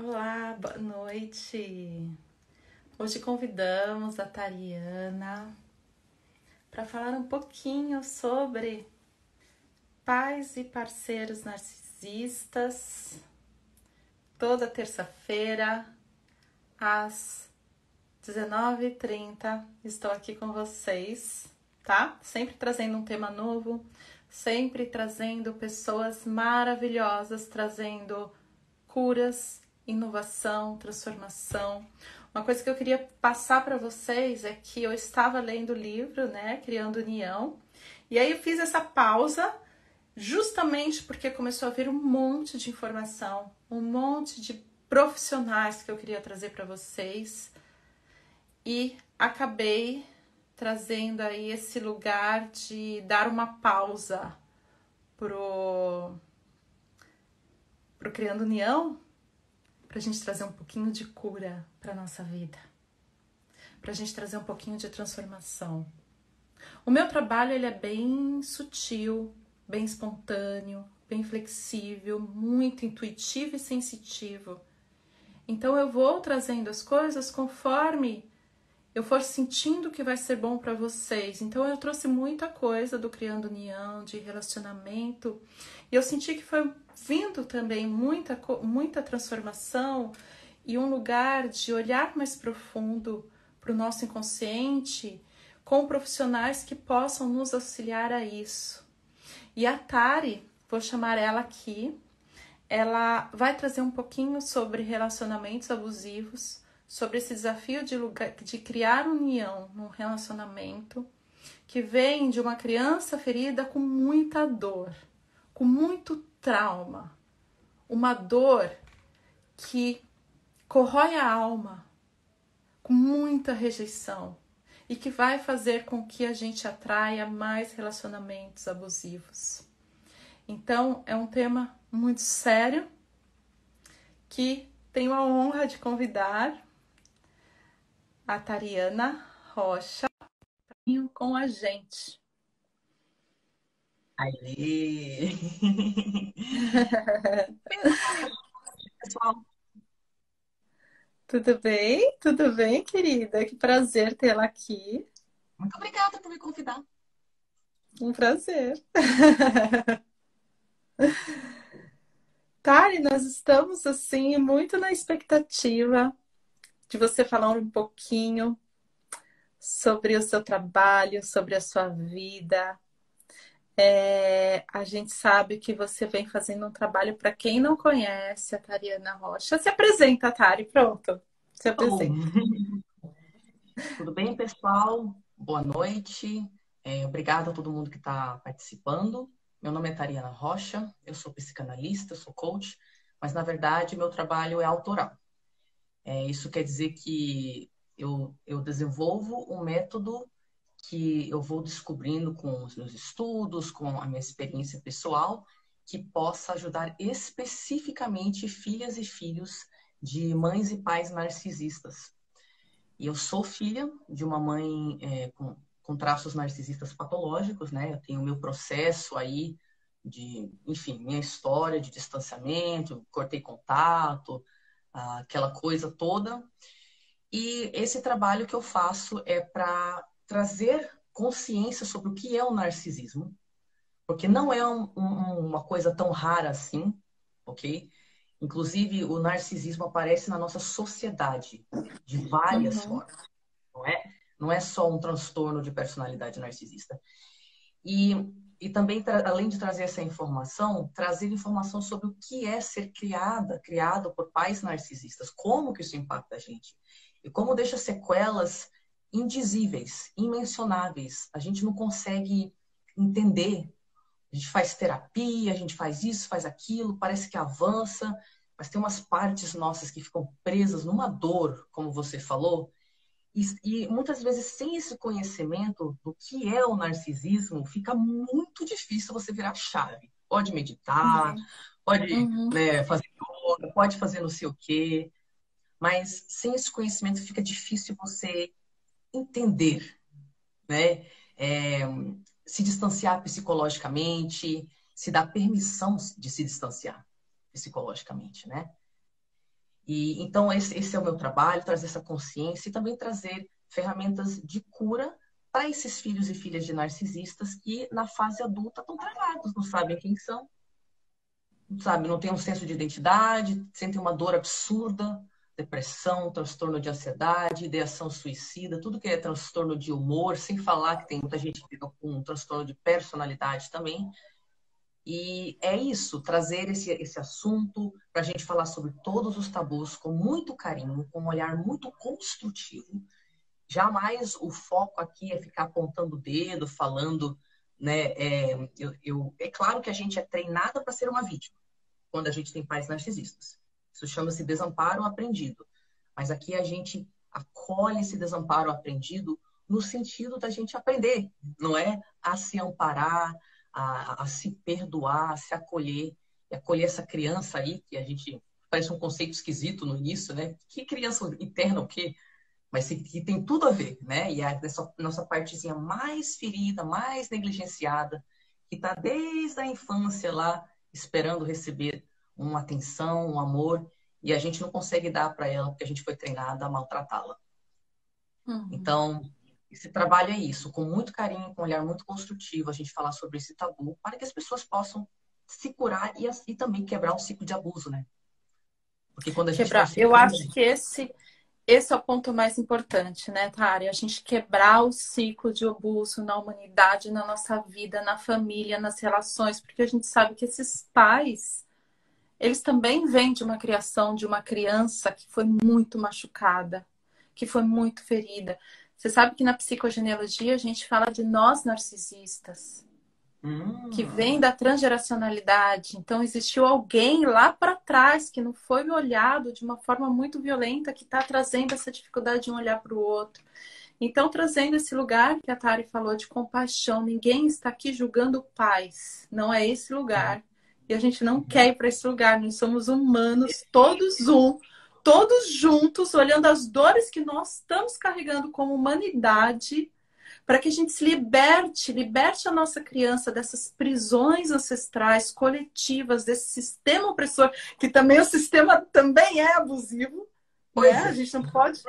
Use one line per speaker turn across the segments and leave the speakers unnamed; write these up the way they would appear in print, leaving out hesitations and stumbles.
Olá, boa noite. Hoje convidamos a Tariana para falar um pouquinho sobre pais e parceiros narcisistas. Toda terça-feira, às 19h30, estou aqui com vocês, tá? Sempre trazendo um tema novo, sempre trazendo pessoas maravilhosas, trazendo curas, inovação, transformação. Uma coisa que eu queria passar para vocês é que eu estava lendo o livro, né, Criando União, e aí eu fiz essa pausa justamente porque começou a vir um monte de informação, um monte de profissionais que eu queria trazer para vocês e acabei trazendo aí esse lugar de dar uma pausa pro Criando União, para a gente trazer um pouquinho de cura para nossa vida, para a gente trazer um pouquinho de transformação. O meu trabalho ele é bem sutil, bem espontâneo, bem flexível, muito intuitivo e sensitivo. Então eu vou trazendo as coisas conforme eu for sentindo que vai ser bom para vocês. Então eu trouxe muita coisa do Criando União, de relacionamento, e eu senti que foi vindo também muita transformação e um lugar de olhar mais profundo para o nosso inconsciente com profissionais que possam nos auxiliar a isso. E a Tari, vou chamar ela aqui, ela vai trazer um pouquinho sobre relacionamentos abusivos, sobre esse desafio de criar união num relacionamento que vem de uma criança ferida com muita dor, com muito trauma, uma dor que corrói a alma, com muita rejeição e que vai fazer com que a gente atraia mais relacionamentos abusivos. Então, é um tema muito sério que tenho a honra de convidar a Tariana Rocha com a gente.
Aê! Pessoal,
Tudo bem? Tudo bem, querida? Que prazer tê-la aqui.
muito obrigada por me convidar.
Um prazer. Tari, nós estamos assim muito na expectativa de você falar um pouquinho sobre o seu trabalho, sobre a sua vida. A gente sabe que você vem fazendo um trabalho para quem não conhece a Tariana Rocha. Se apresenta, Tari, pronto. Se
Oh,
apresenta.
tudo bem, pessoal? Boa noite. Obrigada a todo mundo que está participando. Meu nome é Tariana Rocha, eu sou psicanalista, sou coach, mas na verdade meu trabalho é autoral. Isso quer dizer que eu desenvolvo um método que eu vou descobrindo com os meus estudos, com a minha experiência pessoal, que possa ajudar especificamente filhas e filhos de mães e pais narcisistas. E eu sou filha de uma mãe com traços narcisistas patológicos, né? Eu tenho o meu processo aí de, enfim, minha história de distanciamento, cortei contato, aquela coisa toda. E esse trabalho que eu faço é para trazer consciência sobre o que é o narcisismo, porque não é uma coisa tão rara assim, ok? Inclusive, o narcisismo aparece na nossa sociedade de várias
Uhum.
formas, não é? Não é só um transtorno de personalidade narcisista. E, e também, além de trazer essa informação, trazer informação sobre o que é ser criado por pais narcisistas, como que isso impacta a gente e como deixa sequelas indizíveis, imensuráveis. A gente não consegue entender. A gente faz terapia, a gente faz isso, faz aquilo, parece que avança, mas tem umas partes nossas que ficam presas numa dor, como você falou, e muitas vezes, sem esse conhecimento do que é o narcisismo, fica muito difícil você virar chave. Pode meditar, pode,
Uhum.
né, fazer yoga, pode fazer não sei o quê, mas sem esse conhecimento fica difícil você entender, né? É, se distanciar psicologicamente, se dar permissão de se distanciar psicologicamente, né? E então esse é o meu trabalho, trazer essa consciência e também trazer ferramentas de cura para esses filhos e filhas de narcisistas que na fase adulta estão travados, não sabem quem são, sabe, não tem um senso de identidade, sentem uma dor absurda, depressão, transtorno de ansiedade, ideação suicida, tudo que é transtorno de humor, sem falar que tem muita gente que fica com um transtorno de personalidade também. E é isso, trazer esse assunto para a gente falar sobre todos os tabus com muito carinho, com um olhar muito construtivo. Jamais o foco aqui é ficar apontando o dedo, falando, né? É claro que a gente é treinada para ser uma vítima quando a gente tem pais narcisistas. Isso chama-se desamparo aprendido. Mas aqui a gente acolhe esse desamparo aprendido no sentido da gente aprender, não é a se amparar, a se perdoar, a se acolher, e acolher essa criança aí, que a gente parece um conceito esquisito no início, né? Que criança interna o quê? Mas que tem tudo a ver, né? E essa nossa partezinha mais ferida, mais negligenciada, que está desde a infância lá, esperando receber uma atenção, um amor, e a gente não consegue dar para ela, porque a gente foi treinada a maltratá-la. Então, esse trabalho é isso, com muito carinho, com um olhar muito construtivo, a gente falar sobre esse tabu, para que as pessoas possam se curar e também quebrar um ciclo de abuso, né? Porque quando a gente está
Quebrar. Eu
sofrendo...
acho que esse é o ponto mais importante, né, Tari? A gente quebrar o ciclo de abuso na humanidade, na nossa vida, na família, nas relações, porque a gente sabe que esses pais, eles também vêm de uma criação de uma criança que foi muito machucada, que foi muito ferida. Você sabe que na psicogenealogia a gente fala de nós narcisistas, que vem da transgeracionalidade. Então, existiu alguém lá para trás que não foi olhado de uma forma muito violenta, que está trazendo essa dificuldade de um olhar para o outro. Então, trazendo esse lugar que a Tari falou de compaixão. Ninguém está aqui julgando pais. Não é esse lugar. E a gente não quer ir para esse lugar. Nós somos humanos, todos juntos, olhando as dores que nós estamos carregando como humanidade, para que a gente se liberte a nossa criança dessas prisões ancestrais, coletivas, desse sistema opressor, que também o sistema também é abusivo, né? A gente não pode,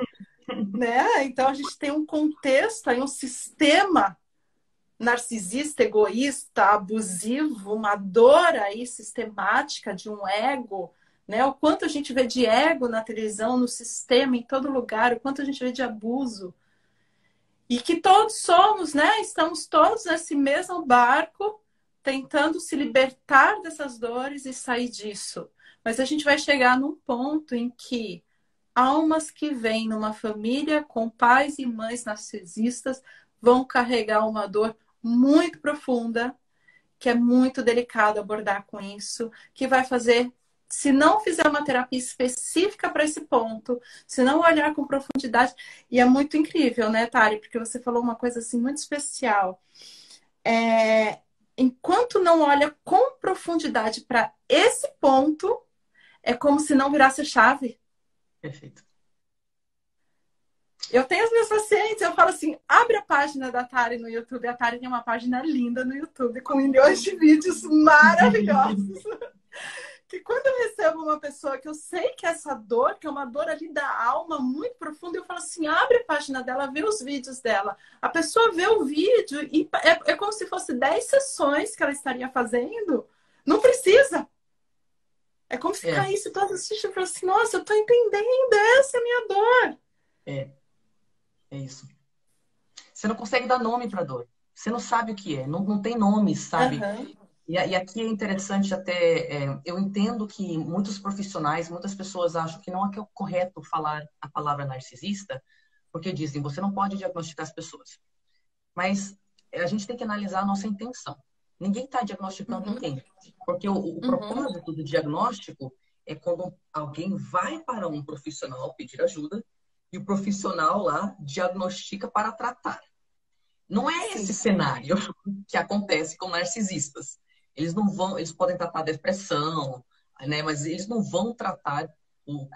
né? Então a gente tem um contexto aí, um sistema narcisista, egoísta, abusivo, uma dor aí sistemática de um ego, né? O quanto a gente vê de ego na televisão, no sistema, em todo lugar, o quanto a gente vê de abuso. E que todos somos, né? Estamos todos nesse mesmo barco, tentando se libertar dessas dores e sair disso. Mas a gente vai chegar num ponto em que almas que vêm numa família com pais e mães narcisistas vão carregar uma dor muito profunda, que é muito delicado abordar com isso, que vai fazer, se não fizer uma terapia específica para esse ponto, se não olhar com profundidade, e é muito incrível, né, Tari? Porque você falou uma coisa assim muito especial. Enquanto não olha com profundidade para esse ponto, é como se não virasse a chave.
Perfeito.
Eu tenho os meus pacientes, eu falo assim, abre a página da Tari no YouTube. A Tari tem uma página linda no YouTube, com milhões de vídeos maravilhosos. Que quando eu recebo uma pessoa que eu sei que essa dor, que é uma dor ali da alma muito profunda, eu falo assim, abre a página dela, vê os vídeos dela. A pessoa vê o vídeo e é como se fosse 10 sessões que ela estaria fazendo. Não precisa. É como se caísse todas as fichas e falasse assim, nossa, eu tô entendendo, essa é a minha dor.
É isso. Você não consegue dar nome para dor. Você não sabe o que é. Não tem nome, sabe? E aqui é interessante até... eu entendo que muitos profissionais, muitas pessoas acham que não é correto falar a palavra narcisista, porque dizem, você não pode diagnosticar as pessoas. Mas a gente tem que analisar a nossa intenção. Ninguém está diagnosticando ninguém. Porque o propósito do diagnóstico é quando alguém vai para um profissional pedir ajuda e o profissional lá diagnostica para tratar. Não é esse cenário que acontece com narcisistas. Eles não vão, eles podem tratar depressão, né? Mas eles não vão tratar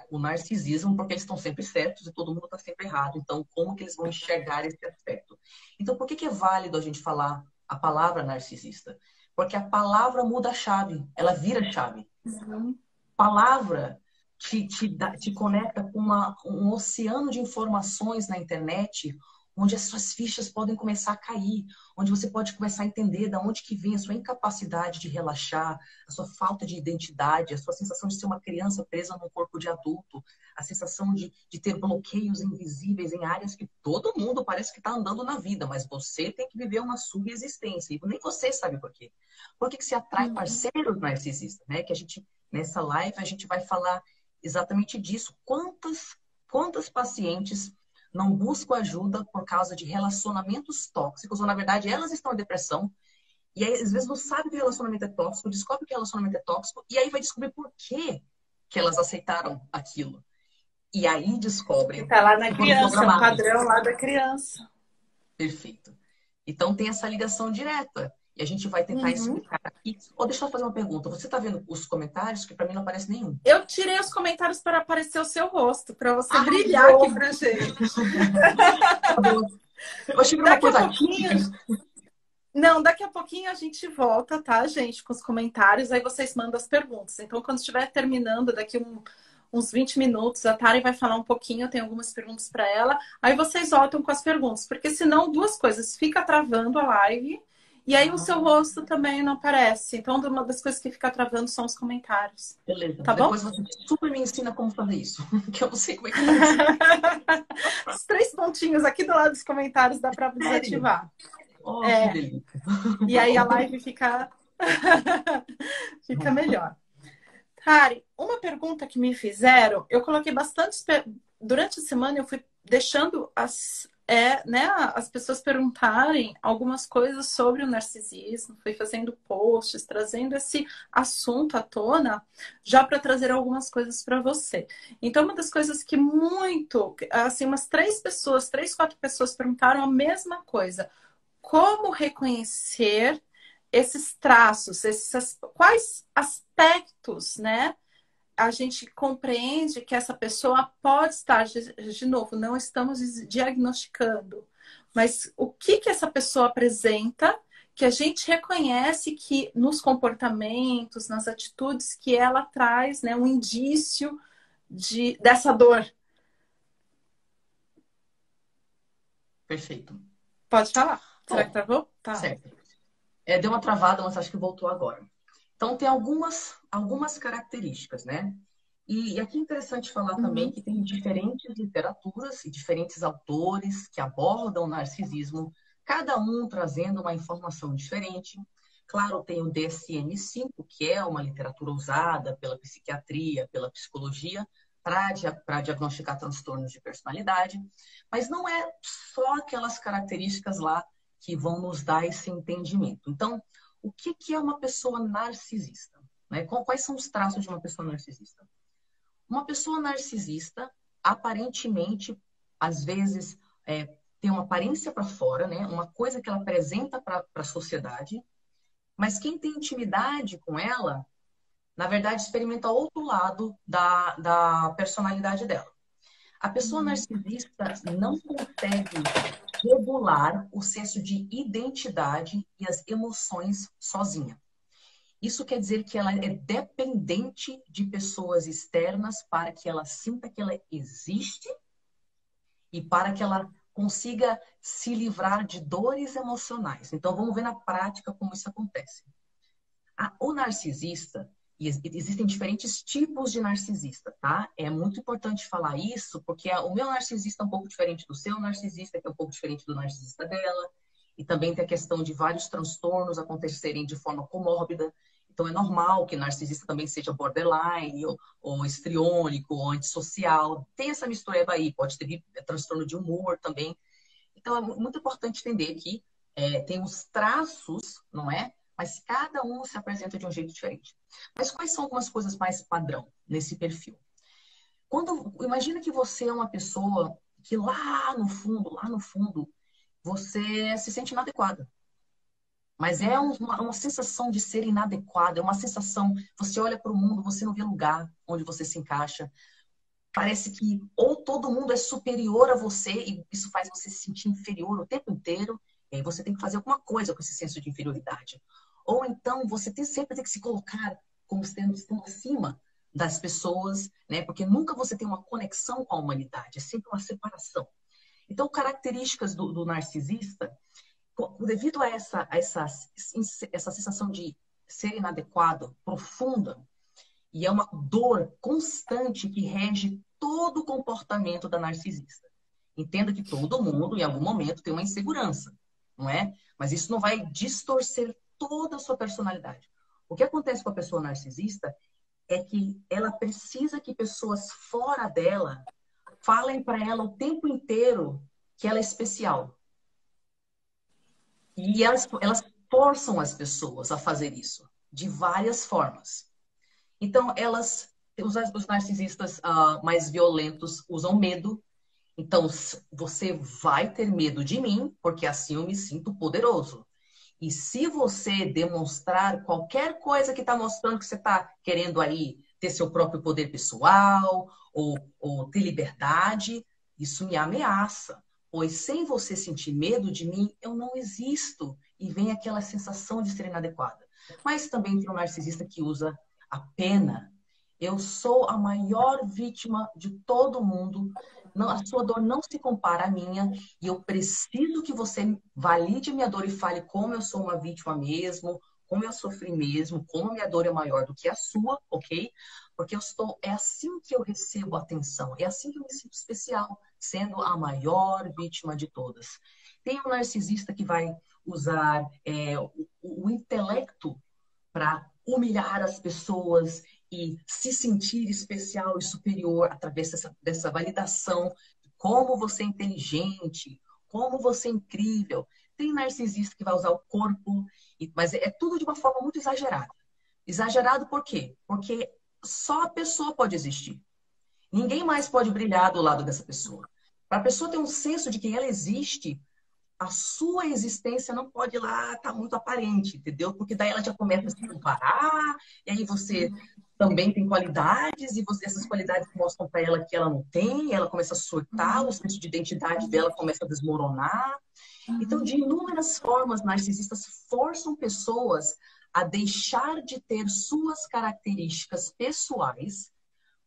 o narcisismo porque eles estão sempre certos e todo mundo está sempre errado. Então, como que eles vão enxergar esse aspecto? Então, por que é válido a gente falar a palavra narcisista? Porque a palavra muda a chave, ela vira a chave. Palavra te conecta com um oceano de informações na internet, onde as suas fichas podem começar a cair, onde você pode começar a entender de onde que vem a sua incapacidade de relaxar, a sua falta de identidade, a sua sensação de ser uma criança presa num corpo de adulto, a sensação de ter bloqueios invisíveis em áreas que todo mundo parece que está andando na vida, mas você tem que viver uma subexistência, e nem você sabe por quê. Por que se atrai parceiros narcisistas, né? Que a gente, nessa live, a gente vai falar exatamente disso. Quantas pacientes não buscam ajuda por causa de relacionamentos tóxicos, ou na verdade elas estão em depressão, e aí às vezes não sabe que o relacionamento é tóxico, descobre que o relacionamento é tóxico, e aí vai descobrir por que elas aceitaram aquilo. E aí descobrem
Tá lá na
que foram
criança, é o
programadas.
padrão lá da criança.
Perfeito. Então tem essa ligação direta. E a gente vai tentar explicar aqui. Ou deixa eu fazer uma pergunta. Você está vendo os comentários? Que para mim não aparece nenhum.
Eu tirei os comentários para aparecer o seu rosto, para você brilhar aqui pra gente.
Eu achei que era uma coisa típica.
Não, daqui a pouquinho a gente volta, tá, gente, com os comentários. Aí vocês mandam as perguntas. Então, quando estiver terminando, daqui uns 20 minutos, a Tari vai falar um pouquinho. Eu tenho algumas perguntas para ela. Aí vocês voltam com as perguntas. Porque senão, duas coisas. Fica travando a live. E aí o seu rosto também não aparece. Então, uma das coisas que fica travando são os comentários.
Beleza.
Tá
Depois
bom?
você super me ensina como fazer isso. Que eu não sei como é que faz.
Os 3 pontinhos aqui do lado dos comentários dá para desativar.
Oh, que delícia.
E aí a live fica melhor. Tari, uma pergunta que me fizeram, eu coloquei bastante... Durante a semana eu fui deixando as pessoas perguntarem algumas coisas sobre o narcisismo, fui fazendo posts, trazendo esse assunto à tona, já para trazer algumas coisas para você. Então, uma das coisas que assim, umas 3, 4 pessoas perguntaram a mesma coisa. Como reconhecer esses traços, quais aspectos, né? A gente compreende que essa pessoa pode estar, de novo, não estamos diagnosticando, mas o que essa pessoa apresenta que a gente reconhece que nos comportamentos, nas atitudes que ela traz, né, um indício dessa dor.
Perfeito.
Pode falar. Será que travou? Tá.
Certo. Deu uma travada, mas acho que voltou agora. Então, tem algumas características, né? E aqui é interessante falar também que tem diferentes literaturas e diferentes autores que abordam o narcisismo, cada um trazendo uma informação diferente. Claro, tem o DSM-5, que é uma literatura usada pela psiquiatria, pela psicologia, para diagnosticar transtornos de personalidade, mas não é só aquelas características lá que vão nos dar esse entendimento. Então, o que é uma pessoa narcisista? Né? Quais são os traços de uma pessoa narcisista? Uma pessoa narcisista, aparentemente, às vezes, tem uma aparência para fora, né? Uma coisa que ela apresenta para a sociedade, mas quem tem intimidade com ela, na verdade, experimenta outro lado da personalidade dela. A pessoa narcisista não consegue regular o senso de identidade e as emoções sozinha. Isso quer dizer que ela é dependente de pessoas externas para que ela sinta que ela existe e para que ela consiga se livrar de dores emocionais. Então, vamos ver na prática como isso acontece. O narcisista, e existem diferentes tipos de narcisista, tá? É muito importante falar isso, porque o meu narcisista é um pouco diferente do seu narcisista, que é um pouco diferente do narcisista dela, e também tem a questão de vários transtornos acontecerem de forma comórbida. Então, é normal que narcisista também seja borderline, ou histriônico, ou antissocial. Tem essa mistureba aí, pode ter transtorno de humor também. Então, é muito importante entender que tem os traços, não é? Mas cada um se apresenta de um jeito diferente. Mas quais são algumas coisas mais padrão nesse perfil? Imagina que você é uma pessoa que lá no fundo, você se sente inadequada. Mas é uma sensação de ser inadequada, é uma sensação, você olha para o mundo, você não vê lugar onde você se encaixa. Parece que ou todo mundo é superior a você e isso faz você se sentir inferior o tempo inteiro, e aí você tem que fazer alguma coisa com esse senso de inferioridade. Ou então você sempre tem que se colocar como estando acima das pessoas, né? Porque nunca você tem uma conexão com a humanidade, é sempre uma separação. Então, características do narcisista, devido a essa sensação de ser inadequado, profunda, e é uma dor constante que rege todo o comportamento da narcisista. Entenda que todo mundo, em algum momento, tem uma insegurança, não é? Mas isso não vai distorcer toda a sua personalidade. O que acontece com a pessoa narcisista é que ela precisa que pessoas fora dela falem para ela o tempo inteiro que ela é especial. E elas forçam as pessoas a fazer isso de várias formas. Então, os narcisistas mais violentos usam medo. Então, você vai ter medo de mim, porque assim eu me sinto poderoso. E se você demonstrar qualquer coisa que está mostrando que você está querendo aí ter seu próprio poder pessoal ou ter liberdade, isso me ameaça. Pois sem você sentir medo de mim, eu não existo. E vem aquela sensação de ser inadequada. Mas também tem um narcisista que usa a pena. Eu sou a maior vítima de todo mundo. Não, a sua dor não se compara à minha. E eu preciso que você valide minha dor e fale como eu sou uma vítima mesmo, como eu sofri mesmo, como a minha dor é maior do que a sua, ok? Porque é assim que eu recebo atenção, é assim que eu me sinto especial, sendo a maior vítima de todas. Tem um narcisista que vai usar o intelecto para humilhar as pessoas e se sentir especial e superior através dessa validação de como você é inteligente, como você é incrível. Tem narcisista que vai usar o corpo, mas é tudo de uma forma muito exagerada. Exagerado por quê? Porque só a pessoa pode existir. Ninguém mais pode brilhar do lado dessa pessoa. Para a pessoa ter um senso de que ela existe, a sua existência não pode ir lá estar muito aparente, entendeu? Porque daí ela já começa a se comparar, e aí você também tem qualidades, e essas qualidades mostram para ela que ela não tem, ela começa a surtar, o senso de identidade dela começa a desmoronar. Então, de inúmeras formas, narcisistas forçam pessoas a deixar de ter suas características pessoais.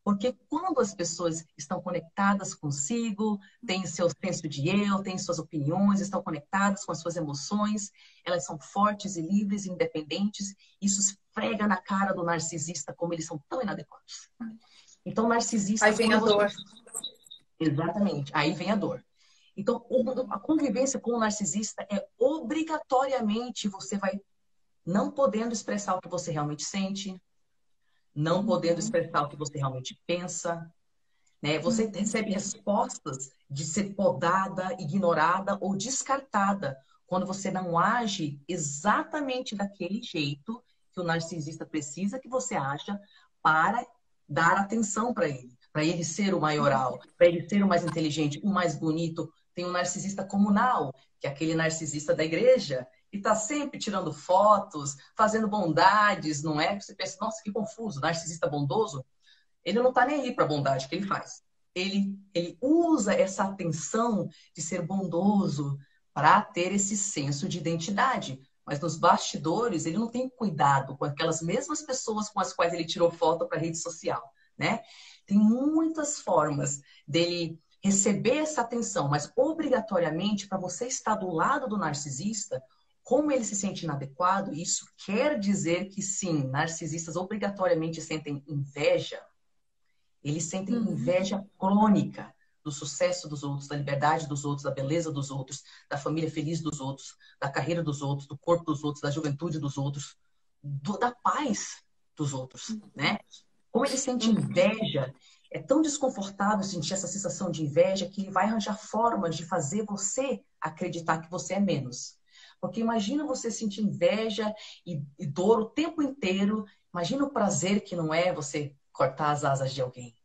Porque quando as pessoas estão conectadas consigo, têm seu senso de eu, têm suas opiniões, estão conectadas com as suas emoções, elas são fortes e livres e independentes, isso esfrega na cara do narcisista como eles são tão inadequados. Então, narcisista...
Aí vem a dor.
Exatamente, aí vem a dor. Então, a convivência com o narcisista é obrigatoriamente você vai não podendo expressar o que você realmente sente, não podendo expressar o que você realmente pensa, né? Você recebe respostas de ser podada, ignorada ou descartada quando você não age exatamente daquele jeito que o narcisista precisa que você haja para dar atenção para ele ser o maioral, para ele ser o mais inteligente, o mais bonito. Tem um narcisista comunal, que é aquele narcisista da igreja, e está sempre tirando fotos, fazendo bondades, não é? Você pensa, nossa, que confuso, narcisista bondoso. Ele não está nem aí para a bondade que ele faz. Ele usa essa atenção de ser bondoso para ter esse senso de identidade. Mas nos bastidores, ele não tem cuidado com aquelas mesmas pessoas com as quais ele tirou foto para a rede social, né? Tem muitas formas dele receber essa atenção, mas obrigatoriamente, para você estar do lado do narcisista, como ele se sente inadequado, isso quer dizer que sim, narcisistas obrigatoriamente sentem inveja. Eles sentem inveja crônica do sucesso dos outros, da liberdade dos outros, da beleza dos outros, da família feliz dos outros, da carreira dos outros, do corpo dos outros, da juventude dos outros, da paz dos outros, né? Como ele sente inveja, é tão desconfortável sentir essa sensação de inveja que ele vai arranjar formas de fazer você acreditar que você é menos. Porque imagina você sentir inveja e dor o tempo inteiro. Imagina o prazer que não é você cortar as asas de alguém.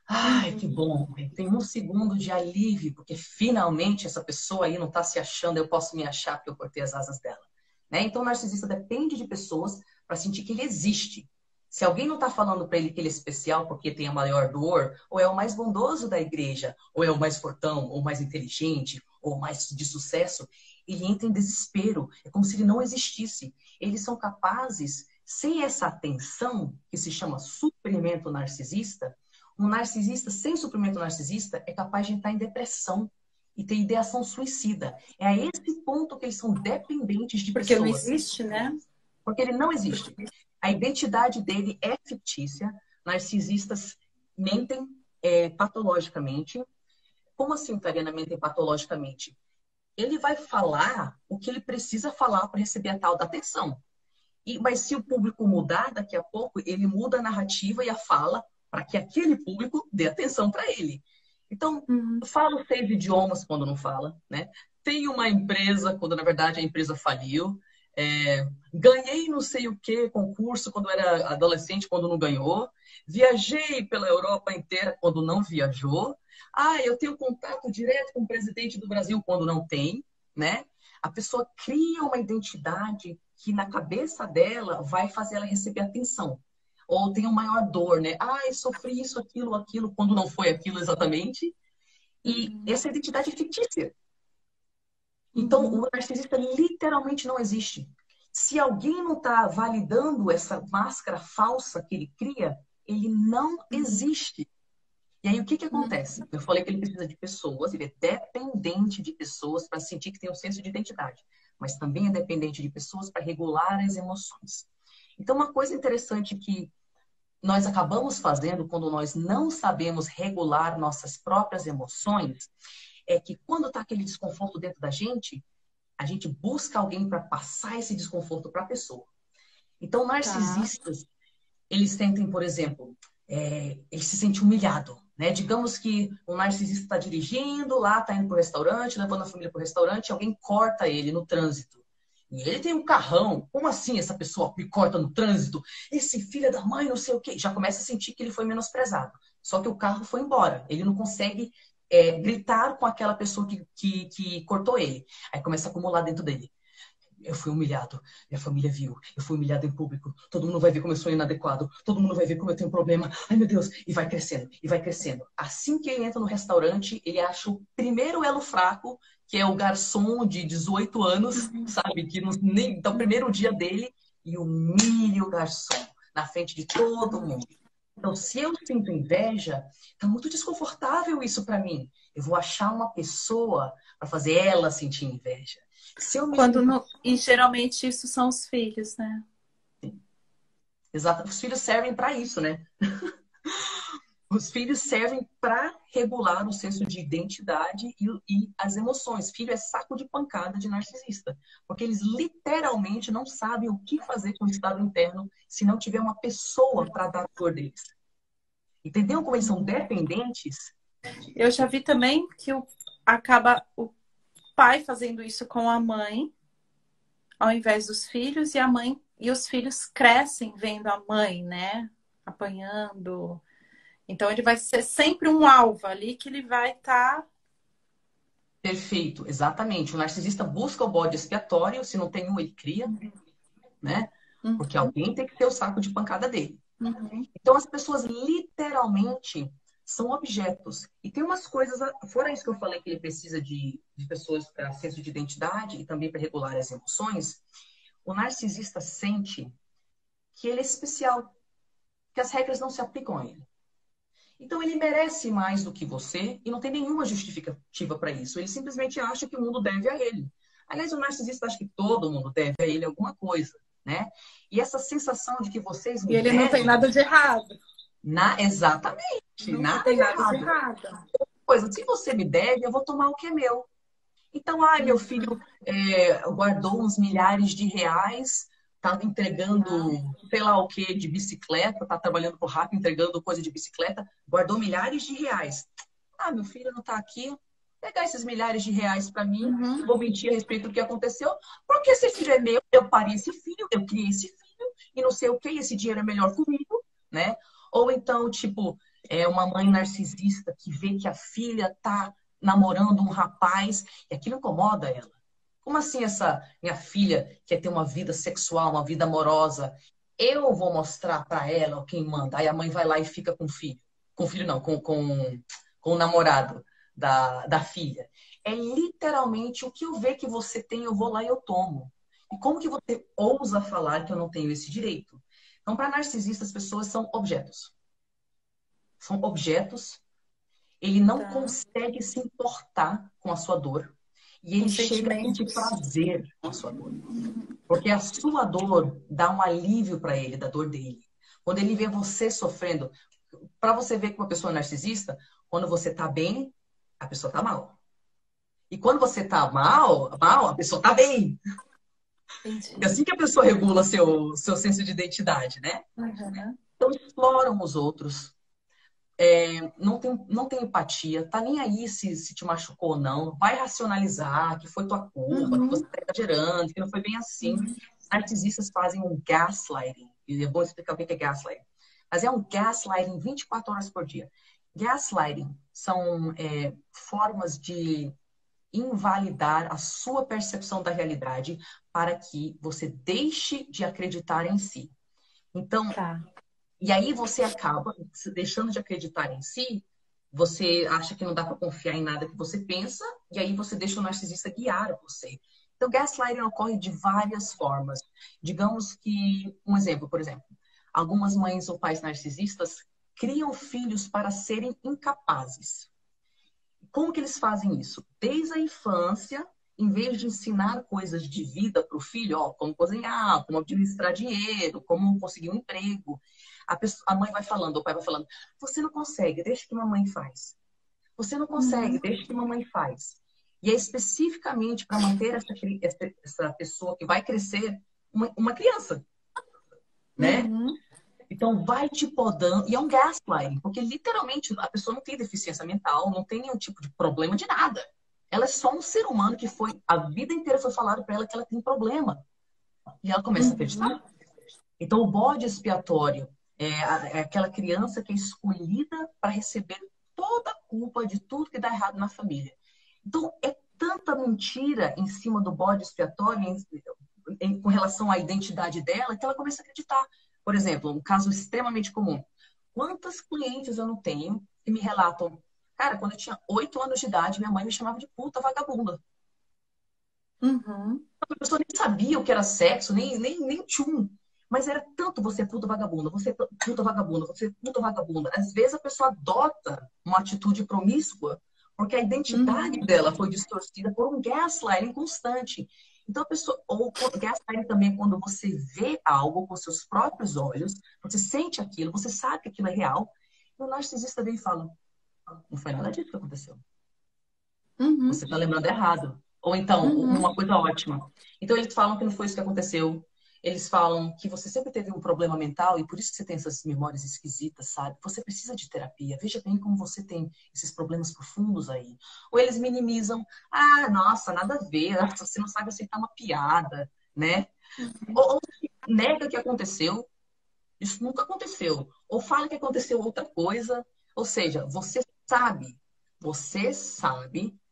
Ai, que bom. Tem um segundo de alívio, porque finalmente essa pessoa aí não está se achando, eu posso me achar porque eu cortei as asas dela. Né? Então, o narcisista depende de pessoas para sentir que ele existe. Se alguém não está falando para ele que ele é especial porque tem a maior dor, ou é o mais bondoso da igreja, ou é o mais fortão, ou mais inteligente, ou mais de sucesso, ele entra em desespero. É como se ele não existisse. Eles são capazes Sem essa atenção, que se chama suprimento narcisista, um narcisista sem suprimento narcisista é capaz de entrar em depressão e ter ideação suicida. É a esse ponto que eles são dependentes de
Porque não
pessoas.
existe, né?
Porque ele não existe. A identidade dele é fictícia. Narcisistas mentem patologicamente. Como assim, Tariana, mentem patologicamente? Ele vai falar o que ele precisa falar para receber a tal da atenção. Mas se o público mudar daqui a pouco, ele muda a narrativa e a fala para que aquele público dê atenção para ele. Então, fala 6 idiomas quando não fala, né? Tem uma empresa quando na verdade a empresa faliu. Ganhei não sei o que concurso quando era adolescente, quando não ganhou. Viajei pela Europa inteira quando não viajou. Eu tenho contato direto com o presidente do Brasil quando não tem, né? A pessoa cria uma identidade que na cabeça dela vai fazer ela receber atenção. Ou tem uma maior dor, né? Sofri isso, aquilo, quando não foi aquilo exatamente. E essa identidade é fictícia. Então, o narcisista literalmente não existe. Se alguém não está validando essa máscara falsa que ele cria, ele não existe. E aí, o que acontece? Eu falei que ele precisa de pessoas, ele é dependente de pessoas para sentir que tem um senso de identidade, mas também é dependente de pessoas para regular as emoções. Então, uma coisa interessante que nós acabamos fazendo quando nós não sabemos regular nossas próprias emoções é que quando está aquele desconforto dentro da gente, a gente busca alguém para passar esse desconforto para a pessoa. Então, narcisistas, eles sentem, por exemplo, ele se sente humilhado, né? Digamos que o narcisista está dirigindo, lá está indo para o restaurante, levando a família para o restaurante, e alguém corta ele no trânsito. E ele tem um carrão. Como assim essa pessoa me corta no trânsito? Esse filho da mãe, não sei o quê. Já começa a sentir que ele foi menosprezado. Só que o carro foi embora. Ele não consegue gritar com aquela pessoa que cortou ele. Aí começa a acumular dentro dele. Eu fui humilhado, minha família viu, eu fui humilhado em público, todo mundo vai ver como eu sou inadequado, todo mundo vai ver como eu tenho problema, ai meu Deus, e vai crescendo, e vai crescendo. Assim que ele entra no restaurante, ele acha o primeiro elo fraco, que é o garçom de 18 anos, sabe, que nem tá o primeiro dia dele, e humilha o garçom na frente de todo mundo. Então, se eu sinto inveja, tá muito desconfortável isso para mim. Eu vou achar uma pessoa para fazer ela sentir inveja.
E geralmente isso são os filhos, né?
Exato. Os filhos servem para isso, né? Os filhos servem para regular o senso de identidade e as emoções. Filho é saco de pancada de narcisista. Porque eles literalmente não sabem o que fazer com o estado interno se não tiver uma pessoa para dar a cor deles. Entendeu como eles são dependentes?
Eu já vi também que acaba o pai fazendo isso com a mãe, ao invés dos filhos, e a mãe e os filhos crescem vendo a mãe, né? Apanhando. Então ele vai ser sempre um alvo ali que ele vai estar.
Perfeito, exatamente. O narcisista busca o bode expiatório, se não tem um, ele cria, né? Porque alguém tem que ter o saco de pancada dele. Então as pessoas literalmente são objetos. E tem umas coisas, fora isso que eu falei, que ele precisa de pessoas para senso de identidade e também para regular as emoções, o narcisista sente que ele é especial, que as regras não se aplicam a ele. Então ele merece mais do que você e não tem nenhuma justificativa para isso. Ele simplesmente acha que o mundo deve a ele. Aliás, o narcisista acha que todo mundo deve a ele alguma coisa, né? E essa sensação de que vocês me devem...
E ele não tem nada de errado.
Exatamente.
Não tem nada de errado.
Coisa, se você me deve, eu vou tomar o que é meu. Então, meu filho guardou uns milhares de reais, tá entregando sei lá o que de bicicleta, tá trabalhando por Rappi, entregando coisa de bicicleta, guardou milhares de reais. Meu filho não tá aqui, pegar esses milhares de reais para mim, vou mentir a respeito do que aconteceu, porque esse filho é meu, eu parei esse filho, eu criei esse filho, e não sei o que, esse dinheiro é melhor comigo, né? Ou então, tipo, uma mãe narcisista que vê que a filha tá namorando um rapaz, e aquilo incomoda ela. Como assim essa minha filha quer ter uma vida sexual, uma vida amorosa? Eu vou mostrar para ela quem manda. Aí a mãe vai lá e fica com o filho. Com o filho não, com o namorado da filha. É literalmente o que eu ver que você tem, eu vou lá e eu tomo. E como que você ousa falar que eu não tenho esse direito? Então, para narcisista, as pessoas são objetos. São objetos. Ele não
Tá.
consegue se importar com a sua dor. E
Com
ele chega a sentir
sentimentos.
prazer com a sua dor. Porque a sua dor dá um alívio para ele, da dor dele. Quando ele vê você sofrendo, para você ver que uma pessoa é narcisista, quando você tá bem, a pessoa tá mal. E quando você tá mal, a pessoa tá bem. É
Entendi.
assim que a pessoa regula seu senso de identidade, né?
Uhum.
Então exploram os outros, não tem empatia, tá nem aí se te machucou ou não, vai racionalizar que foi tua culpa, que você
Uhum.
tá exagerando, que não foi bem assim.
Uhum.
Narcisistas fazem um gaslighting, e eu vou explicar o que é gaslighting. Mas é um gaslighting 24 horas por dia. Gaslighting são formas de invalidar a sua percepção da realidade para que você deixe de acreditar em si. Então,
Tá.
e aí você acaba deixando de acreditar em si, você acha que não dá para confiar em nada que você pensa, e aí você deixa o narcisista guiar você. Então, gaslighting ocorre de várias formas. Digamos que, um exemplo, por exemplo, algumas mães ou pais narcisistas criam filhos para serem incapazes. Como que eles fazem isso? Desde a infância, em vez de ensinar coisas de vida para o filho, ó, como cozinhar, como administrar dinheiro, como conseguir um emprego, a mãe vai falando, o pai vai falando, você não consegue, deixa que mamãe faz. Você não consegue,
Uhum.
deixa que mamãe faz. E é especificamente para manter essa pessoa que vai crescer uma criança, né?
Uhum.
Então, vai te podando. E é um gaslighting, porque literalmente a pessoa não tem deficiência mental, não tem nenhum tipo de problema de nada. Ela é só um ser humano que foi, a vida inteira foi falado para ela que ela tem problema. E ela começa a
Uhum.
acreditar. Então, o bode expiatório é aquela criança que é escolhida para receber toda a culpa de tudo que dá errado na família. Então, é tanta mentira em cima do bode expiatório com relação à identidade dela que ela começa a acreditar. Por exemplo, um caso extremamente comum. Quantas clientes eu não tenho que me relatam? Cara, quando eu tinha 8 anos de idade, minha mãe me chamava de puta vagabunda.
Uhum.
A pessoa nem sabia o que era sexo, nem tchum. Mas era tanto você é puta vagabunda, você é puta vagabunda, você é puta vagabunda. Às vezes a pessoa adota uma atitude promíscua porque a identidade
Uhum.
dela foi distorcida por um gaslighting constante. Então a pessoa, ou gaslighting também é quando você vê algo com seus próprios olhos, você sente aquilo, você sabe que aquilo é real, e o narcisista vem e fala, não foi nada disso que aconteceu.
Uhum.
Você está lembrando errado. Ou então,
Uhum.
uma coisa ótima. Então, eles falam que não foi isso que aconteceu. Eles falam que você sempre teve um problema mental e por isso que você tem essas memórias esquisitas, sabe? Você precisa de terapia. Veja bem como você tem esses problemas profundos aí. Ou eles minimizam. Ah, nossa, nada a ver. Você não sabe aceitar uma piada, né? Ou nega que aconteceu. Isso nunca aconteceu. Ou fala que aconteceu outra coisa. Ou seja, você sabe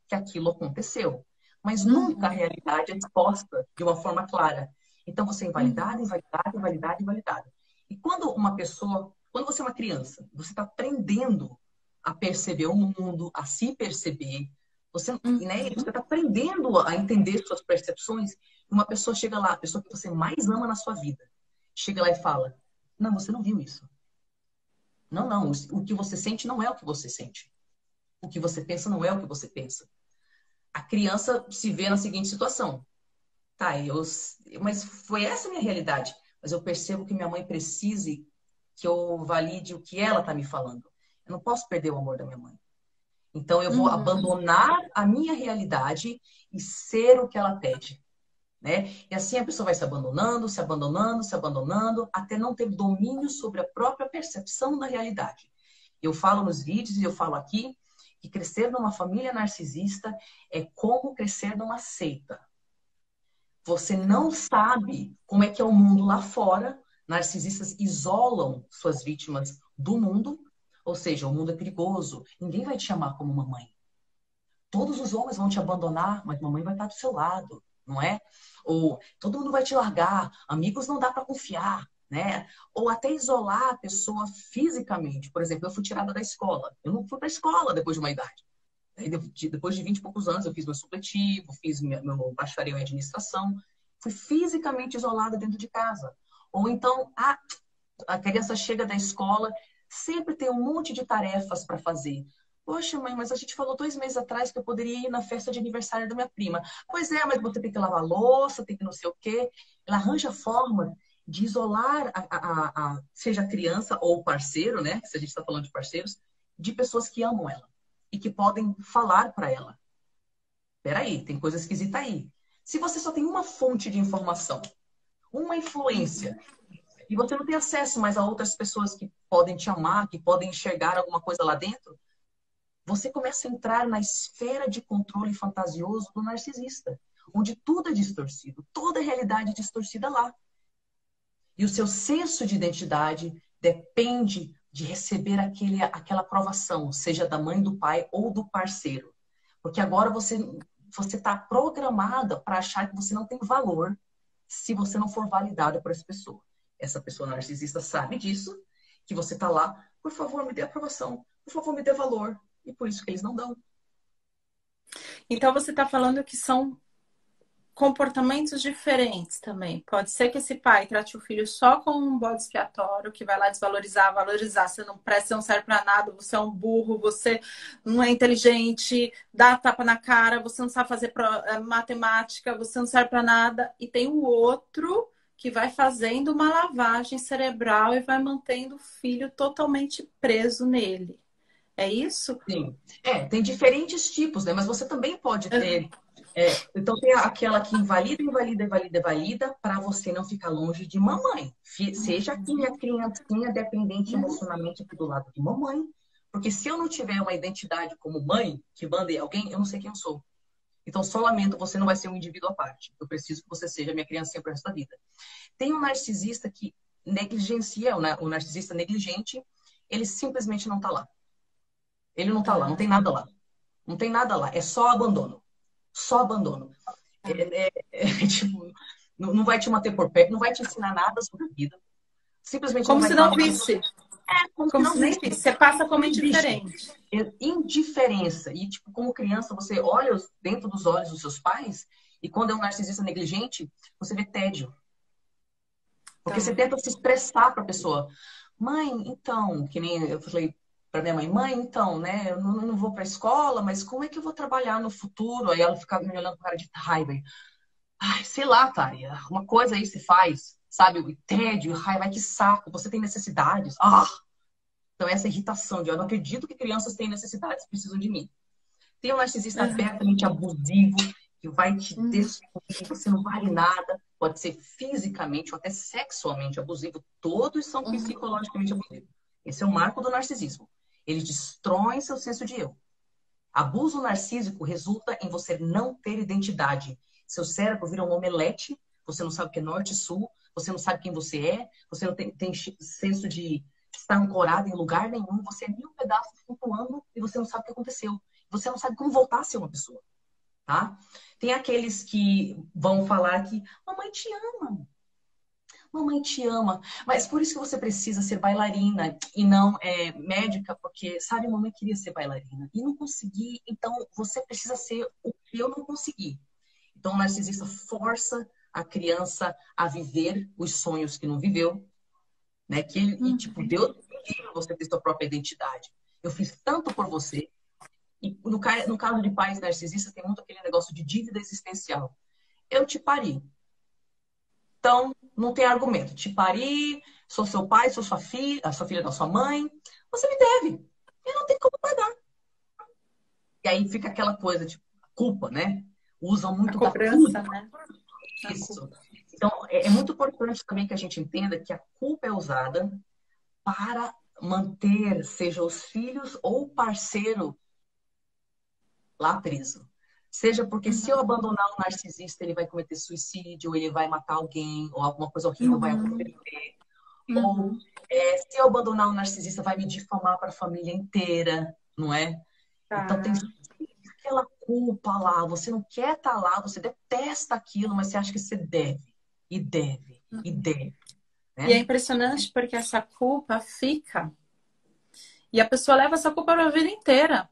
que aquilo aconteceu, mas nunca a
Uhum.
realidade é exposta de uma forma clara. Então você é invalidado,
Uhum.
invalidado, invalidado, invalidado. E quando você é uma criança, você está aprendendo a perceber o mundo, a se perceber, você, né,
Uhum.
você está aprendendo a entender suas percepções. E uma pessoa chega lá, a pessoa que você mais ama na sua vida, chega lá e fala: não, você não viu isso. Não, não. O que você sente não é o que você sente. O que você pensa não é o que você pensa. A criança se vê na seguinte situação. Tá, mas foi essa a minha realidade. Mas eu percebo que minha mãe precise que eu valide o que ela está me falando. Eu não posso perder o amor da minha mãe. Então eu vou
Uhum.
abandonar a minha realidade e ser o que ela pede. Né? E assim a pessoa vai se abandonando, se abandonando, se abandonando, até não ter domínio sobre a própria percepção da realidade. Eu falo nos vídeos e eu falo aqui que crescer numa família narcisista é como crescer numa seita. Você não sabe como é que é o mundo lá fora. Narcisistas isolam suas vítimas do mundo, ou seja, o mundo é perigoso. Ninguém vai te amar como mamãe. Todos os homens vão te abandonar, mas mamãe vai estar do seu lado, não é? Ou todo mundo vai te largar, amigos não dá para confiar, né? Ou até isolar a pessoa fisicamente. Por exemplo, eu fui tirada da escola. Eu não fui para a escola depois de uma idade. Aí, depois de 20 e poucos anos, eu fiz meu supletivo, fiz meu bacharel em administração. fui fisicamente isolada dentro de casa. Ou então, a criança chega da escola, sempre tem um monte de tarefas para fazer. Poxa, mãe, mas a gente falou 2 meses atrás que eu poderia ir na festa de aniversário da minha prima. Pois é, mas você tem que lavar a louça, tem que não sei o quê. Ela arranja forma de isolar, seja a criança ou o parceiro, né? Se a gente está falando de parceiros, de pessoas que amam ela e que podem falar para ela. Peraí, tem coisa esquisita aí. Se você só tem uma fonte de informação, uma influência, e você não tem acesso mais a outras pessoas que podem te amar, que podem enxergar alguma coisa lá dentro, você começa a entrar na esfera de controle fantasioso do narcisista, onde tudo é distorcido, toda a realidade é distorcida lá. E o seu senso de identidade depende de receber aquela aprovação, seja da mãe, do pai ou do parceiro. Porque agora você está programada para achar que você não tem valor se você não for validada por essa pessoa. Essa pessoa narcisista sabe disso, que você está lá, por favor, me dê aprovação, por favor, me dê valor. E por isso que eles não dão.
Então você está falando que são comportamentos diferentes também. Pode ser que esse pai trate o filho só como um bode expiatório, que vai lá desvalorizar, valorizar. Você não presta, você não serve para nada, você é um burro, você não é inteligente, dá tapa na cara, você não sabe fazer matemática, você não serve para nada. E tem o outro que vai fazendo uma lavagem cerebral e vai mantendo o filho totalmente preso nele. É isso?
Sim. Tem diferentes tipos, né? Mas você também pode ter. Então, tem aquela que invalida, invalida, invalida, invalida, para você não ficar longe de mamãe. Seja aqui minha criancinha dependente emocionalmente aqui do lado de mamãe. Porque se eu não tiver uma identidade como mãe, que manda em alguém, eu não sei quem eu sou. Então, só lamento, você não vai ser um indivíduo à parte. Eu preciso que você seja minha criancinha pro resto da vida. Tem um narcisista que negligencia, o narcisista negligente, ele simplesmente não tá lá. Ele não tá lá, não tem nada lá. Não tem nada lá, é só abandono. Só abandono. Tipo, não vai te manter por perto, não vai te ensinar nada sobre a vida. Simplesmente não
Como
vai
se
estar
não
lá.
visse.
Como se
Como
não
se nem
visse.
visse. Você passa como
Existe.
indiferente.
Indiferença. E, tipo, como criança, você olha dentro dos olhos dos seus pais, e quando é um narcisista negligente, você vê tédio. Porque você tenta se expressar para a pessoa. Mãe, então, que nem eu falei para minha mãe, então, né, eu não vou para a escola, mas como é que eu vou trabalhar no futuro? Aí ela ficava me olhando com cara de raiva. Ai, sei lá, Tária, uma coisa aí se faz, sabe? O tédio, raiva, ai, que saco, você tem necessidades. Então essa irritação de eu não acredito que crianças têm necessidades, precisam de mim. Tem um narcisista abertamente abusivo, que vai te destruir, você não vale nada, pode ser fisicamente ou até sexualmente abusivo, todos são psicologicamente abusivos. Esse é o marco do narcisismo. Eles destroem seu senso de eu. Abuso narcísico resulta em você não ter identidade. Seu cérebro vira um omelete, você não sabe o que é norte e sul, você não sabe quem você não tem senso de estar ancorado em lugar nenhum, você é mil pedaços flutuando e você não sabe o que aconteceu. Você não sabe como voltar a ser uma pessoa, tá? Tem aqueles que vão falar que mamãe te ama. Mamãe te ama. Mas por isso que você precisa ser bailarina e não médica, porque, sabe, mamãe queria ser bailarina e não consegui, então você precisa ser o que eu não consegui. Então o narcisista força a criança a viver os sonhos que não viveu, né? E tipo, Deus queria você ter sua própria identidade. Eu fiz tanto por você. E no caso de pais narcisistas, tem muito aquele negócio de dívida existencial. Eu te pari. Então, não tem argumento. Te pari, sou seu pai, sou sua filha, a sua filha não, sua mãe. Você me deve. Eu não tenho como pagar. E aí fica aquela coisa, tipo, culpa, né? Usam
A
muito da
cobrança,
culpa.
né?
Isso. Então, é muito importante também que a gente entenda que a culpa é usada para manter, seja os filhos ou o parceiro lá preso. Seja porque se eu abandonar o narcisista, ele vai cometer suicídio, ou ele vai matar alguém, ou alguma coisa horrível vai acontecer. Ou se eu abandonar o narcisista, vai me difamar para a família inteira, não é? Então tem aquela culpa lá, você não quer estar lá, você detesta aquilo, mas você acha que você deve, e deve, e deve. Né?
E é impressionante porque essa culpa fica e a pessoa leva essa culpa para a vida inteira.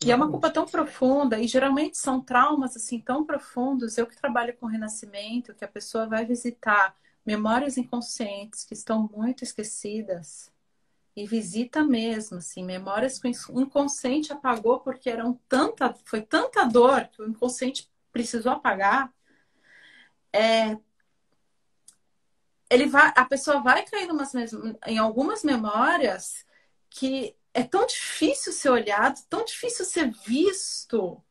E é uma
Exatamente.
culpa tão profunda, e geralmente são traumas assim tão profundos. Eu que trabalho com renascimento, que a pessoa vai visitar memórias inconscientes que estão muito esquecidas, e visita mesmo, assim, memórias que o inconsciente apagou porque foi tanta dor que o inconsciente precisou apagar. A pessoa vai cair em algumas memórias que é tão difícil ser olhado, tão difícil ser visto.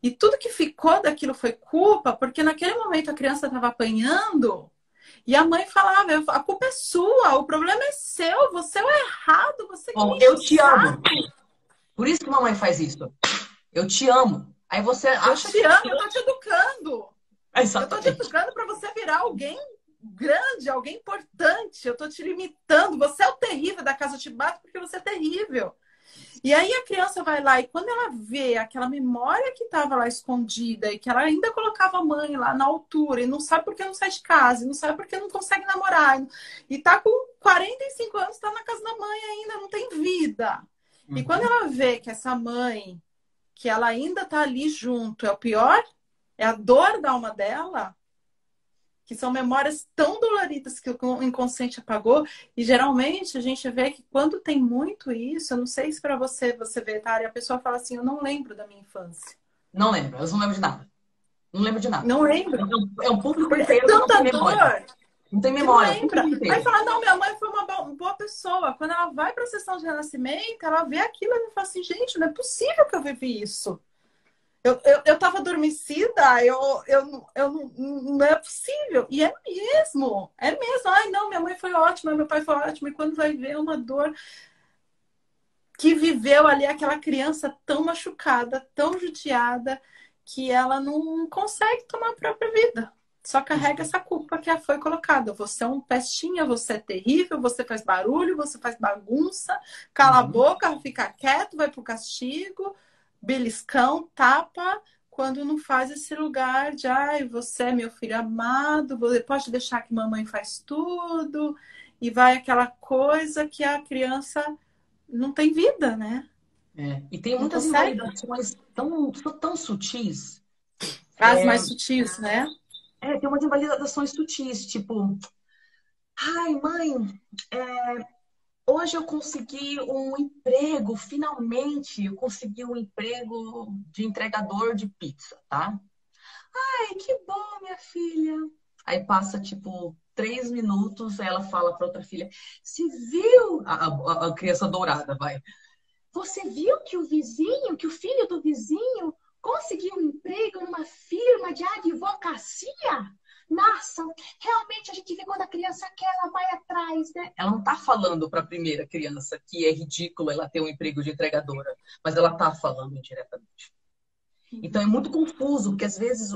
E tudo que ficou daquilo foi culpa, porque naquele momento a criança estava apanhando e a mãe falava: a culpa é sua, o problema é seu, você é o errado, você que
Bom,
me enche
eu
o
te amo.
saco.
Por isso que mamãe faz isso. Eu te amo. Aí você
Eu
acha
te
que.
amo, eu tô te educando. Eu tô te
Exatamente.
educando para você virar alguém grande, alguém importante. Eu tô te limitando. Você é o terrível da casa, eu te bato porque você é terrível. E aí a criança vai lá e quando ela vê aquela memória que estava lá escondida e que ela ainda colocava a mãe lá na altura e não sabe por que não sai de casa, e não sabe por que não consegue namorar, e tá com 45 anos, tá na casa da mãe ainda, não tem vida. E quando
Uhum.
ela vê que essa mãe, que ela ainda tá ali junto, é o pior, é a dor da alma dela, que são memórias tão doloridas que o inconsciente apagou. E geralmente a gente vê que quando tem muito isso, eu não sei se para você vê, tá? E a pessoa fala assim: eu não lembro da minha infância.
Não lembro, eu não lembro de nada. Não lembro de nada.
Não lembro.
É um público
Porque é
inteiro que não tem
tanta
memória.
dor
Não tem
que não
memória, o
lembra.
público
Aí
inteiro.
fala: não, minha mãe foi uma boa pessoa. Quando ela vai para a sessão de renascimento, ela vê aquilo e fala assim: gente, não é possível que eu vivi isso. Eu tava adormecida, não é possível. E é mesmo, é mesmo. Ai, não, minha mãe foi ótima, meu pai foi ótimo. E quando vai ver uma dor que viveu ali aquela criança tão machucada, tão judiada, que ela não consegue tomar a própria vida. Só carrega essa culpa que foi colocada. Você é um pestinha, você é terrível, você faz barulho, você faz bagunça, cala a
Uhum.
boca, fica quieto, vai pro castigo, beliscão, tapa, quando não faz esse lugar de ai, você é meu filho amado, você pode deixar que mamãe faz tudo, e vai aquela coisa que a criança não tem vida, né?
É. E tem
Não
muitas
consegue.
invalidações tão sutis.
As mais sutis, né?
Tem umas invalidações sutis, tipo, ai, mãe, hoje eu consegui um emprego, finalmente eu consegui um emprego de entregador de pizza, tá? Ai, que bom, minha filha. Aí passa, tipo, 3 minutos, aí ela fala para outra filha, você viu? A criança dourada, vai. Você viu que o vizinho, que o filho do vizinho conseguiu um emprego numa firma de advocacia? Nossa, realmente a gente vê quando a criança quer, ela vai atrás, né? Ela não tá falando para a primeira criança que é ridículo ela ter um emprego de entregadora, mas ela tá falando indiretamente. Então é muito confuso, porque às vezes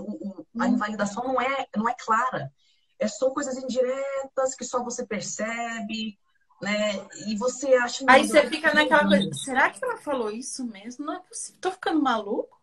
a invalidação não é clara. São coisas indiretas que só você percebe, né? E você acha,
Aí
não, eu
você
tô
fica naquela coisa,
ouvindo.
será que ela falou isso mesmo? Não é possível. Tô ficando maluco?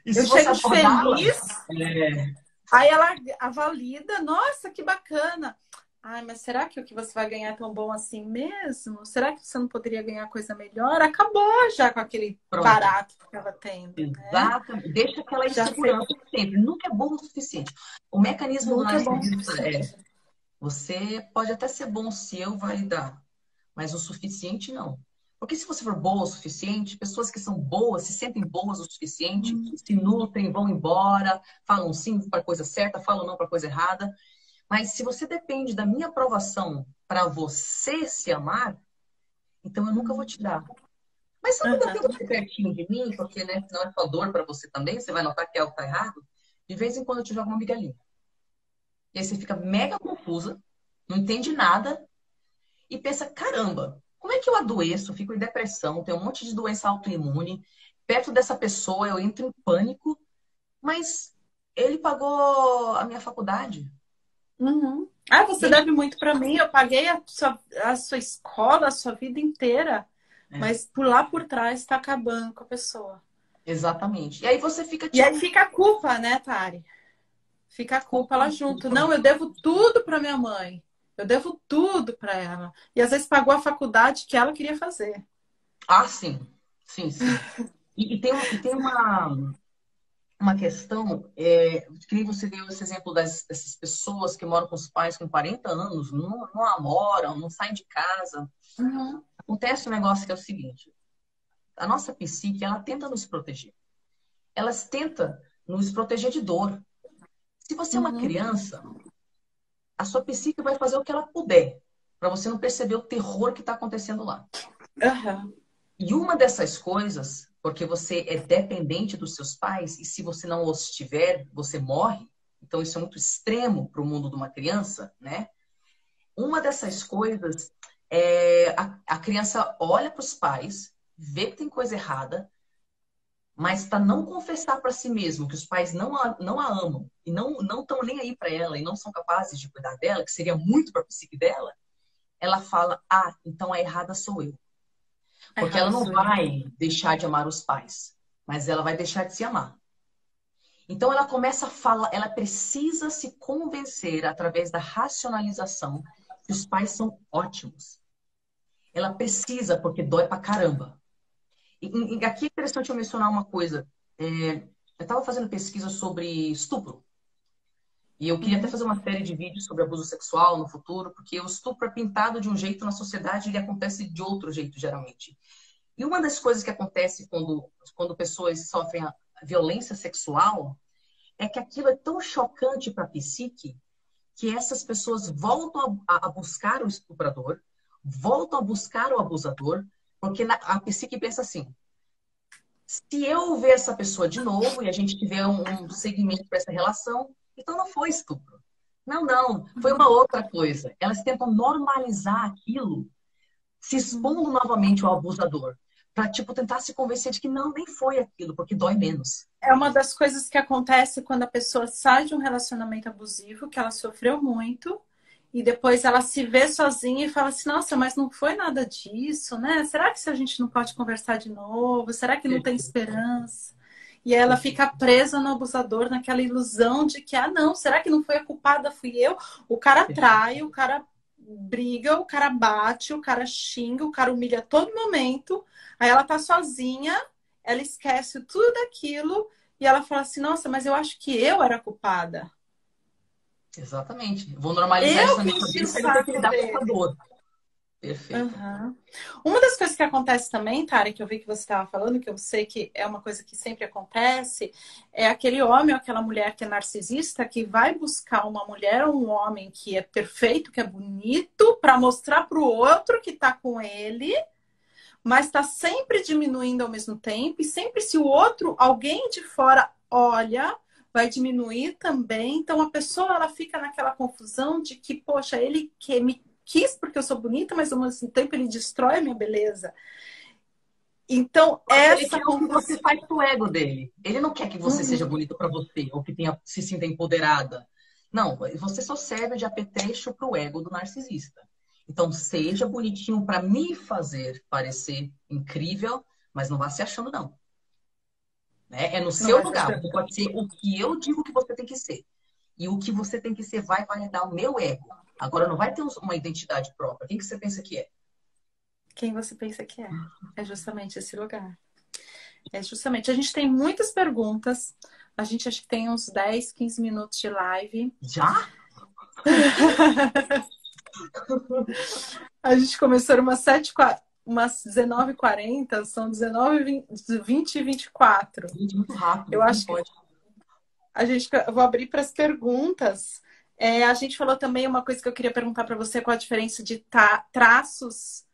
E
Eu
se você
chego de
abordá-la,
feliz,
é,
aí ela avalida, nossa, que bacana. Ai, mas será que o que você vai ganhar é tão bom assim mesmo? Será que você não poderia ganhar coisa melhor? Acabou já com aquele
pronto.
barato que estava tendo, né?
Exatamente. Deixa aquela
Já sei.
insegurança sempre. Nunca é bom o suficiente. O mecanismo do
Nunca é bom o
narcisista
suficiente.
você pode até ser bom se eu validar, mas o suficiente não. Porque se você for boa o suficiente, pessoas que são boas, se sentem boas o suficiente, se nutrem, vão embora, falam sim para a coisa certa, falam não para a coisa errada. Mas se você depende da minha aprovação para você se amar, então eu nunca vou te dar. Mas só quando eu
Aham.
tenho você pertinho de mim, porque né, não é só dor para você também, você vai notar que algo tá errado, de vez em quando eu te jogo uma migalhinha. E aí você fica mega confusa, não entende nada e pensa, caramba, como é que eu adoeço, fico em depressão, tenho um monte de doença autoimune, perto dessa pessoa eu entro em pânico, mas ele pagou a minha faculdade.
Uhum. Ah,
E
você
aí,
deve muito para mim. Eu paguei a sua escola, a sua vida inteira.
é,
Mas por lá por trás está acabando com a pessoa.
exatamente. E aí você fica
E aí
tipo,
fica a culpa, né, Tari? Fica a culpa lá
culpa,
junto.
culpa.
Não, eu devo tudo para minha mãe. Eu devo tudo para ela. E às vezes pagou a faculdade que ela queria fazer.
Ah, sim. Sim, sim. E tem uma questão, que nem você deu esse exemplo dessas pessoas que moram com os pais com 40 anos, não namoram, não saem de casa.
Uhum,
Acontece um negócio que é o seguinte, a nossa psique, ela tenta nos proteger. Elas tentam nos proteger de dor. Se você é uma
uhum,
criança, a sua psique vai fazer o que ela puder para você não perceber o terror que está acontecendo lá.
aham,
E uma dessas coisas, porque você é dependente dos seus pais, e se você não os tiver, você morre. Então, isso é muito extremo para o mundo de uma criança, né? Uma dessas coisas é a criança olha para os pais, vê que tem coisa errada, mas para não confessar para si mesmo que os pais não a amam e não estão nem aí para ela e não são capazes de cuidar dela, que seria muito para a psique dela, ela fala: ah, então a errada sou eu. Porque ela
errado
não
sou eu.
vai deixar de amar os pais, mas ela vai deixar de se amar. Então ela começa a falar, ela precisa se convencer através da racionalização que os pais são ótimos. Ela precisa, porque dói pra caramba. E aqui é interessante eu mencionar uma coisa. Eu estava fazendo pesquisa sobre estupro. E eu queria até
Uhum,
fazer uma série de vídeos sobre abuso sexual no futuro, porque o estupro é pintado de um jeito na sociedade e ele acontece de outro jeito, geralmente. E uma das coisas que acontece quando pessoas sofrem a violência sexual é que aquilo é tão chocante para a psique que essas pessoas voltam a buscar o estuprador, voltam a buscar o abusador, porque a psique pensa assim: se eu ver essa pessoa de novo e a gente tiver um segmento para essa relação, então não foi estupro. Não, não, foi uma outra coisa. Elas tentam normalizar aquilo se
uhum.
expondo novamente ao abusador, para tipo tentar se convencer de que não, nem foi aquilo, porque dói menos.
É uma das coisas que acontece quando a pessoa sai de um relacionamento abusivo, que ela sofreu muito, e depois ela se vê sozinha e fala assim: nossa, mas não foi nada disso, né? Será que se a gente não pode conversar de novo? Será que não tem
Perfeito,
esperança? E aí ela
perfeito.
fica presa no abusador, naquela ilusão de que, ah, não, será que não foi a culpada? Fui eu? O cara trai, o cara briga, o cara bate, o cara xinga, o cara humilha a todo momento. Aí ela tá sozinha, ela esquece tudo daquilo e ela fala assim: nossa, mas eu acho que eu era culpada.
Exatamente. Vou normalizar isso
Eu
na
que
minha
enchi o
cabeça e não ter que
saco
lidar com essa
dele.
dor. Perfeito.
Uhum. Uma das coisas que acontece também, Tara, que eu vi que você estava falando, que eu sei que é uma coisa que sempre acontece, é aquele homem ou aquela mulher que é narcisista que vai buscar uma mulher ou um homem que é perfeito, que é bonito, para mostrar para o outro que está com ele, mas está sempre diminuindo ao mesmo tempo, e sempre se o outro, alguém de fora olha, vai diminuir também. Então a pessoa ela fica naquela confusão de que, poxa, ele que me quis porque eu sou bonita, mas ao mesmo tempo ele destrói a minha beleza. Então
Mas ele
essa
quer o que você
confusão.
faz pro ego dele. Ele não quer que você seja
Uhum.
bonita para você ou que se sinta empoderada. Não, você só serve de apetrecho pro ego do narcisista. Então, seja bonitinho para me fazer parecer incrível, mas não vá se achando, não. Né? É no
Não
seu
vai ser
lugar.
certo.
Você pode ser o que eu digo que você tem que ser. E o que você tem que ser vai validar o meu ego. Agora, não vai ter uma identidade própria. Quem que você pensa que é?
Quem você pensa que é? É justamente esse lugar. É justamente. A gente tem muitas perguntas. A gente acho que tem uns 10, 15 minutos de live.
Já?
A gente começou umas 19h40, são 19, 20 e 24.
Gente, muito rápido.
Eu
Como
acho que
pode?
eu vou abrir para as perguntas. A gente falou também uma coisa que eu queria perguntar para você, qual a diferença de traços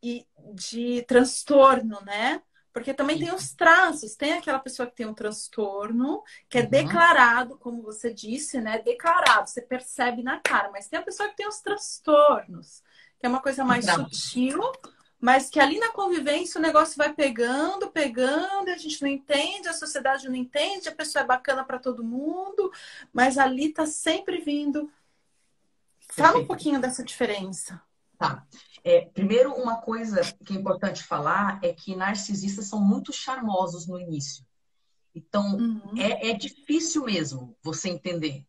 e de transtorno, né? Porque também tem
Isso.
os traços, tem aquela pessoa que tem um transtorno, que é
Uhum.
declarado, como você disse, né? Declarado, você percebe na cara, mas tem a pessoa que tem os transtornos, que é uma coisa
Que
mais
trata.
sutil, mas que ali na convivência o negócio vai pegando, pegando, e a gente não entende, a sociedade não entende, a pessoa é bacana para todo mundo, mas ali tá sempre vindo. Fala um
Perfeito.
pouquinho dessa diferença.
Tá. Primeiro, uma coisa que é importante falar é que narcisistas são muito charmosos no início. Então,
Uhum,
é difícil mesmo você entender,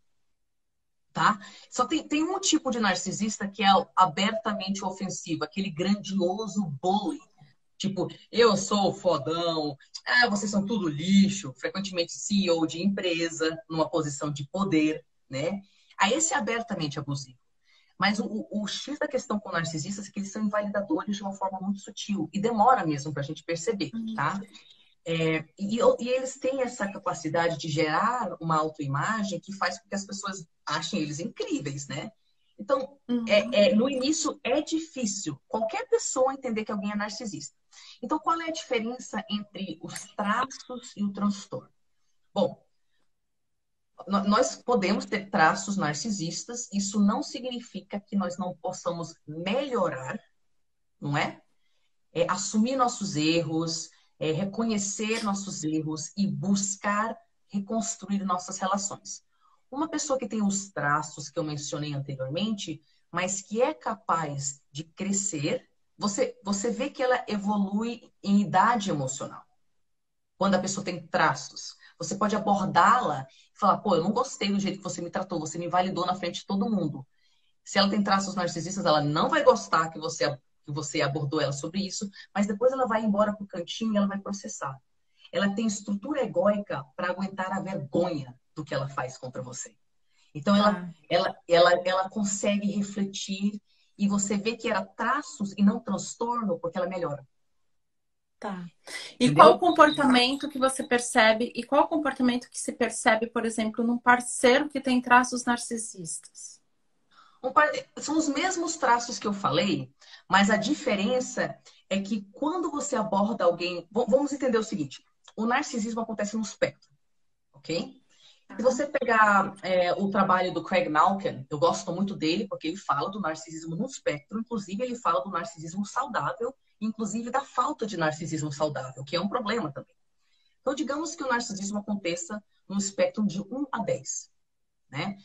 tá? Só tem um tipo de narcisista que é o abertamente ofensivo, aquele grandioso bully. Tipo, eu sou fodão, vocês são tudo lixo, frequentemente CEO de empresa, numa posição de poder, né? Aí esse é abertamente abusivo. Mas o X da questão com narcisistas é que eles são invalidadores de uma forma muito sutil e demora mesmo para a gente perceber, tá? E eles têm essa capacidade de gerar uma autoimagem que faz com que as pessoas achem eles incríveis, né? Então, no início é difícil qualquer pessoa entender que alguém é narcisista. Então, qual é a diferença entre os traços e o transtorno? Bom, nós podemos ter traços narcisistas, isso não significa que nós não possamos melhorar, não é? Assumir nossos erros, reconhecer nossos erros e buscar reconstruir nossas relações. Uma pessoa que tem os traços que eu mencionei anteriormente, mas que é capaz de crescer, você vê que ela evolui em idade emocional. Quando a pessoa tem traços, você pode abordá-la e falar, pô, eu não gostei do jeito que você me tratou, você me validou na frente de todo mundo. Se ela tem traços narcisistas, ela não vai gostar que você abordou ela sobre isso, mas depois ela vai embora pro cantinho e ela vai processar. Ela tem estrutura egóica para aguentar a vergonha do que ela faz contra você. Então ela consegue refletir e você vê que era traços e não transtorno, porque ela melhora.
Tá. E qual o
Entendeu?
comportamento que você percebe, e qual o comportamento que se percebe, por exemplo, num parceiro que tem traços narcisistas?
São os mesmos traços que eu falei, mas a diferença é que quando você aborda alguém. Vamos entender o seguinte: o narcisismo acontece no espectro, ok? Se você pegar o trabalho do Craig Malkin, eu gosto muito dele porque ele fala do narcisismo no espectro, inclusive ele fala do narcisismo saudável, inclusive da falta de narcisismo saudável, que é um problema também. Então, digamos que o narcisismo aconteça no espectro de 1 a 10, né?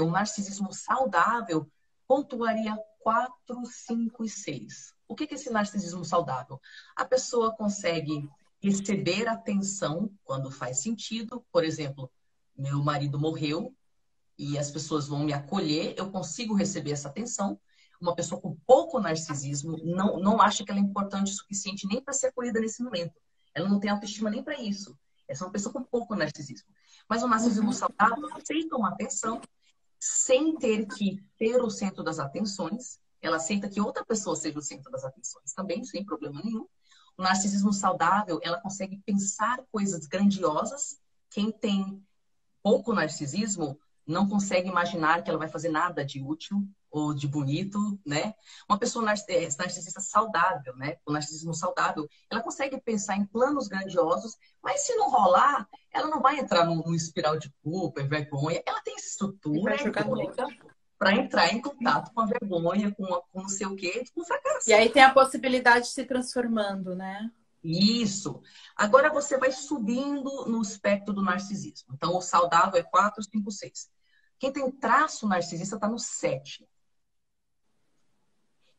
Um narcisismo saudável, pontuaria 4, 5 e 6. O que é esse narcisismo saudável? A pessoa consegue receber atenção quando faz sentido. Por exemplo, meu marido morreu e as pessoas vão me acolher, eu consigo receber essa atenção. Uma pessoa com pouco narcisismo não acha que ela é importante o suficiente nem para ser acolhida nesse momento. Ela não tem autoestima nem para isso. Essa é uma pessoa com pouco narcisismo. Mas o narcisismo saudável aceita uma atenção sem ter que ter o centro das atenções. Ela aceita que outra pessoa seja o centro das atenções também, sem problema nenhum. O narcisismo saudável, ela consegue pensar coisas grandiosas. Quem tem pouco narcisismo não consegue imaginar que ela vai fazer nada de útil ou de bonito, né? Uma pessoa narcisista saudável, né? O narcisismo saudável, ela consegue pensar em planos grandiosos, mas se não rolar, ela não vai entrar num espiral de culpa e vergonha. Ela tem estrutura egóica para entrar em contato com a vergonha, com não sei o quê, com o fracasso.
E aí tem a possibilidade de se transformando, né?
Isso. Agora você vai subindo no espectro do narcisismo. Então, o saudável é 4, 5, 6. Quem tem traço narcisista está no 7.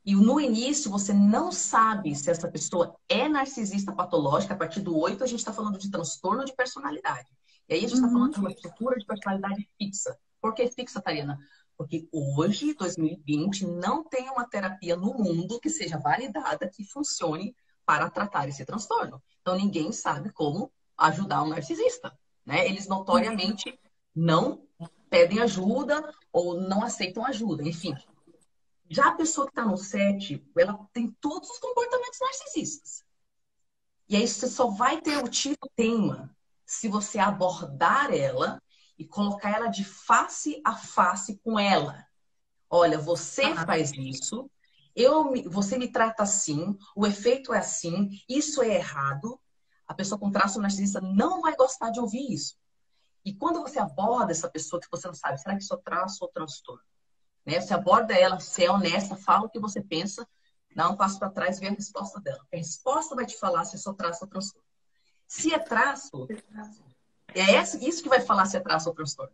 E no início você não sabe se essa pessoa é narcisista patológica. A partir do 8 a gente está falando de transtorno de personalidade. E aí a gente está falando de uma estrutura de personalidade fixa. Por que fixa, Tariana? Porque hoje, 2020, não tem uma terapia no mundo que seja validada, que funcione para tratar esse transtorno. Então ninguém sabe como ajudar um narcisista, né? Eles notoriamente não pedem ajuda ou não aceitam ajuda, enfim. Já a pessoa que está no 7, ela tem todos os comportamentos narcisistas. E aí você só vai ter o tipo tema se você abordar ela e colocar ela de face a face com ela. Olha, você faz isso, você me trata assim, o efeito é assim, isso é errado. A pessoa com traço narcisista não vai gostar de ouvir isso. E quando você aborda essa pessoa que você não sabe, será que isso é traço ou transtorno? Né? Você aborda ela, você é honesta, fala o que você pensa, dá um passo para trás e vê a resposta dela. A resposta vai te falar se é só traço ou transtorno. Se é traço, isso que vai falar se é traço ou transtorno.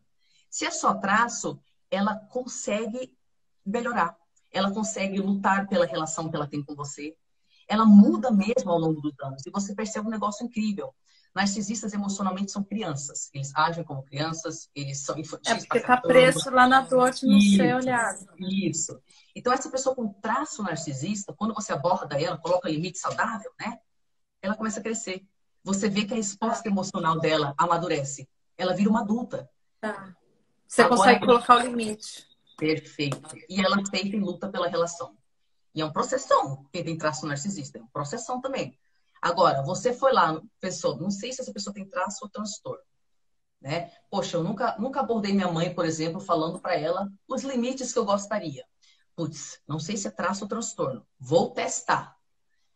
Se é só traço, ela consegue melhorar. Ela consegue lutar pela relação que ela tem com você. Ela muda mesmo ao longo dos anos. E você percebe um negócio incrível. Narcisistas emocionalmente são crianças. Eles agem como crianças, eles são
É
infantis,
porque tá
pacatando.
preso lá na dor de não ser
Isso,
olhado.
isso. Então, essa pessoa com traço narcisista, quando você aborda ela, coloca limite saudável, né? Ela começa a crescer. Você vê que a resposta emocional dela amadurece. Ela vira uma adulta.
Tá. Você
Agora,
consegue colocar o limite.
perfeito. E ela aceita e luta pela relação. E é um processão. Quem tem traço narcisista é um processão também. Agora, você foi lá, pensou, não sei se essa pessoa tem traço ou transtorno, né? Poxa, eu nunca abordei minha mãe, por exemplo, falando para ela os limites que eu gostaria. Putz, não sei se é traço ou transtorno. Vou testar.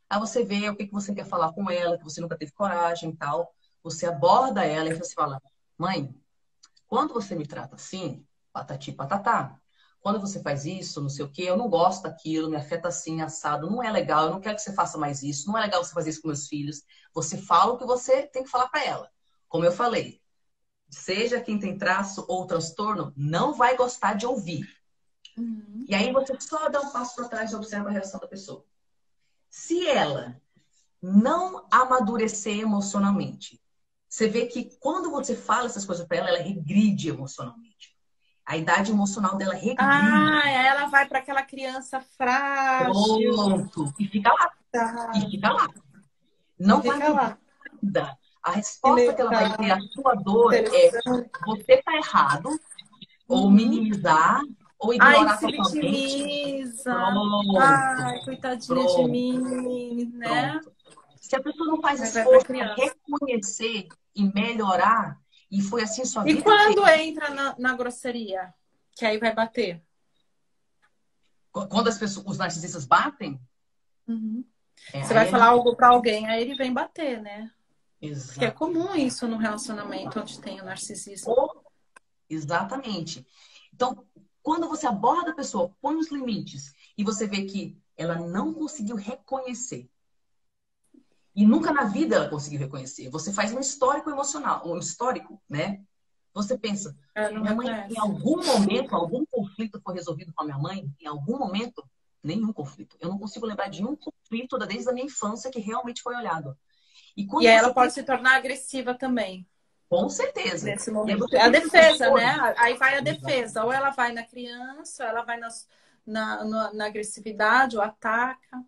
Aí você vê o que você quer falar com ela, que você nunca teve coragem e tal. Você aborda ela e você fala, mãe, quando você me trata assim, patati patatá. Quando você faz isso, não sei o quê, eu não gosto daquilo, me afeta assim, assado, não é legal, eu não quero que você faça mais isso, não é legal você fazer isso com meus filhos. Você fala o que você tem que falar para ela. Como eu falei, seja quem tem traço ou transtorno, não vai gostar de ouvir.
Uhum.
E aí você só dá um passo para trás e observa a reação da pessoa. Se ela não amadurecer emocionalmente, você vê que quando você fala essas coisas para ela, ela regride emocionalmente. A idade emocional dela regride.
Ah, aí ela vai para aquela criança frágil.
Pronto. E fica lá. E
Tá.
fica lá.
E
Não vai
fica
mudar
lá.
nada. A
Que
resposta que ela vai ter
legal.
à sua dor é
Interessante.
você tá errado, ou
Uhum.
minimizar, ou
Ai,
ignorar
se
totalmente.
vitimiza.
Pronto.
Ai, coitadinha de
Pronto.
mim, né?
Pronto. Se a pessoa não faz
Aí vai para
esforço para
criança.
reconhecer e melhorar, e foi assim sua
E
vida inteira.
quando entra na grosseria? Que aí vai bater.
Quando os narcisistas batem,
Uhum. Você
aí
vai
é
falar
difícil.
algo para alguém, aí ele vem bater, né? Porque é
Exato.
comum isso no relacionamento onde tem o narcisismo.
Exatamente. Então, quando você aborda a pessoa, põe os limites e você vê que ela não conseguiu reconhecer. E nunca na vida ela conseguiu reconhecer. Você faz um histórico emocional, um histórico, né? Você pensa,
Ela não
minha mãe, em
reconhece.
algum momento, algum conflito foi resolvido com a minha mãe? Em algum momento? Nenhum conflito. Eu não consigo lembrar de um conflito desde a minha infância que realmente foi olhado. E
E
quando
aí
você
ela
tem,
pode se tornar agressiva também,
com certeza.
nesse
E aí
momento.
você
É a
tem esse
defesa, né?
controle.
Aí vai a
Exato.
defesa. Ou ela vai na criança, ou ela vai na agressividade, ou ataca.
Ou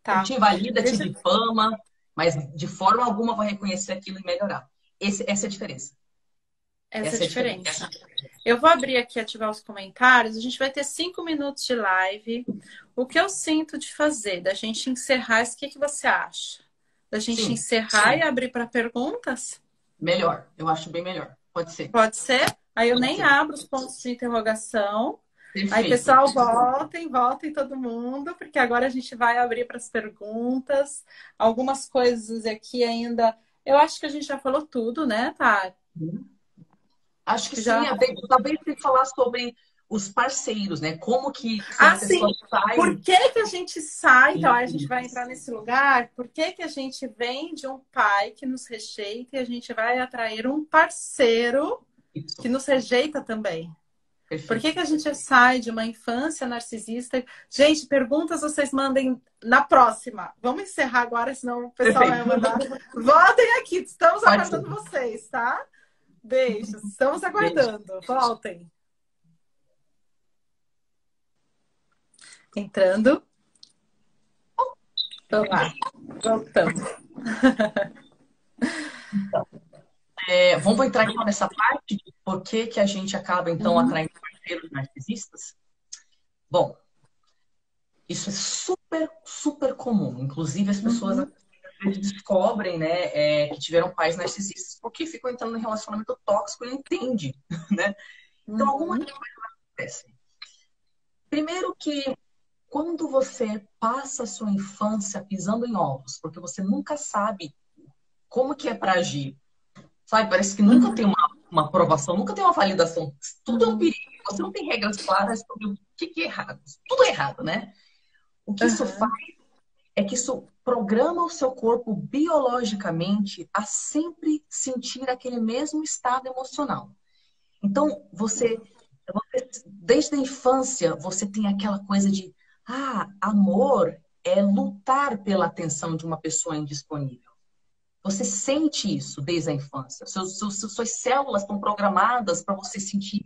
Tá.
te invalida, te
Deixa,
difama, mas de forma alguma vai reconhecer aquilo e melhorar. Essa é a diferença.
essa é a
Essa é a diferença.
diferença. Eu vou abrir aqui, ativar os comentários. A gente vai ter 5 minutos de live. O que eu sinto de fazer, da gente encerrar, o que que você acha? Da gente
Sim,
encerrar e abrir para perguntas?
melhor. Eu acho bem melhor. Pode ser.
Pode ser? Aí eu
Pode
nem
ser.
abro os pontos de interrogação. Aí,
Perfeito.
pessoal, voltem todo mundo, porque agora a gente vai abrir para as perguntas. Algumas coisas aqui ainda. Eu acho que a gente já falou tudo, né, tá?
Acho
Acho
que
que
sim.
já.
Talvez tem que falar sobre os parceiros, né? Como que quando
Ah,
a pessoa
sim. Por
sai.
que que a gente sai? Então, aí a gente vai entrar nesse lugar. Por que que a gente vem de um pai que nos rejeita e a gente vai atrair um parceiro que
Isso.
nos rejeita também? Por que
Perfeito.
que a gente sai de uma infância narcisista? Gente, perguntas vocês mandem na próxima. Vamos encerrar agora, senão o pessoal vai
Perfeito.
mandar. Voltem aqui, estamos
Pode ser.
aguardando vocês, tá? Beijos, estamos
Beijo.
aguardando. Voltem. Entrando. Então lá, voltamos.
Vamos entrar então nessa parte de por que que a gente acaba então
Uhum,
atraindo parceiros narcisistas? Bom, isso é super, super comum. Inclusive, as pessoas às
uhum,
vezes descobrem, né, que tiveram pais narcisistas porque ficam entrando em relacionamento tóxico e não entende, né? Então, algumas
uhum,
coisas acontecem. Primeiro que quando você passa a sua infância pisando em ovos, porque você nunca sabe como que é para agir, sabe? Parece que nunca tem
uhum,
uma aprovação, nunca tem uma validação. Tudo é um
uhum,
perigo. Você não tem regras claras sobre o que é errado. Tudo é errado, né? O que isso faz
uhum,
é que isso programa o seu corpo biologicamente a sempre sentir aquele mesmo estado emocional. Então, desde a infância, você tem aquela coisa de, amor é lutar pela atenção de uma pessoa indisponível. Você sente isso desde a infância. Suas células estão programadas para você sentir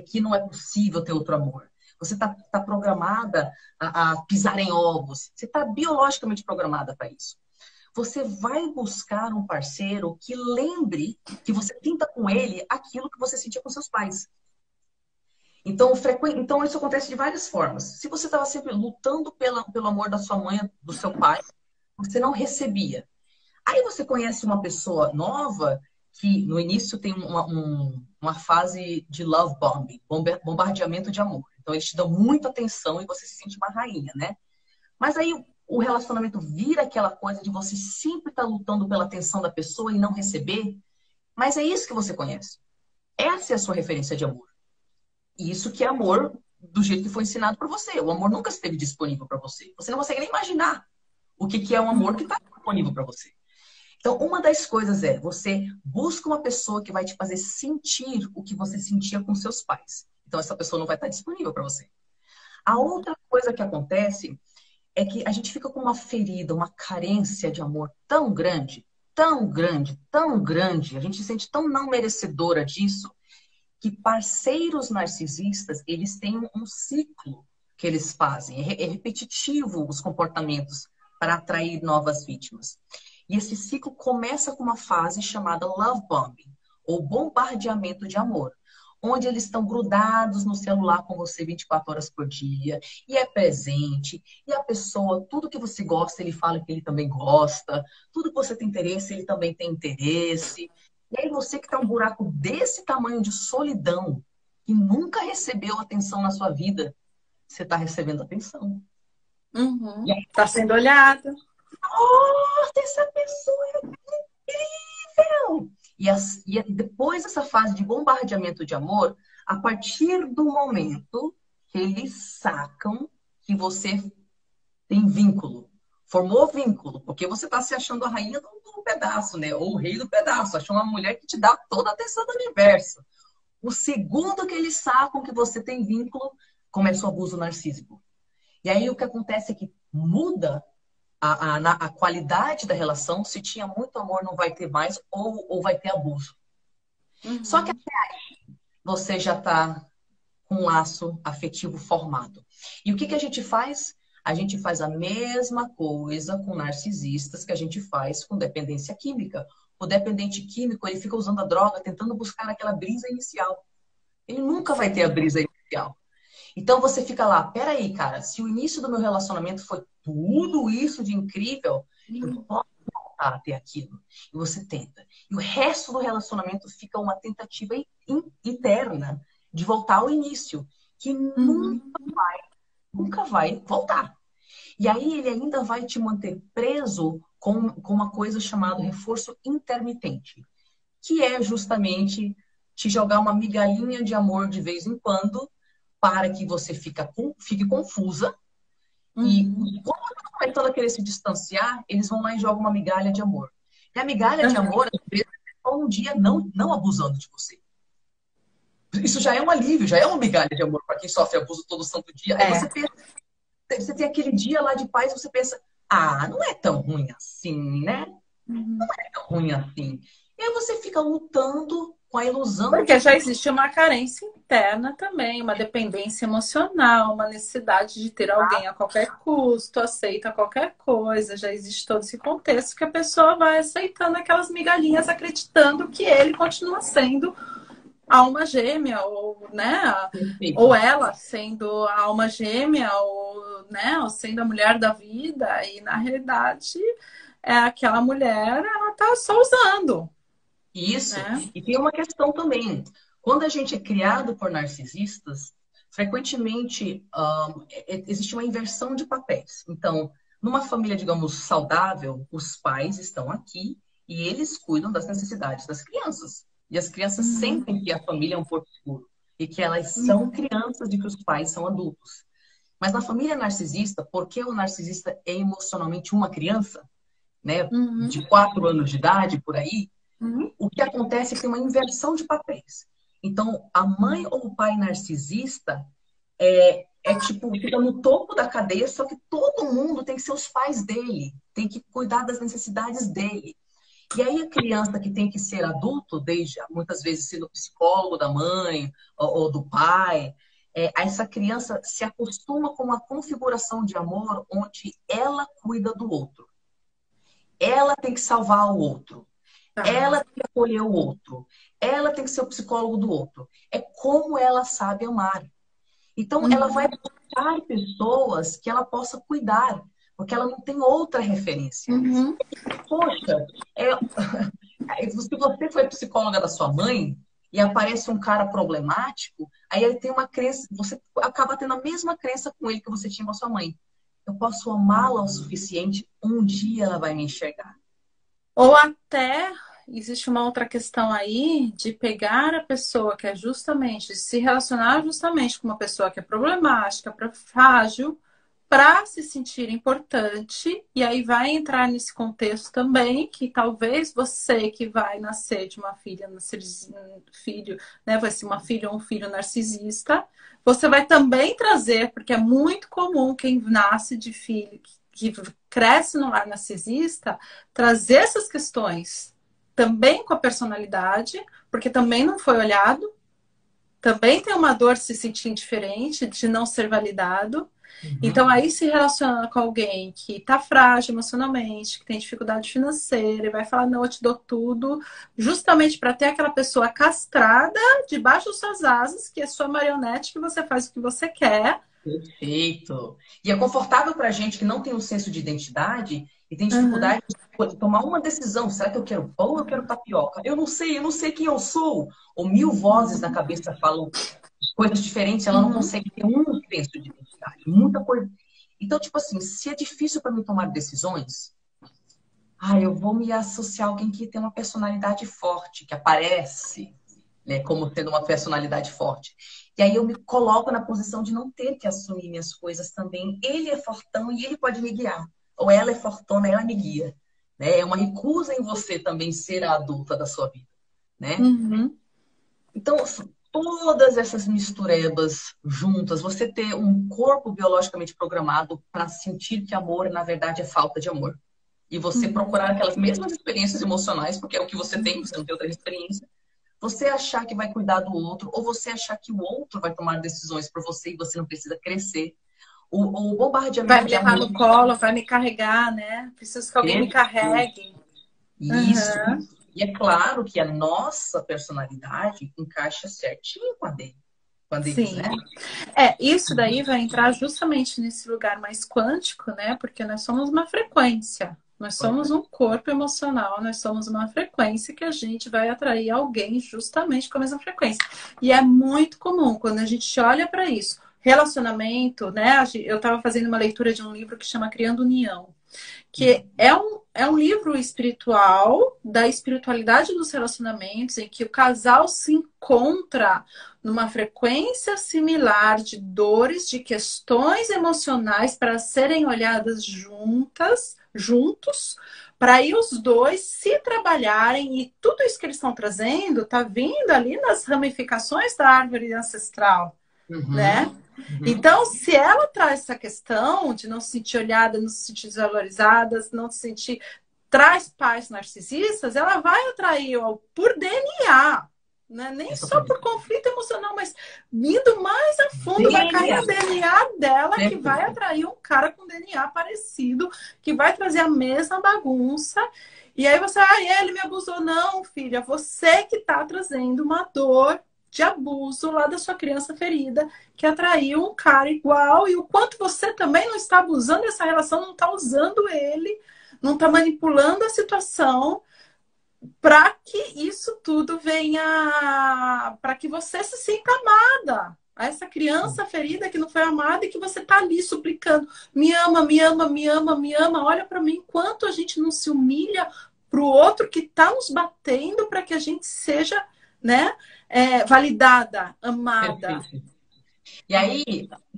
que não é possível ter outro amor. Você tá programada a pisar em ovos. Você está biologicamente programada para isso. Você vai buscar um parceiro que lembre que você sinta com ele aquilo que você sentia com seus pais. Então isso acontece de várias formas. Se você estava sempre lutando pelo amor da sua mãe, do seu pai, você não recebia. Aí você conhece uma pessoa nova que no início tem uma fase de love bombing, bombardeamento de amor. Então eles te dão muita atenção e você se sente uma rainha, né? Mas aí o relacionamento vira aquela coisa de você sempre estar lutando pela atenção da pessoa e não receber. Mas é isso que você conhece. Essa é a sua referência de amor. E isso que é amor do jeito que foi ensinado para você. O amor nunca esteve disponível para você. Você não consegue nem imaginar o que é um amor que está disponível para você. Então, uma das coisas é você busca uma pessoa que vai te fazer sentir o que você sentia com seus pais. Então, essa pessoa não vai estar disponível para você. A outra coisa que acontece é que a gente fica com uma ferida, uma carência de amor tão grande, tão grande, tão grande. A gente se sente tão não merecedora disso, que parceiros narcisistas, eles têm um ciclo que eles fazem. É repetitivo os comportamentos para atrair novas vítimas. E esse ciclo começa com uma fase chamada love bombing, ou bombardeamento de amor, onde eles estão grudados no celular com você 24 horas por dia, e é presente, e a pessoa, tudo que você gosta, ele fala que ele também gosta, tudo que você tem interesse, ele também tem interesse. E aí você que está um buraco desse tamanho de solidão, que nunca recebeu atenção na sua vida, você está recebendo atenção. E aí,
Tá sendo olhada.
nossa, essa pessoa é incrível! Depois dessa fase de bombardeamento de amor, a partir do momento que eles sacam que você tem vínculo, formou vínculo, porque você está se achando a rainha do pedaço, né? Ou o rei do pedaço, achou uma mulher que te dá toda a atenção do universo. O segundo que eles sacam que você tem vínculo, começa o abuso narcísico. E aí o que acontece é que muda a qualidade da relação. Se tinha muito amor, não vai ter mais, ou vai ter abuso. Só que até aí você já está com um laço afetivo formado. E o que a gente faz? A gente faz a mesma coisa com narcisistas que a gente faz com dependência química. O dependente químico, ele fica usando a droga, tentando buscar aquela brisa inicial. Ele nunca vai ter a brisa inicial. Então você fica lá, peraí, cara, se o início do meu relacionamento foi tudo isso de incrível, eu posso voltar a ter aquilo. E você tenta. E o resto do relacionamento fica uma tentativa eterna de voltar ao início, que nunca vai voltar. E aí ele ainda vai te manter preso com uma coisa chamada reforço intermitente, que é justamente te jogar uma migalhinha de amor de vez em quando, para que você fique confusa. E quando está começando a querer se distanciar, eles vão lá e jogam uma migalha de amor. E a migalha de amor, às vezes, é só um dia não abusando de você. Isso já é um alívio, já é uma migalha de amor para quem sofre abuso todo santo dia. Aí você pensa, você tem aquele dia lá de paz, você pensa, não é tão ruim assim, né? Não é tão ruim assim. E aí você fica lutando com a ilusão.
Porque já existe uma carência interna também, uma dependência emocional, uma necessidade de ter alguém a qualquer custo, aceita qualquer coisa. Já existe todo esse contexto que a pessoa vai aceitando aquelas migalhinhas, acreditando que ele continua sendo a alma gêmea, ou, né, ou ela sendo a alma gêmea, ou, né, ou sendo a mulher da vida, e na realidade é aquela mulher, ela tá só usando.
Isso.
Né?
E tem uma questão também. Quando a gente é criado por narcisistas, frequentemente existe uma inversão de papéis. Então, numa família, digamos, saudável, os pais estão aqui e eles cuidam das necessidades das crianças. E as crianças sentem que a família é um porto seguro e que elas são crianças e que os pais são adultos. Mas na família narcisista, porque o narcisista é emocionalmente uma criança, né, de 4 anos de idade, por aí, o que acontece é que tem uma inversão de papéis. Então, a mãe ou o pai narcisista tipo, fica no topo da cadeia, só que todo mundo tem que ser os pais dele, tem que cuidar das necessidades dele. E aí a criança que tem que ser adulto, desde muitas vezes sendo psicólogo da mãe ou do pai, essa criança se acostuma com uma configuração de amor onde ela cuida do outro. Ela tem que salvar o outro.
Tá.
Ela tem que acolher o outro. Ela tem que ser o psicólogo do outro. É como ela sabe amar. Então, ela vai
Uhum,
buscar pessoas que ela possa cuidar, porque ela não tem outra referência.
uhum,
Poxa, se você foi psicóloga da sua mãe e aparece um cara problemático, aí ele tem uma crença, você acaba tendo a mesma crença com ele que você tinha com a sua mãe. Eu posso amá-la o suficiente, um dia ela vai me enxergar.
ou até existe uma outra questão aí de pegar a pessoa que é justamente, se relacionar justamente com uma pessoa que é problemática, frágil, para se sentir importante, e aí vai entrar nesse contexto também que talvez você que vai nascer de uma filha, filho, né, vai ser uma filha ou um filho narcisista, você vai também trazer, porque é muito comum quem nasce de filho que cresce no lar narcisista, trazer essas questões também com a personalidade, porque também não foi olhado, também tem uma dor de se sentir indiferente, de não ser validado. Então,
Uhum.
aí se relaciona com alguém que está frágil emocionalmente, que tem dificuldade financeira, e vai falar: não, eu te dou tudo, justamente para ter aquela pessoa castrada debaixo das suas asas, que é sua marionete, que você faz o que você quer.
Perfeito. E é confortável para a gente que não tem um senso de identidade e tem
Uhum,
dificuldade de tomar uma decisão. Será que eu quero pão ou eu quero tapioca? Eu não sei quem eu sou. Ou mil vozes na cabeça falam coisas diferentes, ela não
uhum.
consegue ter um senso de identidade. Muita coisa. Então, tipo assim, se é difícil para mim tomar decisões, eu vou me associar a alguém que tem uma personalidade forte, que aparece, né, como tendo uma personalidade forte. E aí eu me coloco na posição de não ter que assumir minhas coisas também. Ele é fortão e ele pode me guiar. Ou ela é fortuna, ela me guia. Né? É uma recusa em você também ser a adulta da sua vida. Né?
Uhum.
Então, todas essas misturebas juntas, você ter um corpo biologicamente programado para sentir que amor, na verdade, é falta de amor. E você
Uhum.
procurar aquelas mesmas experiências emocionais, porque é o que você tem, você não tem outra experiência, você achar que vai cuidar do outro, ou você achar que o outro vai tomar decisões por você e você não precisa crescer. O
Vai
bombardeamento
me
de
levar
amor.
no colo, vai me carregar, né? Preciso que alguém me carregue.
Isso,
Uhum.
isso. E é claro que a nossa personalidade encaixa certinho com a deles, né?
Sim. Isso daí vai entrar justamente nesse lugar mais quântico, né? Porque nós somos uma frequência. Nós somos um corpo emocional, nós somos uma frequência que a gente vai atrair alguém justamente com a mesma frequência. E é muito comum quando a gente olha para isso. Relacionamento, né? Eu estava fazendo uma leitura de um livro que chama Criando União, que é um livro espiritual, da espiritualidade dos relacionamentos, em que o casal se encontra numa frequência similar de dores, de questões emocionais para serem olhadas juntos, para aí os dois se trabalharem e tudo isso que eles estão trazendo está vindo ali nas ramificações da árvore ancestral, né?
Uhum, uhum.
Então, se ela traz essa questão de não se sentir olhada, não se sentir desvalorizada, não se sentir. Traz pais narcisistas, ela vai atrair por DNA, né? Nem só por
Exatamente.
conflito emocional, mas indo mais a fundo, vai cair
DNA.
no DNA dela, que vai
Perfeito.
atrair um cara com DNA parecido, que vai trazer a mesma bagunça. E aí você, ele me abusou. Não, filha, você que está trazendo uma dor de abuso lá da sua criança ferida, que atraiu um cara igual, e o quanto você também não está abusando dessa relação, não está usando ele, não está manipulando a situação para que isso tudo venha, para que você se sinta amada. Essa criança ferida que não foi amada e que você está ali suplicando, me ama, me ama, me ama, me ama. Olha para mim, quanto a gente não se humilha para o outro que está nos batendo para que a gente seja, né, validada, amada.
Perfeito. E aí,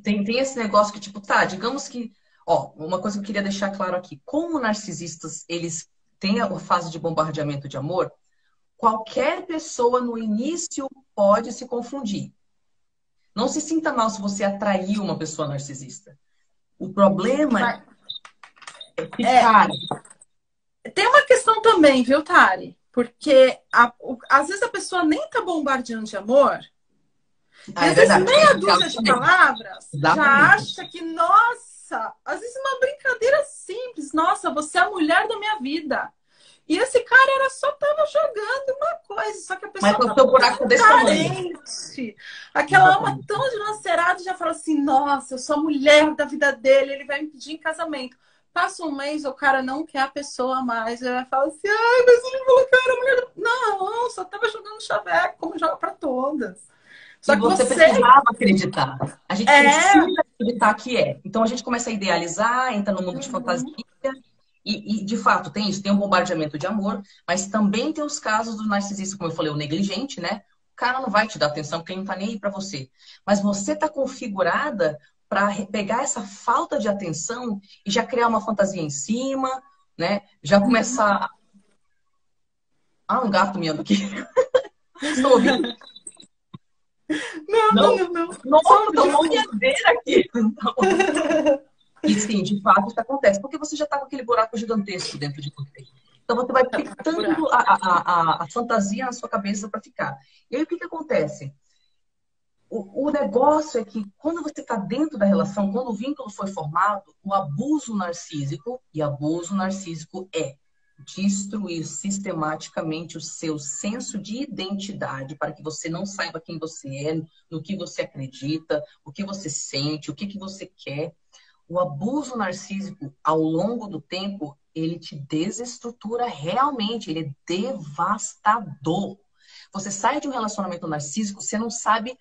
tem esse negócio que, tipo, tá, digamos que, ó, uma coisa que eu queria deixar claro aqui, como narcisistas, eles têm a fase de bombardeamento de amor, qualquer pessoa no início pode se confundir. Não se sinta mal se você atraiu uma pessoa narcisista. O problema
Mas,
é
é,
ficar.
tem uma questão questão também, viu, Tari? Porque às vezes a pessoa nem tá bombardeando de amor, e
É
às vezes
verdade. Tem
meia
esse caso
dúzia de
também.
palavras já
Exatamente.
acha que, nossa, às vezes uma brincadeira simples, nossa, você é a mulher da minha vida. E esse cara era só tava jogando uma coisa, só que a
Mas
pessoa
o
tá
seu buraco
tão
é desse tamanho.
carente, aquela alma
Exatamente.
tão dilacerada, já fala assim, nossa, eu sou a mulher da vida dele, ele vai me pedir em casamento. Passa um mês, o cara não quer a pessoa mais, ele vai falar assim, ai, mas ele falou que eu era a mulher. Não, só tava jogando chaveco, como joga pra todas.
E
Só que
você
você
precisava acreditar. A gente
é.
precisa acreditar que é. Então a gente começa a idealizar, entra no mundo de fantasia.
Uhum.
De fato, tem isso, tem um bombardeamento de amor, mas também tem os casos do narcisista, como eu falei, o negligente, né? O cara não vai te dar atenção porque ele não tá nem aí pra você. Mas você tá configurada para pegar essa falta de atenção e já criar uma fantasia em cima, né? Já começar. Ah, um gato miando aqui. Estão ouvindo?
Não, não,
Não?
não, não. Só
Nossa, tá
de
uma
fundo.
miadeira aqui. E sim, de fato, isso acontece, porque você já está com aquele buraco gigantesco dentro de você. Então você vai
Tá pra
pictando
furar.
a fantasia na sua cabeça para ficar. E aí o que que acontece? O negócio é que quando você está dentro da relação, quando o vínculo foi formado, o abuso narcísico, e abuso narcísico é destruir sistematicamente o seu senso de identidade para que você não saiba quem você é, no que você acredita, o que você sente, o que que você quer. O abuso narcísico, ao longo do tempo, ele te desestrutura realmente, ele é devastador. Você sai de um relacionamento narcísico, você não sabe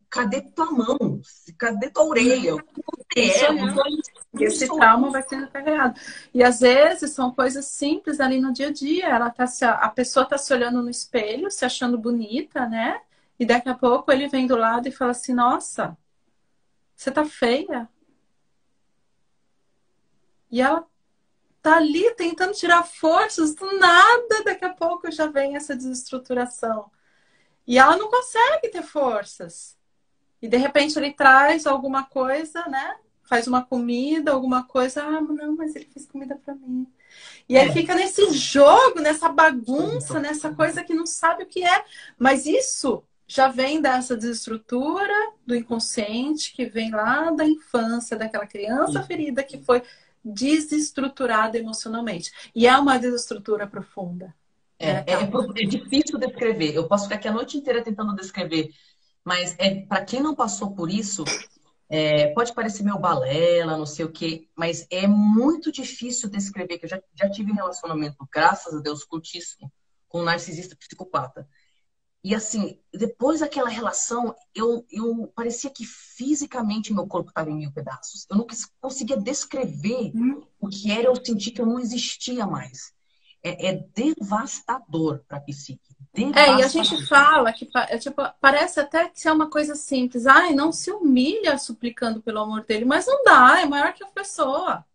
cadê tua mão, cadê tua orelha, o que você
Isso
é,
aí.
você
Esse
isso.
trauma vai sendo carregado. E às vezes são coisas simples ali no dia a dia. A pessoa tá se olhando no espelho, se achando bonita, né? E daqui a pouco ele vem do lado e fala assim: Nossa, você tá feia. E ela tá ali tentando tirar forças do nada. Daqui a pouco já vem essa desestruturação. E ela não consegue ter forças. E de repente ele traz alguma coisa, né? Faz uma comida, alguma coisa. Ah, não, mas ele fez comida para mim. E aí
É,
fica nesse jogo, nessa bagunça, nessa coisa que não sabe o que é. Mas isso já vem dessa desestrutura do inconsciente, que vem lá da infância, daquela criança ferida que foi desestruturada emocionalmente. E é uma desestrutura profunda, né, tá?
é difícil descrever. Eu posso ficar aqui a noite inteira tentando descrever, mas para quem não passou por isso, pode parecer meio balela, não sei o quê, mas é muito difícil descrever, que eu já tive um relacionamento, graças a Deus, curtíssimo, com um narcisista psicopata. E assim, depois daquela relação, eu parecia que fisicamente meu corpo estava em mil pedaços. Eu não conseguia descrever o que era eu sentir que eu não existia mais. É devastador para a psique.
E a gente
Devastador.
fala que tipo, parece até que é uma coisa simples. Ai, não se humilha suplicando pelo amor dele, mas não dá, é maior que a pessoa.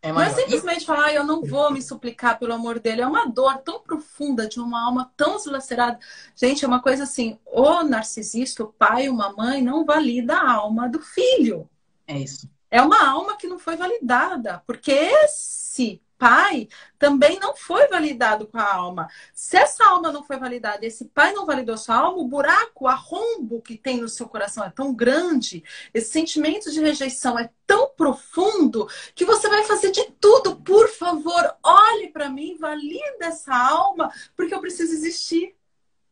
É
Não é
maior. E
simplesmente falar, eu não vou me suplicar pelo amor dele. É uma dor tão profunda de uma alma tão dilacerada. Gente, é uma coisa assim: o narcisista, o pai, uma mãe, não valida a alma do filho.
é isso.
É uma alma que não foi validada, porque esse pai também não foi validado com a alma. Se essa alma não foi validada, esse pai não validou sua alma, o buraco, o arrombo que tem no seu coração é tão grande, esse sentimento de rejeição é tão profundo que você vai fazer de tudo, por favor, olhe para mim, valida essa alma, porque eu preciso existir.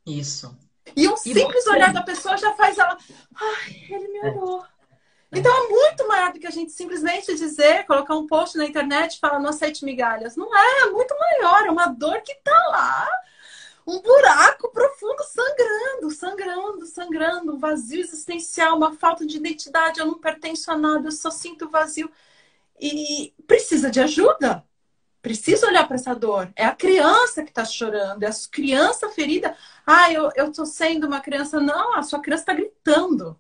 Isso.
E um
E
simples
você?
olhar da pessoa já faz ela, ai, ele me
É,
olhou. Então
é.
é muito maior do que a gente simplesmente dizer, colocar um post na internet e falar não aceite migalhas. Não é, é muito maior, é uma dor que tá lá, um buraco profundo sangrando, sangrando, sangrando, um vazio existencial, uma falta de identidade, eu não pertenço a nada, eu só sinto vazio. E precisa de ajuda. Precisa olhar para essa dor. É a criança que está chorando, é a criança ferida. Ah, eu tô sendo uma criança. Não, a sua criança está gritando.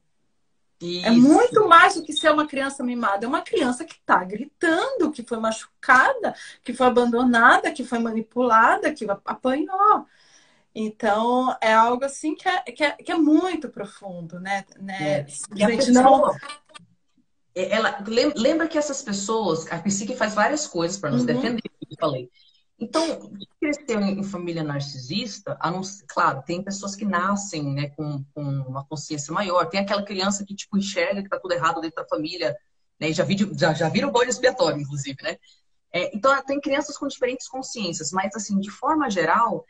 É
Isso.
muito mais do que ser uma criança mimada. É uma criança que está gritando, que foi machucada, que foi abandonada, que foi manipulada, que apanhou. Então, é algo assim que é muito profundo, né?
E a
Simplesmente não.
pessoa, ela lembra que essas pessoas, a psique faz várias coisas para nos
Uhum,
defender, como eu falei. Então, crescer em família narcisista, claro, tem pessoas que nascem, né, com uma consciência maior. Tem aquela criança que, tipo, enxerga que tá tudo errado dentro da família, né? E já vira o bode expiatório, inclusive, né? Então, tem crianças com diferentes consciências, mas, assim, de forma geral,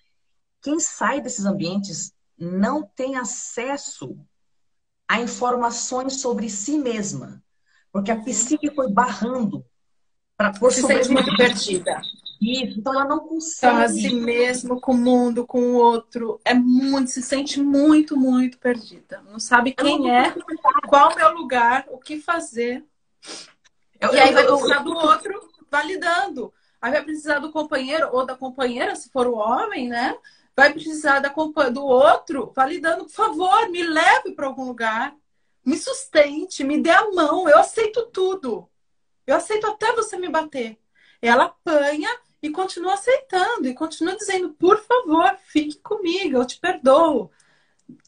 quem sai desses ambientes não tem acesso a informações sobre si mesma, porque a
Uhum.
psique foi barrando por
Se sente muito
sobrevivência.
perdida.
Isso, então ela não
Então, a
consegue.
si mesmo, com o mundo, com o outro, se sente muito, muito perdida. Não sabe
Eu não
quem
consigo
é,
sustentar.
qual é o meu lugar, o que fazer.
Eu,
E
eu,
aí vai
eu,
precisar do
eu-
outro validando. Aí vai precisar do companheiro ou da companheira, se for o homem, né? Vai precisar do outro validando. Por favor, me leve para algum lugar. Me sustente, me dê a mão. Eu aceito tudo. Eu aceito até você me bater. Ela apanha e continua aceitando. E continua dizendo, por favor, fique comigo, eu te perdoo.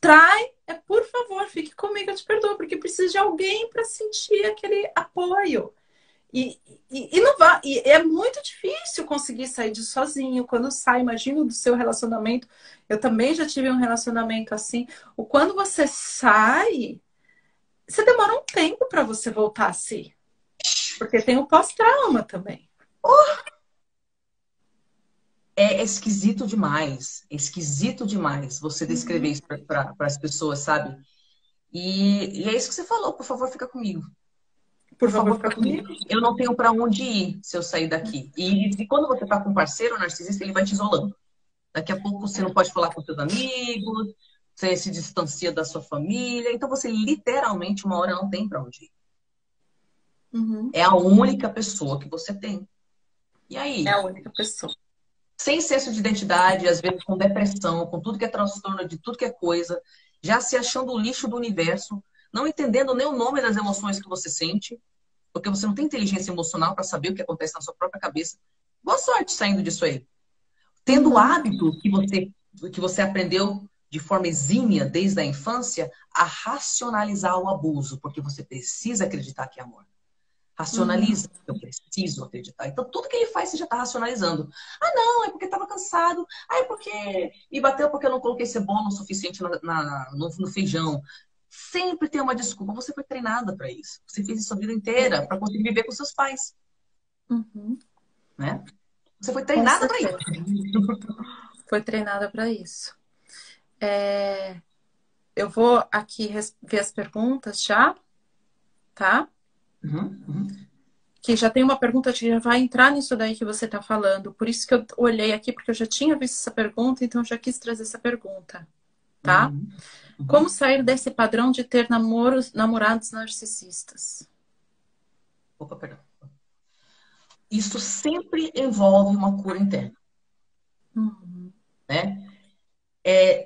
Trai, por favor, fique comigo, eu te perdoo. Porque precisa de alguém para sentir aquele apoio. E não vai, e é muito difícil conseguir sair disso sozinho. Quando sai, imagino do seu relacionamento. Eu também já tive um relacionamento assim. O quando você sai, você demora um tempo para você voltar a si, porque tem o pós-trauma também.
É esquisito demais. É esquisito demais você descrever
Uhum.
isso para as pessoas, sabe? E é isso que você falou, por favor, fica comigo.
Por
Por
favor,
favor,
fica
fica comigo.
comigo.
Eu não tenho para onde ir se eu sair daqui. E quando você tá com um parceiro narcisista, ele vai te isolando. Daqui a pouco você não pode falar com seus amigos, você se distancia da sua família. Então você literalmente uma hora não tem para onde ir.
Uhum.
É a única pessoa que você tem. E
É
aí?
a única pessoa.
Sem senso de identidade, às vezes com depressão, com tudo que é transtorno, de tudo que é coisa, já se achando o lixo do universo, não entendendo nem o nome das emoções que você sente, porque você não tem inteligência emocional para saber o que acontece na sua própria cabeça. Boa sorte saindo disso aí. Tendo o
Uhum.
hábito que você aprendeu de forma exímia desde a infância a racionalizar o abuso, porque você precisa acreditar que é amor.
Uhum.
Racionaliza, eu preciso acreditar. Então, tudo que ele faz, você já está racionalizando. Ah, não, é porque estava cansado. Ah, é porque me bateu porque eu não coloquei cebola o suficiente no feijão. Sempre tem uma desculpa. Você foi treinada para isso. Você fez isso a vida inteira para conseguir viver com seus pais,
Uhum.
né? Você foi
Com
treinada para isso.
certeza. Foi treinada para isso. Eu vou aqui ver as perguntas já, tá?
Uhum, uhum,
Que já tem uma pergunta que já vai entrar nisso daí que você está falando. Por isso que eu olhei aqui, porque eu já tinha visto essa pergunta, então eu já quis trazer essa pergunta, tá?
uhum,
Como
uhum.
sair desse padrão de ter namorados narcisistas?
Opa, perdão. Isso sempre envolve uma cura interna,
Uhum.
né?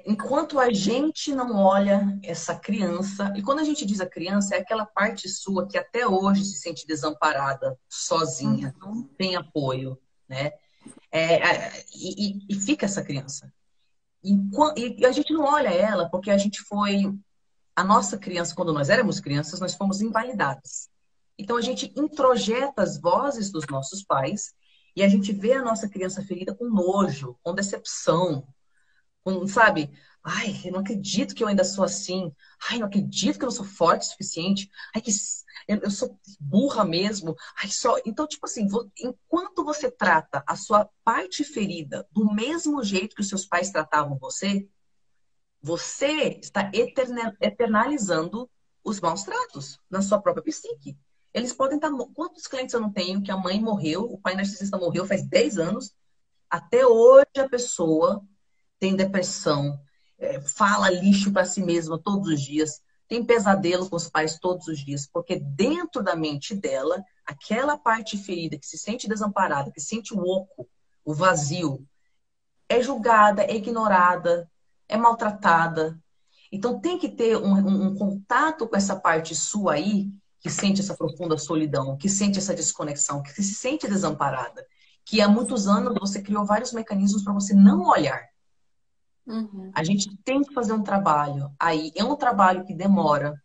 Enquanto a gente não olha essa criança, e quando a gente diz a criança, é aquela parte sua que até hoje se sente desamparada, sozinha,
Uhum.
sem apoio, né? E fica essa criança. E a gente não olha ela porque a gente foi. A nossa criança, quando nós éramos crianças, nós fomos invalidadas. Então a gente introjeta as vozes dos nossos pais e a gente vê a nossa criança ferida com nojo, com decepção, sabe? Ai, eu não acredito que eu ainda sou assim. Ai, não acredito que eu não sou forte o suficiente. Ai, que eu sou burra mesmo. Ai, só. Então, tipo assim, enquanto você trata a sua parte ferida do mesmo jeito que os seus pais tratavam você, você está eternalizando os maus tratos na sua própria psique. Eles podem estar. Quantos clientes eu não tenho que a mãe morreu, o pai narcisista morreu faz 10 anos, até hoje a pessoa tem depressão, fala lixo para si mesma todos os dias, tem pesadelo com os pais todos os dias, porque dentro da mente dela, aquela parte ferida que se sente desamparada, que sente o oco, o vazio, é julgada, é ignorada, é maltratada. Então tem que ter um contato com essa parte sua aí, que sente essa profunda solidão, que sente essa desconexão, que se sente desamparada. Que há muitos anos você criou vários mecanismos para você não olhar.
Uhum.
A gente tem que fazer um trabalho. Aí é um trabalho que demora,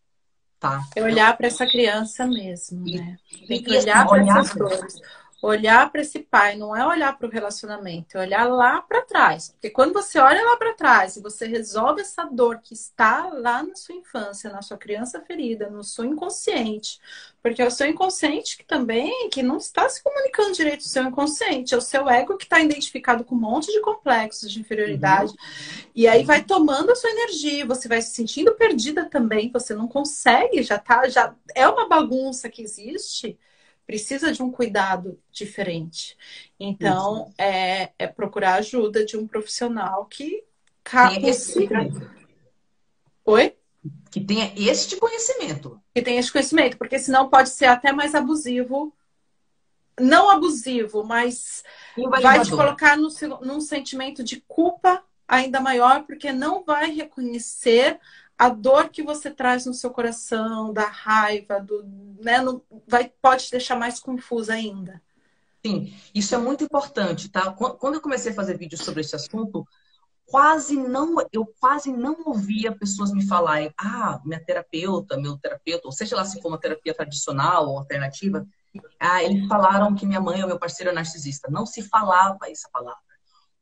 tá?
É olhar para essa criança mesmo,
E,
né? Tem que
e assim,
olhar para
olhar.
essas dores. Olhar para esse pai não é olhar para o relacionamento, é olhar lá para trás. Porque quando você olha lá para trás e você resolve essa dor que está lá na sua infância, na sua criança ferida, no seu inconsciente, porque é o seu inconsciente que também que não está se comunicando direito, o seu inconsciente, é o seu ego que está identificado com um monte de complexos de inferioridade. E aí vai tomando a sua energia, você vai se sentindo perdida também, você não consegue, já é uma bagunça que existe. Precisa de um cuidado diferente. Então, é procurar ajuda de um profissional que consiga. Oi?
Que tenha este conhecimento.
Que tenha esse conhecimento, porque senão pode ser até mais abusivo. Não abusivo, mas vai te colocar num sentimento de culpa ainda maior, porque não vai reconhecer a dor que você traz no seu coração, da raiva, né? Pode te deixar mais confusa ainda.
Sim, isso é muito importante, tá? Quando eu comecei a fazer vídeos sobre esse assunto, eu quase não ouvia pessoas me falarem, meu terapeuta, ou seja lá se for uma terapia tradicional ou alternativa, eles falaram que minha mãe ou meu parceiro é narcisista. Não se falava essa palavra.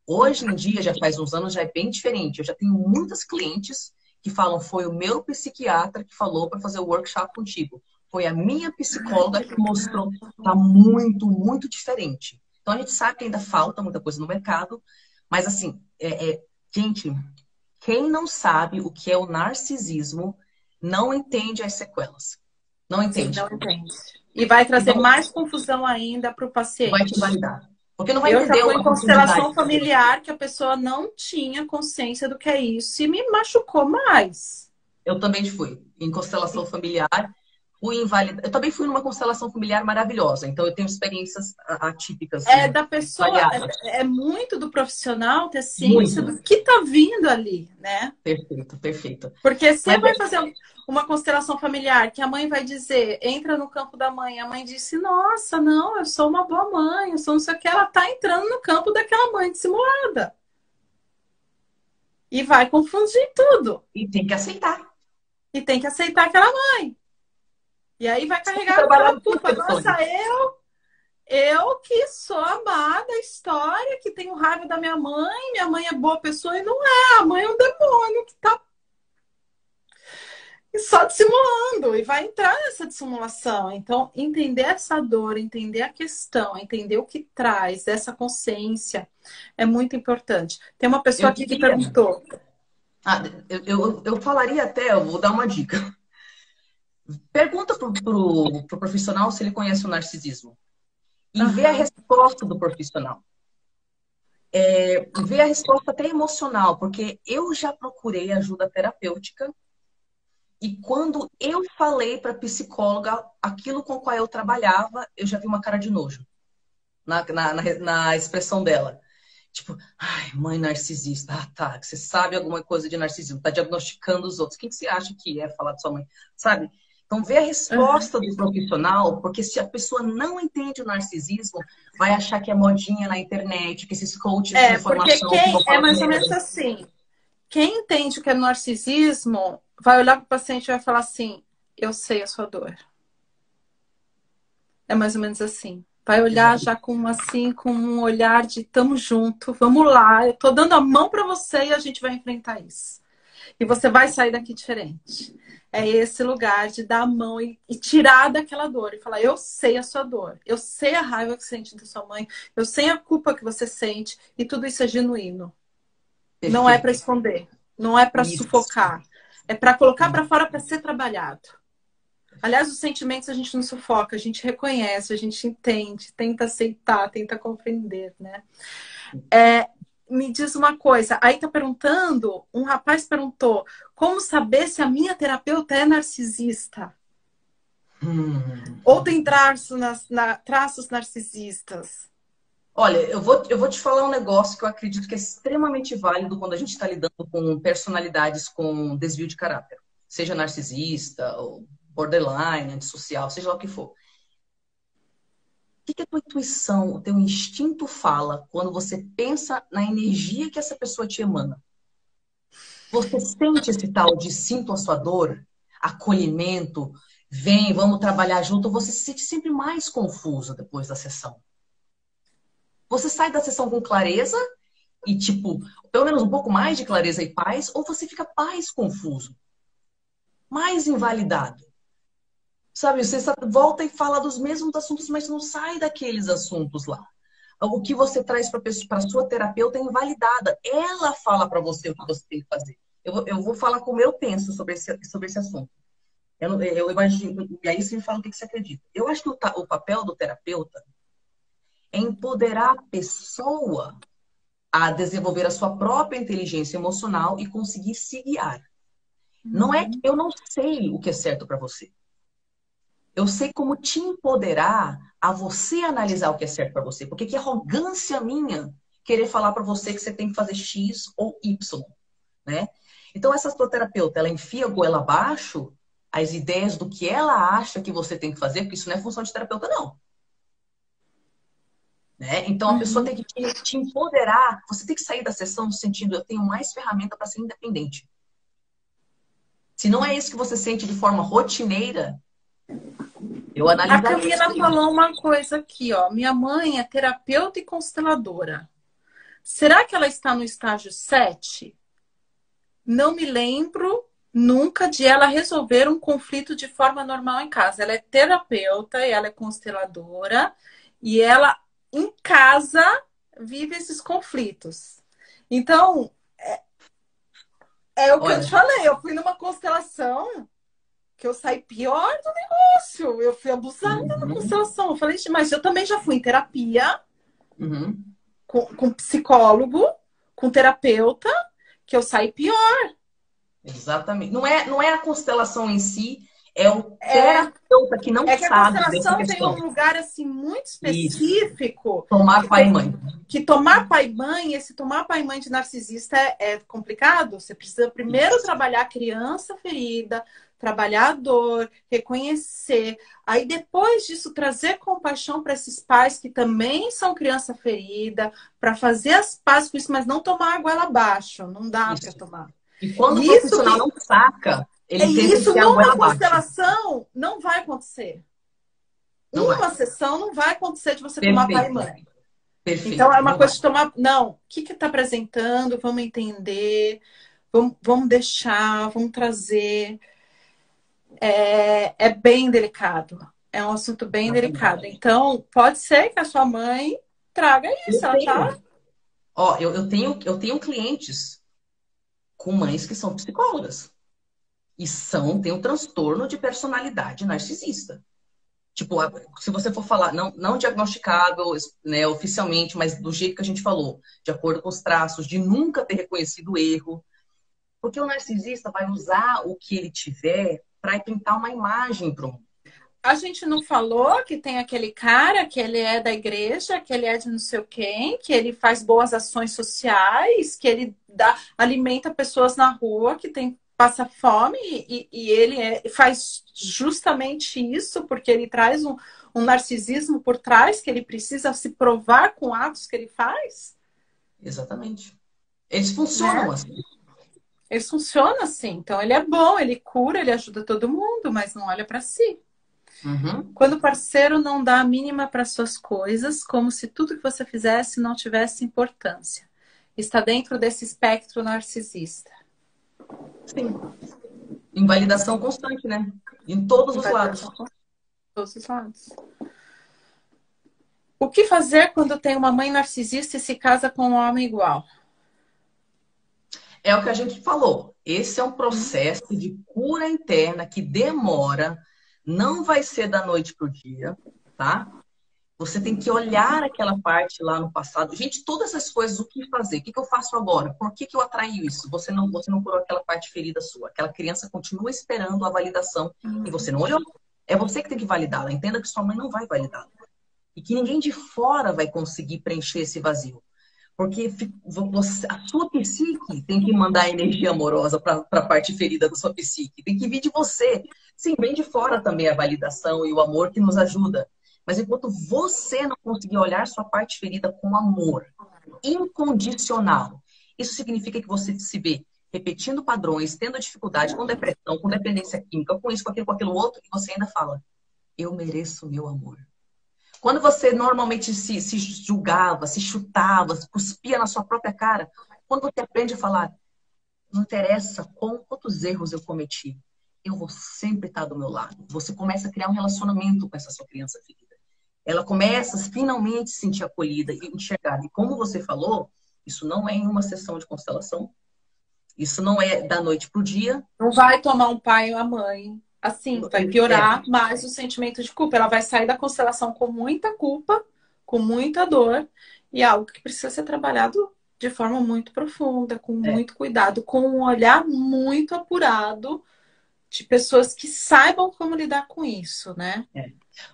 Hoje em dia, já faz uns anos, já é bem diferente. Eu já tenho muitas clientes que falam, foi o meu psiquiatra que falou para fazer o workshop contigo. Foi a minha psicóloga que mostrou. Tá muito, muito diferente. Então, a gente sabe que ainda falta muita coisa no mercado, mas assim, gente, quem não sabe o que é o narcisismo não entende as sequelas. Não entende.
Sim, não entende. E vai trazer mais confusão ainda para o paciente.
Vai te invalidar. Porque não vai
eu
entender
já fui em constelação familiar que a pessoa não tinha consciência do que é isso e me machucou mais.
Eu também fui em constelação familiar, fui invalidada. Eu também fui numa constelação familiar maravilhosa, então eu tenho experiências atípicas.
Da pessoa, é muito do profissional ter ciência do que tá vindo ali, né?
Perfeito, perfeito.
Porque você vai fazer uma constelação familiar que a mãe vai dizer, entra no campo da mãe, a mãe disse, nossa, não, eu sou uma boa mãe, eu sou não sei o que, ela tá entrando no campo daquela mãe dissimulada. E vai confundir tudo.
E tem que aceitar.
E tem que aceitar aquela mãe. E aí vai carregar aquela culpa. Nossa, eu que sou amada da história, que tenho raiva da minha mãe é boa pessoa, e não é. A mãe é um demônio que tá só dissimulando e vai entrar nessa dissimulação. Então, entender essa dor, entender a questão, entender o que traz, essa consciência é muito importante. Tem uma pessoa aqui que perguntou.
Eu falaria até, eu vou dar uma dica. Pergunta pro profissional se ele conhece o narcisismo. E vê a resposta do profissional. Vê a resposta até emocional, porque eu já procurei ajuda terapêutica e quando eu falei para a psicóloga aquilo com o qual eu trabalhava, eu já vi uma cara de nojo na expressão dela. Tipo, ai, mãe narcisista. Tá, você sabe alguma coisa de narcisismo, tá diagnosticando os outros. Quem que você acha que é falar de sua mãe? Sabe? Então, vê a resposta do profissional, porque se a pessoa não entende o narcisismo, vai achar que é modinha na internet, que esses coaches de informação...
Porque é mais ou menos assim. Quem entende o que é narcisismo, vai olhar para o paciente e vai falar assim, eu sei a sua dor. É mais ou menos assim. Vai olhar já com um olhar de tamo junto, vamos lá, eu tô dando a mão para você e a gente vai enfrentar isso. E você vai sair daqui diferente. É esse lugar de dar a mão e tirar daquela dor. E falar, eu sei a sua dor. Eu sei a raiva que você sente da sua mãe. Eu sei a culpa que você sente. E tudo isso é genuíno. Perfeito. Não é para esconder. Não é para sufocar. É para colocar para fora para ser trabalhado. Aliás, os sentimentos a gente não sufoca. A gente reconhece, a gente entende. Tenta aceitar, tenta compreender, né? Me diz uma coisa, aí tá perguntando, um rapaz perguntou, como saber se a minha terapeuta é narcisista? Ou tem traços narcisistas?
Olha, eu vou te falar um negócio que eu acredito que é extremamente válido quando a gente está lidando com personalidades com desvio de caráter. Seja narcisista, ou borderline, antissocial, seja lá o que for. O que a tua intuição, o teu instinto fala quando você pensa na energia que essa pessoa te emana? Você sente esse tal de sinto a sua dor, acolhimento, vem, vamos trabalhar junto, você se sente sempre mais confuso depois da sessão. Você sai da sessão com clareza e, tipo, pelo menos um pouco mais de clareza e paz, ou você fica mais confuso, mais invalidado. Sabe, você volta e fala dos mesmos assuntos, mas não sai daqueles assuntos lá. O que você traz para a sua terapeuta é invalidada. Ela fala para você o que você tem que fazer. Eu vou falar como eu penso sobre esse assunto. Eu imagino, e aí você me fala o que você acredita. Eu acho que o papel do terapeuta é empoderar a pessoa a desenvolver a sua própria inteligência emocional e conseguir se guiar. Não é que eu não sei o que é certo para você. Eu sei como te empoderar a você analisar o que é certo para você. Porque que arrogância minha querer falar para você que você tem que fazer X ou Y, né? Então, essa sua terapeuta, ela enfia a goela abaixo as ideias do que ela acha que você tem que fazer, porque isso não é função de terapeuta, não. Né? Então, a pessoa tem que te empoderar. Você tem que sair da sessão no sentido, eu tenho mais ferramenta para ser independente. Se não é isso que você sente de forma rotineira, eu
A
analisaria
Camila
isso.
falou uma coisa aqui, ó. Minha mãe é terapeuta e consteladora. Será que ela está no estágio 7? Não me lembro nunca de ela resolver um conflito de forma normal em casa. Ela é terapeuta e ela é consteladora e ela em casa vive esses conflitos. Então, é o que eu
Olha,
te falei. Eu fui numa constelação que eu saí pior do negócio. Eu fui abusada na
uhum,
constelação. Eu falei, mas eu também já fui em terapia
uhum,
com psicólogo, com terapeuta, que eu saí pior.
exatamente. Não é a constelação em si, é o
É,
terapeuta que não
é que a
sabe dessa
constelação tem
questão.
um lugar assim muito
Isso.
específico
Tomar
que
pai e
tem
mãe.
que tomar pai e mãe, esse tomar pai e mãe de narcisista é complicado. Você precisa primeiro
Isso.
trabalhar a criança ferida, trabalhar a dor, reconhecer. Aí depois disso trazer compaixão para esses pais que também são criança ferida, para fazer as pazes com isso, mas não tomar água lá abaixo, não dá para
Isso.
tomar.
E quando o
E isso
profissional
que
não saca,
é
ele tenta
isso
enfiar a goela
numa
abaixo.
constelação não vai acontecer.
Não vai.
Uma sessão não vai acontecer de você tomar pai e
Perfeito.
mãe. Então
Perfeito.
é uma
Não vai.
coisa de tomar. Não, o que está apresentando? Vamos entender, vamos deixar, vamos trazer. É bem delicado. É um assunto bem delicado.
Exatamente.
Então, pode ser que a sua mãe traga isso.
Eu
Ela tá.
tenho. Ó, eu tenho clientes com mães que são psicólogas. E têm um transtorno de personalidade narcisista. Tipo, se você for falar, não diagnosticável, né, oficialmente, mas do jeito que a gente falou, de acordo com os traços, de nunca ter reconhecido o erro. Porque o narcisista vai usar o que ele tiver para pintar uma imagem para o mundo.
A gente não falou que tem aquele cara que ele é da igreja, que ele é de não sei quem, que ele faz boas ações sociais, que ele alimenta pessoas na rua que passa fome e ele faz justamente isso porque ele traz um narcisismo por trás que ele precisa se provar com atos que ele faz,
Exatamente. Eles funcionam
né?
assim.
Ele funciona assim. Então ele é bom, ele cura, ele ajuda todo mundo, mas não olha para si.
Uhum.
Quando o parceiro não dá a mínima para suas coisas, como se tudo que você fizesse não tivesse importância. Está dentro desse espectro narcisista.
Sim. Invalidação constante, né? Em todos os lados.
Invalidação com todos os lados. O que fazer quando tem uma mãe narcisista e se casa com um homem igual?
É o que a gente falou. Esse é um processo de cura interna que demora, não vai ser da noite para o dia, tá? Você tem que olhar aquela parte lá no passado. Gente, todas essas coisas, o que fazer? O que eu faço agora? Por que eu atraí isso? Você não curou aquela parte ferida sua. Aquela criança continua esperando a validação e você não olhou. É você que tem que validá-la. Entenda que sua mãe não vai validá-la. E que ninguém de fora vai conseguir preencher esse vazio. Porque a sua psique tem que mandar energia amorosa para a parte ferida da sua psique. Tem que vir de você. Sim, vem de fora também a validação e o amor que nos ajuda. Mas enquanto você não conseguir olhar sua parte ferida com amor incondicional, isso significa que você se vê repetindo padrões, tendo dificuldade com depressão, com dependência química, com isso, com aquilo outro, e você ainda fala, eu mereço meu amor. Quando você normalmente se julgava, se chutava, se cuspia na sua própria cara, quando você aprende a falar, não interessa quantos erros eu cometi, eu vou sempre estar do meu lado. Você começa a criar um relacionamento com essa sua criança ferida. Ela começa a finalmente se sentir acolhida e enxergada. E como você falou, isso não é em uma sessão de constelação, isso não é da noite para o dia.
Não vai tomar um pai ou a mãe. Assim, vai piorar mais o sentimento de culpa. Ela vai sair da constelação com muita culpa, com muita dor, e algo que precisa ser trabalhado de forma muito profunda, com muito cuidado, com um olhar muito apurado de pessoas que saibam como lidar com isso, né?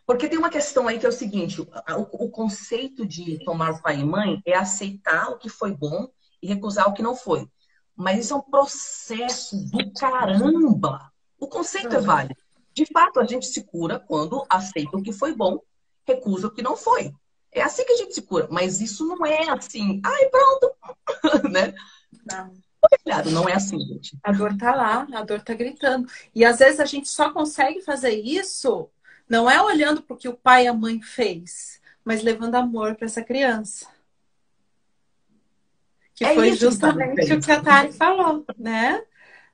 Porque tem uma questão aí que é o seguinte: o conceito de tomar pai e mãe é aceitar o que foi bom e recusar o que não foi. Mas isso é um processo do caramba. O conceito é válido. De fato, a gente se cura quando aceita o que foi bom, recusa o que não foi. É assim que a gente se cura. Mas isso não é assim, ai, pronto, né?
Não.
Claro, não é assim, gente.
A dor tá lá, a dor tá gritando. E às vezes a gente só consegue fazer isso, não é olhando para o que o pai e a mãe fez, mas levando amor para essa criança. Que
É
foi
isso que faz a
justamente o que a
diferença.
Tari falou, né?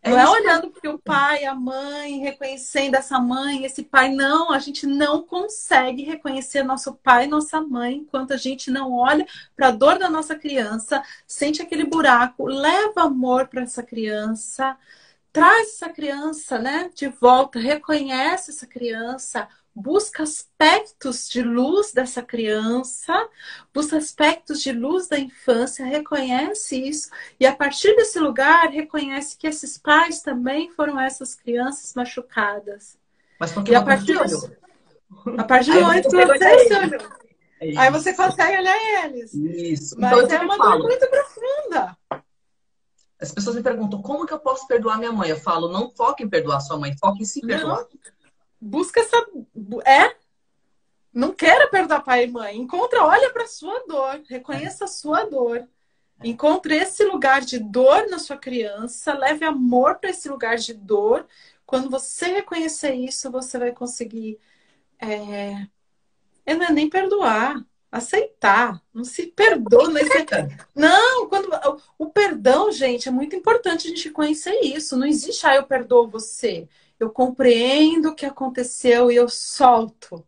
É
Não é
isso que faz a
olhando para o pai, a mãe, reconhecendo essa mãe, esse pai. Não, a gente não consegue reconhecer nosso pai e nossa mãe enquanto a gente não olha para a dor da nossa criança, sente aquele buraco, leva amor para essa criança, traz essa criança, né, de volta, reconhece essa criança, busca aspectos de luz dessa criança, busca aspectos de luz da infância, reconhece isso e a partir desse lugar reconhece que esses pais também foram essas crianças machucadas.
Mas porque
E a partir
você
disso,
olhou.
a partir do
Aí você
momento que
consegue olhar
você se
ele.
olhou,
É
aí você
isso.
consegue olhar eles.
Isso. Então,
Mas
eu
é
sempre
uma dor
falo.
muito profunda.
As pessoas me perguntam, como que eu posso perdoar minha mãe? Eu falo, não foque em perdoar sua mãe, foque em se perdoar.
Não, busca essa. É. Não queira perdoar pai e mãe. Encontra, olha para sua dor, reconheça a sua dor. Encontre esse lugar de dor na sua criança, leve amor para esse lugar de dor. Quando você reconhecer isso, você vai conseguir. Não é nem perdoar, aceitar. Não se perdoa. Não, quando o perdão, gente, é muito importante a gente conhecer isso. Não existe, eu perdoo você. Eu compreendo o que aconteceu e eu solto.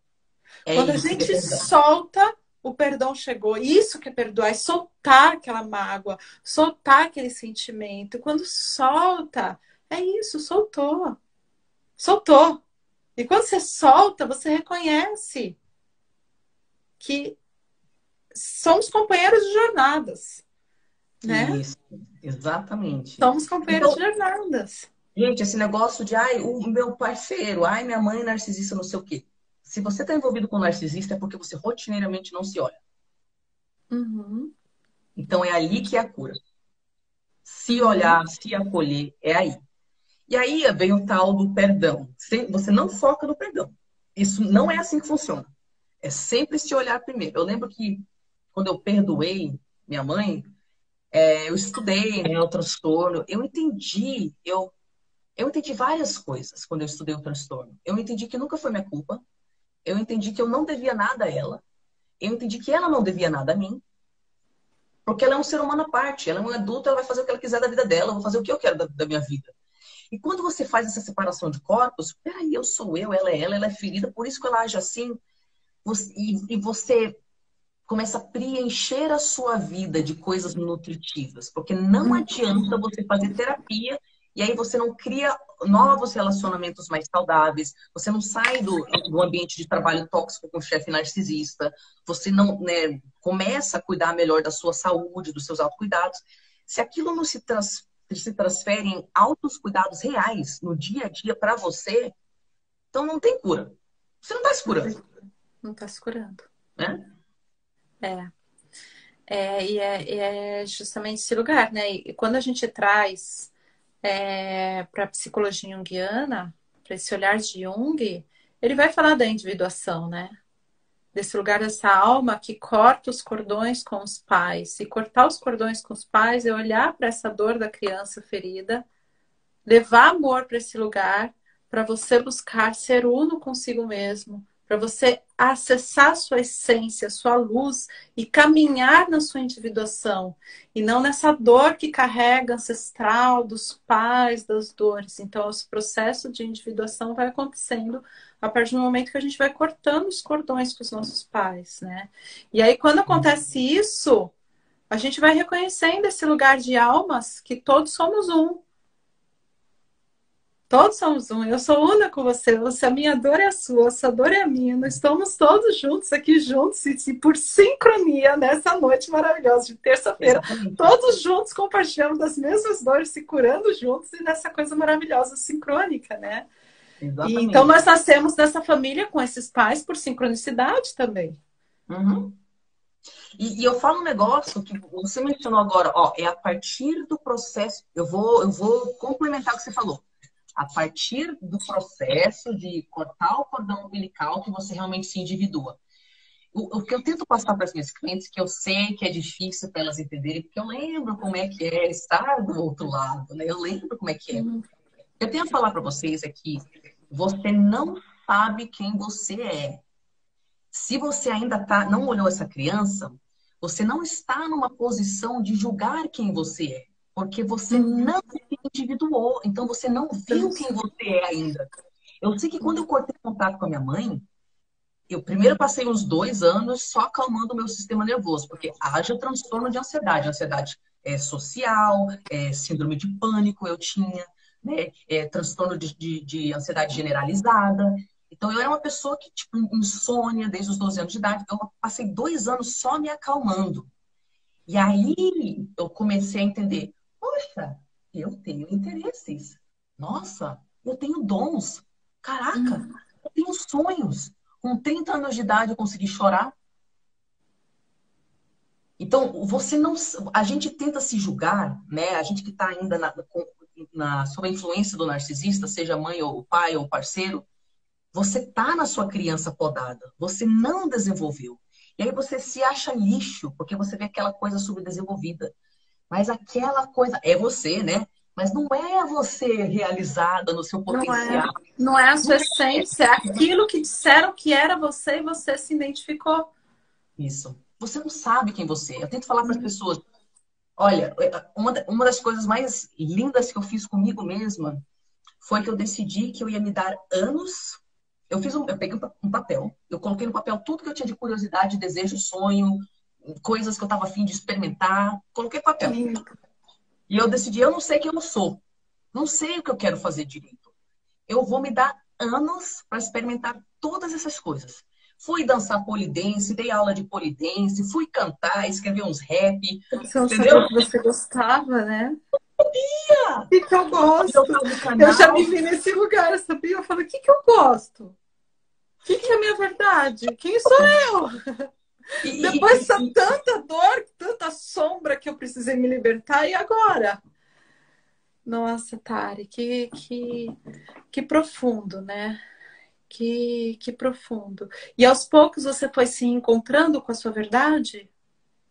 É
Quando a
isso que é
gente
perdão.
solta, o perdão chegou. Isso que é perdoar, é soltar aquela mágoa, soltar aquele sentimento. Quando solta, é isso, soltou. Soltou. E quando você solta, você reconhece que somos companheiros de jornadas, né?
Isso, exatamente.
Somos companheiros
Então,
de jornadas.
gente, esse negócio de, ai, o meu parceiro, ai, minha mãe narcisista, não sei o quê. Se você está envolvido com narcisista, é porque você rotineiramente não se olha.
Uhum,
Então, é ali que é a cura. Se
uhum.
olhar, se acolher, é aí. E aí vem o tal do perdão. Você não foca no perdão. Isso não é assim que funciona. É sempre se olhar primeiro. Eu lembro que quando eu perdoei minha mãe, eu estudei, né, o transtorno. Eu entendi várias coisas quando eu estudei o transtorno. Eu entendi que nunca foi minha culpa. Eu entendi que eu não devia nada a ela. Eu entendi que ela não devia nada a mim. Porque ela é um ser humano à parte. Ela é uma adulta, ela vai fazer o que ela quiser da vida dela. Eu vou fazer o que eu quero da minha vida. E quando você faz essa separação de corpos, peraí, eu sou eu, ela é ferida, por isso que ela age assim. E você começa a preencher a sua vida de coisas nutritivas. Porque não adianta você fazer terapia e aí você não cria novos relacionamentos mais saudáveis, você não sai do ambiente de trabalho tóxico com o chefe narcisista, você não, né, começa a cuidar melhor da sua saúde, dos seus autocuidados. Se aquilo não se transfere em altos cuidados reais no dia a dia para você, então não tem cura. Você não está se curando,
Não está se curando.
né?
E é justamente esse lugar, né? E quando a gente traz para a psicologia junguiana, para esse olhar de Jung, ele vai falar da individuação, né? Desse lugar dessa alma que corta os cordões com os pais. E cortar os cordões com os pais é olhar para essa dor da criança ferida, levar amor para esse lugar, para você buscar ser uno consigo mesmo, para você acessar a sua essência, a sua luz e caminhar na sua individuação e não nessa dor que carrega ancestral dos pais, das dores. Então, esse processo de individuação vai acontecendo a partir do momento que a gente vai cortando os cordões com os nossos pais, né? E aí, quando acontece isso, a gente vai reconhecendo esse lugar de almas que todos somos um. Todos somos um. Eu sou una com você. A minha dor é a sua, a sua dor é a minha. Nós estamos todos juntos aqui juntos e por sincronia nessa noite maravilhosa de terça-feira, todos juntos compartilhando das mesmas dores, se curando juntos e nessa coisa maravilhosa sincrônica, né? E, então nós nascemos nessa família com esses pais por sincronicidade também.
Uhum. E eu falo um negócio que você mencionou agora, ó, é a partir do processo. Eu vou complementar o que você falou. A partir do processo de cortar o cordão umbilical que você realmente se individua. O que eu tento passar para as minhas clientes, que eu sei que é difícil para elas entenderem, porque eu lembro como é que é estar do outro lado, né? Eu lembro como é que é. Eu tenho a falar para vocês é que você não sabe quem você é. Se você ainda não olhou essa criança, você não está numa posição de julgar quem você é. Porque você não se individuou. Então, você não viu quem você é ainda. Eu sei que quando eu cortei contato com a minha mãe, eu primeiro passei uns 2 anos só acalmando o meu sistema nervoso. Porque haja transtorno de ansiedade. Ansiedade social, síndrome de pânico eu tinha, né? Transtorno de ansiedade generalizada. Então, eu era uma pessoa que, tipo, insônia desde os 12 anos de idade. Eu passei 2 anos só me acalmando. E aí, eu comecei a entender. Poxa, eu tenho interesses. Nossa, eu tenho dons. Caraca, eu tenho sonhos. Com 30 anos de idade, eu consegui chorar. Então, você não... A gente tenta se julgar, né? A gente que está ainda sob a influência do narcisista, seja mãe ou pai ou parceiro, você está na sua criança podada. Você não desenvolveu. E aí você se acha lixo, porque você vê aquela coisa subdesenvolvida. Mas aquela coisa é você, né? Mas não é você realizada no seu potencial.
Não é a sua essência, é aquilo que disseram que era você e você se identificou.
Isso. Você não sabe quem você é. Eu tento falar para as pessoas, olha, uma das coisas mais lindas que eu fiz comigo mesma foi que eu decidi que eu ia me dar anos. Eu peguei um papel, eu coloquei no papel tudo que eu tinha de curiosidade, desejo, sonho, coisas que eu estava a fim de experimentar. Coloquei no papel. E eu decidi, eu não sei quem eu sou. Não sei o que eu quero fazer direito. Eu vou me dar anos para experimentar todas essas coisas. Fui dançar polidense, dei aula de polidense, fui cantar, escrever uns rap.
Você não sabia que você gostava, né?
Sabia!
O que eu gosto? Eu já me vi nesse lugar, sabia? Eu falo, o que eu gosto? O que é a minha verdade? Quem sou eu? Depois de tanta dor, tanta sombra que eu precisei me libertar, e agora? Nossa, Tari, que profundo, né? Que profundo. E aos poucos você foi se encontrando com a sua verdade?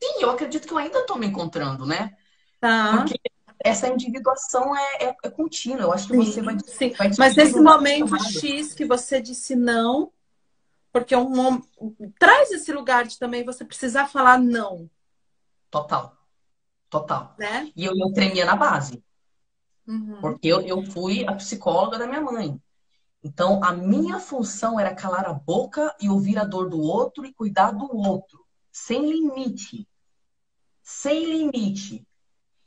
Sim, eu acredito que eu ainda estou me encontrando, né?
Tá.
Porque essa individuação é contínua. Eu acho que você vai...
Sim. Mas nesse momento X que você disse não, porque traz esse lugar de também você precisar falar não.
Total. Total.
Né?
E eu tremia na base. Porque eu fui a psicóloga da minha mãe. Então, a minha função era calar a boca e ouvir a dor do outro e cuidar do outro. Sem limite. Sem limite.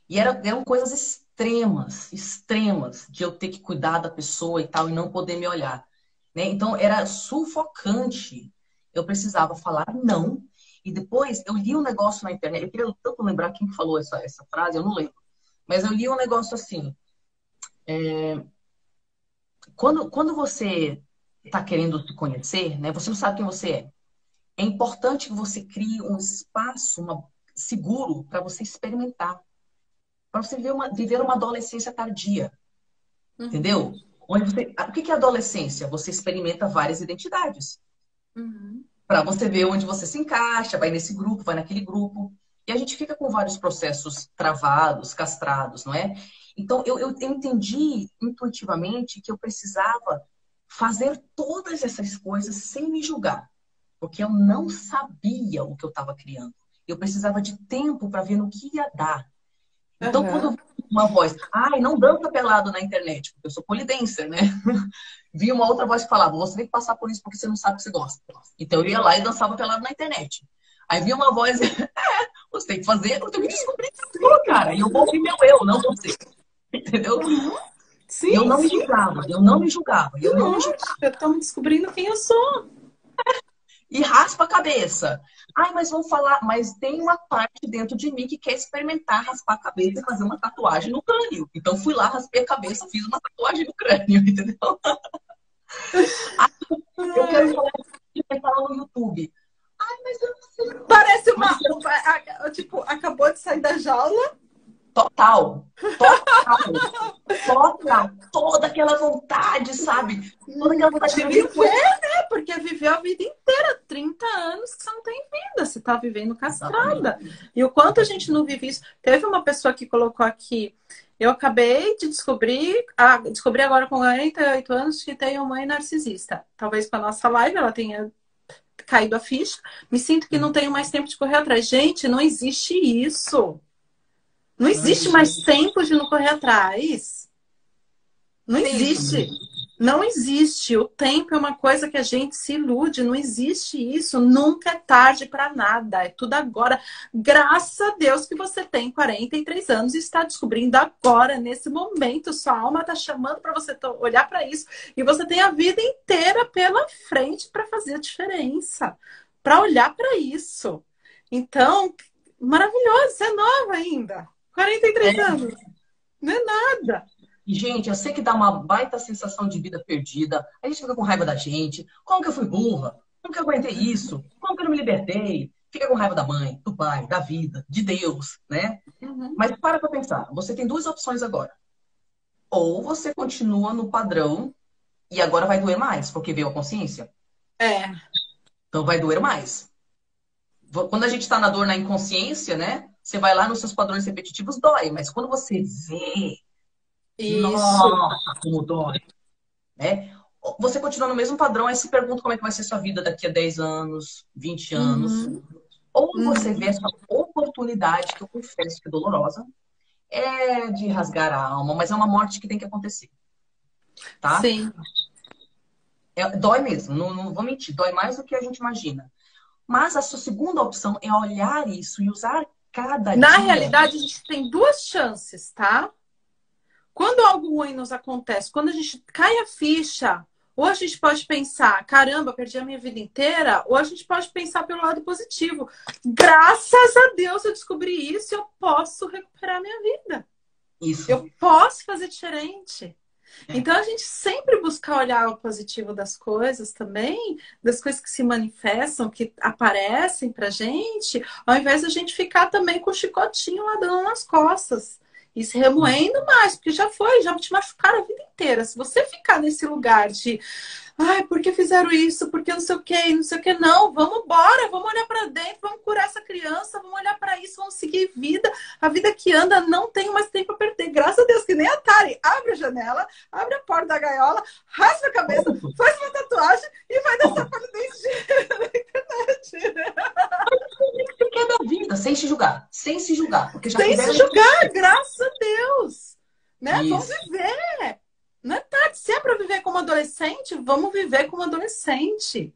E eram coisas extremas, extremas, de eu ter que cuidar da pessoa e tal, e não poder me olhar. Né? Então, era sufocante. Eu precisava falar não. E depois, eu li um negócio na internet. Eu queria tanto lembrar quem falou essa frase, eu não lembro. Mas eu li um negócio assim. Quando você está querendo se conhecer, né, você não sabe quem você é. É importante que você crie um espaço seguro para você experimentar. Para você viver uma adolescência tardia. Entendeu? O que é adolescência? Você experimenta várias identidades. Para você ver onde você se encaixa, vai nesse grupo, vai naquele grupo. E a gente fica com vários processos travados, castrados, não é? Então, eu entendi intuitivamente que eu precisava fazer todas essas coisas sem me julgar, porque eu não sabia o que eu estava criando. Eu precisava de tempo para ver no que ia dar. Então, quando eu
Aham.
vi uma voz, ai, não dança pelado na internet, porque eu sou polidancer, né? Vi uma outra voz que falava, você tem que passar por isso porque você não sabe que você gosta. Então, eu ia lá e dançava pelado na internet. Aí vi uma voz, você tem que fazer, eu tenho que descobrir tudo, cara. E eu vou ouvir meu eu, não você. Entendeu?
Uhum.
E eu
Sim,
não me
sim.
julgava, eu não me julgava, eu não me julgava.
Lógico, eu tô me descobrindo quem eu sou.
E raspa a cabeça. Ai, mas vão falar, mas tem uma parte dentro de mim que quer experimentar raspar a cabeça e fazer uma tatuagem no crânio. Então fui lá, raspei a cabeça, fiz uma tatuagem no crânio, entendeu? Ai, eu quero
Ai,
falar experimentar no YouTube. Ai, mas eu não sei.
parece
Mas
tipo, acabou de sair da jaula.
total, total, total. Toda aquela vontade, sabe? Toda aquela vontade de
De
fazer
viver,
coisa.
né? Porque viveu a vida inteira, 30 anos que você não tem vida, você tá vivendo castrada.
Exatamente.
E o quanto a gente não vive isso. Teve uma pessoa que colocou aqui, eu acabei de descobri agora com 48 anos que tenho mãe narcisista. Talvez com a nossa live ela tenha caído a ficha. Me sinto que não tenho mais tempo de correr atrás. Gente, não existe isso. Não
Não
existe
existe.
mais tempo de não correr atrás. Não
É isso,
existe.
amigo.
Não existe. O tempo é uma coisa que a gente se ilude. Não existe isso. Nunca é tarde para nada. É tudo agora. Graças a Deus que você tem 43 anos e está descobrindo agora, nesse momento. Sua alma está chamando para você olhar para isso. E você tem a vida inteira pela frente para fazer a diferença. Para olhar para isso. Então, maravilhoso. Você é nova ainda. 43
É.
anos. Não é nada.
E, gente, eu sei que dá uma baita sensação de vida perdida. A gente fica com raiva da gente. Como que eu fui burra? Como que eu aguentei isso? Como que eu não me libertei? Fica com raiva da mãe, do pai, da vida, de Deus, né?
Uhum.
Mas para pra pensar. Você tem duas opções agora. Ou você continua no padrão e agora vai doer mais, porque veio a consciência.
É,
Então vai doer mais. Quando a gente está na dor na inconsciência, né? Você vai lá nos seus padrões repetitivos, dói. Mas quando você vê,
isso.
nossa, como dói, né? Você continua no mesmo padrão, aí se pergunta como é que vai ser sua vida daqui a 10 anos, 20 anos.
Uhum.
Ou você vê
Uhum.
essa oportunidade, que eu confesso que é dolorosa, é de rasgar a alma, mas é uma morte que tem que acontecer, tá?
Sim.
Dói mesmo, não vou mentir, dói mais do que a gente imagina. Mas a sua segunda opção é olhar isso e usar cada
Na
dia.
realidade, a gente tem duas chances, tá? Quando algo ruim nos acontece, quando a gente cai a ficha, ou a gente pode pensar, caramba, perdi a minha vida inteira, ou a gente pode pensar pelo lado positivo. Graças a Deus eu descobri isso e eu posso recuperar minha vida.
Isso.
Eu posso fazer diferente.
É.
Então a gente sempre busca olhar o positivo das coisas também, das coisas que se manifestam, que aparecem pra gente, ao invés da gente ficar também com o chicotinho lá dando nas costas e se remoendo mais, porque já foi, já te machucaram a vida inteira. Se você ficar nesse lugar de ai, por que fizeram isso? Porque não sei o que, não sei o que. Não, vamos embora, vamos olhar para dentro, vamos curar essa criança, vamos olhar para isso, vamos seguir vida. A vida que anda não tem mais tempo a perder. Graças a Deus, que nem a Tari. Abre a janela, abre a porta da gaiola, rasga a cabeça, faz uma tatuagem e vai dançar para dentro na internet.
Você quer da vida, sem se julgar, porque já
Sem se
fizeram isso com
julgar,
você.
graças a Deus. Né? Vamos
Isso.
viver. Não é tarde. Se é para viver como adolescente, vamos viver como adolescente.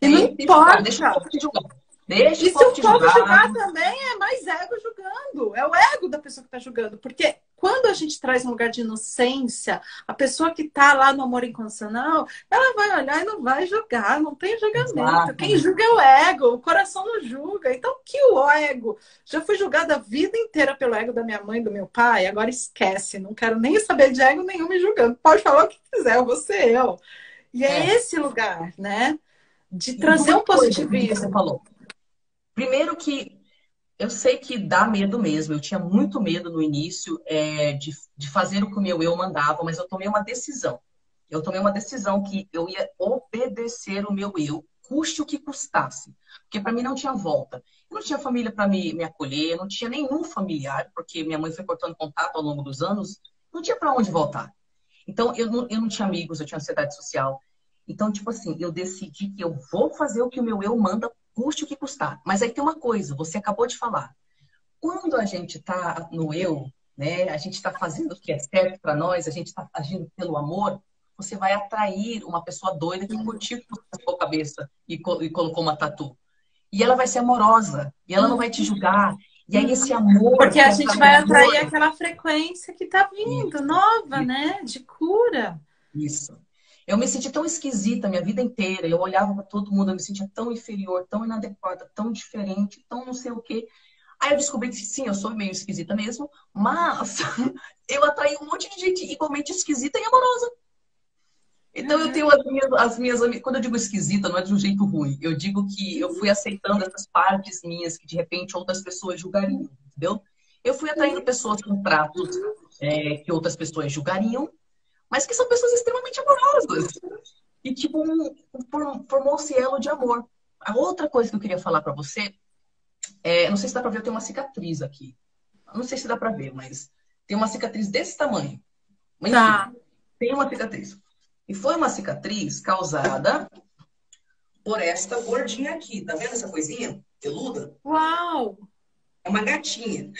E não
Sem se julgar, deixa o
importa.
povo te julgar. Deixa
E
o
se
povo
o
te
povo
julgar.
julgar também, é mais ego julgando. É o ego da pessoa que está julgando. Porque quando a gente traz um lugar de inocência, a pessoa que está lá no amor incondicional, ela vai olhar e não vai julgar. Não tem julgamento. Quem
Exatamente.
julga é o ego. O coração não julga. Então, que o ego? Já fui julgada a vida inteira pelo ego da minha mãe e do meu pai. Agora esquece. Não quero nem saber de ego nenhum me julgando. Pode falar o que quiser, eu vou ser eu. E é
É.
esse lugar, né? De
E
trazer
duas
um
coisas que você
positivismo.
falou. Primeiro que eu sei que dá medo mesmo. Eu tinha muito medo no início de fazer o que o meu eu mandava, mas eu tomei uma decisão. Eu tomei uma decisão que eu ia obedecer o meu eu, custe o que custasse. Porque para mim não tinha volta. Eu não tinha família para me acolher, eu não tinha nenhum familiar, porque minha mãe foi cortando contato ao longo dos anos, não tinha para onde voltar. Então eu não tinha amigos, eu tinha ansiedade social. Então, tipo assim, eu decidi que eu vou fazer o que o meu eu manda, custe o que custar. Mas aí tem uma coisa, você acabou de falar. Quando a gente tá no eu, né, a gente está fazendo o que é certo para nós, a gente está agindo pelo amor, você vai atrair uma pessoa doida que curtiu a sua cabeça e colocou uma tatu. E ela vai ser amorosa, e ela não vai te julgar. E aí esse amor
Porque
que
a
é
gente vai
acolhedor...
atrair aquela frequência que tá vindo,
Isso,
nova,
isso,
né? De cura.
isso. Eu me senti tão esquisita a minha vida inteira. Eu olhava para todo mundo, eu me sentia tão inferior, tão inadequada, tão diferente, tão não sei o quê. Aí eu descobri que sim, eu sou meio esquisita mesmo, mas eu atraí um monte de gente igualmente esquisita e amorosa. Então eu tenho as minhas amigas. Quando eu digo esquisita, não é de um jeito ruim. Eu digo que eu fui aceitando essas partes minhas que de repente outras pessoas julgariam, entendeu? Eu fui atraindo pessoas com tratos que outras pessoas julgariam, mas que são pessoas extremamente amorosas. E tipo, formou-se elo de amor. A outra coisa que eu queria falar pra você não sei se dá pra ver, eu tenho uma cicatriz aqui. Não sei se dá pra ver, mas tem uma cicatriz desse tamanho. Mas, enfim,
Tá.
tem uma cicatriz. E foi uma cicatriz causada por esta gordinha aqui. Tá vendo essa coisinha peluda?
Uau!
É uma gatinha.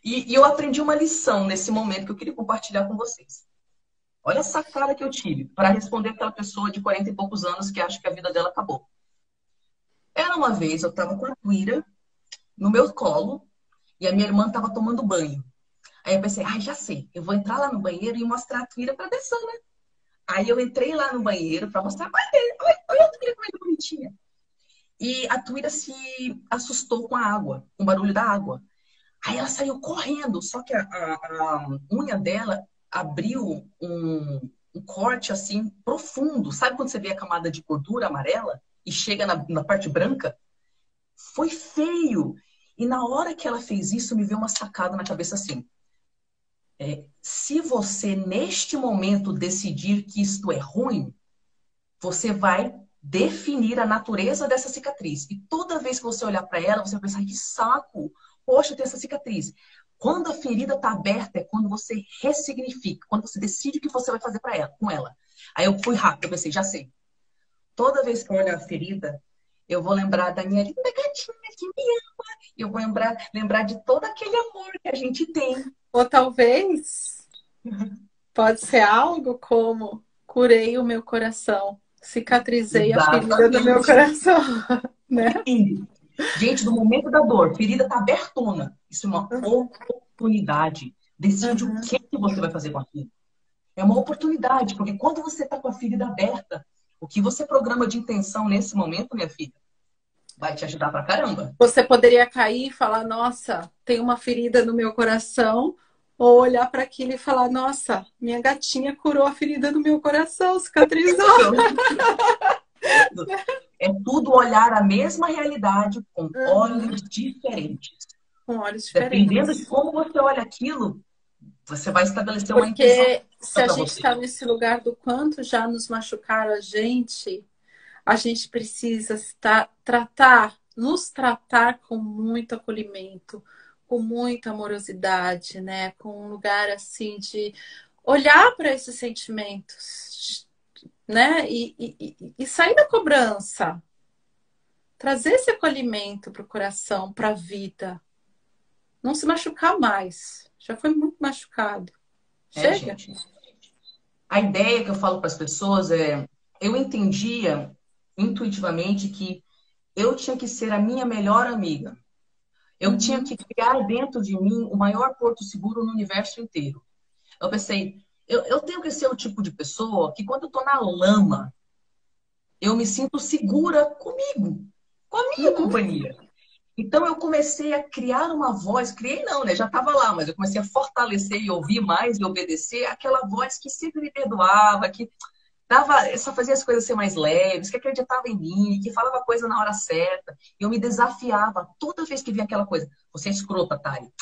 E eu aprendi uma lição nesse momento que eu queria compartilhar com vocês. Olha essa cara que eu tive para responder aquela pessoa de 40 e poucos anos que acha que a vida dela acabou. Era uma vez, eu estava com a Tuíra no meu colo e a minha irmã estava tomando banho. Aí eu pensei, já sei, eu vou entrar lá no banheiro e mostrar a Tuíra pra Dessan, né? Aí eu entrei lá no banheiro pra mostrar, olha a Tuíra como é que bonitinha. E a Tuíra se assustou com a água, com o barulho da água. Aí ela saiu correndo, só que a unha dela abriu um corte assim profundo. Sabe quando você vê a camada de gordura amarela e chega na parte branca? Foi feio. E na hora que ela fez isso, me veio uma sacada na cabeça assim. Se você, neste momento, decidir que isto é ruim, você vai definir a natureza dessa cicatriz. E toda vez que você olhar para ela, você vai pensar, que saco! Poxa, tem essa cicatriz. Quando a ferida está aberta, é quando você ressignifica, quando você decide o que você vai fazer com ela. Aí eu fui rápido, eu pensei, já sei. Toda vez que eu olhar a ferida, eu vou lembrar da minha linda gatinha que me ama. Eu vou lembrar de todo aquele amor que a gente tem.
Ou talvez pode ser algo como curei o meu coração, cicatrizei a ferida do meu
Exatamente.
coração, né?
Sim. Gente, no momento da dor, ferida tá abertona. Isso é uma oportunidade. Decide o que você vai fazer com aquilo. É uma oportunidade, porque quando você tá com a ferida aberta, o que você programa de intenção nesse momento, minha filha, vai te ajudar pra caramba.
Você poderia cair e falar, nossa, tem uma ferida no meu coração, ou olhar para aquilo e falar, nossa, minha gatinha curou a ferida do meu coração, cicatrizou.
É tudo olhar a mesma realidade com olhos diferentes.
Com olhos
Dependendo de
diferentes.
como você olha aquilo, você vai estabelecer uma intenção
Porque se a
para
gente
você.
está nesse lugar do quanto já nos machucaram a gente precisa nos tratar com muito acolhimento, com muita amorosidade, né? Com um lugar assim de olhar para esses sentimentos, né? E sair da cobrança, trazer esse acolhimento para o coração, para a vida, não se machucar mais. Já foi muito machucado. Chega.
Gente. A ideia que eu falo para as pessoas eu entendia intuitivamente que eu tinha que ser a minha melhor amiga. Eu tinha que criar dentro de mim o maior porto seguro no universo inteiro. Eu pensei, eu tenho que ser o tipo de pessoa que quando eu tô na lama, eu me sinto segura comigo, com a minha companhia. Então eu comecei a criar uma voz, criei não, né? Já estava lá, mas eu comecei a fortalecer e ouvir mais e obedecer aquela voz que sempre me perdoava, que só fazia as coisas ser mais leves, que acreditava em mim, que falava coisa na hora certa. E eu me desafiava toda vez que vinha aquela coisa. Você é escrota, Tari.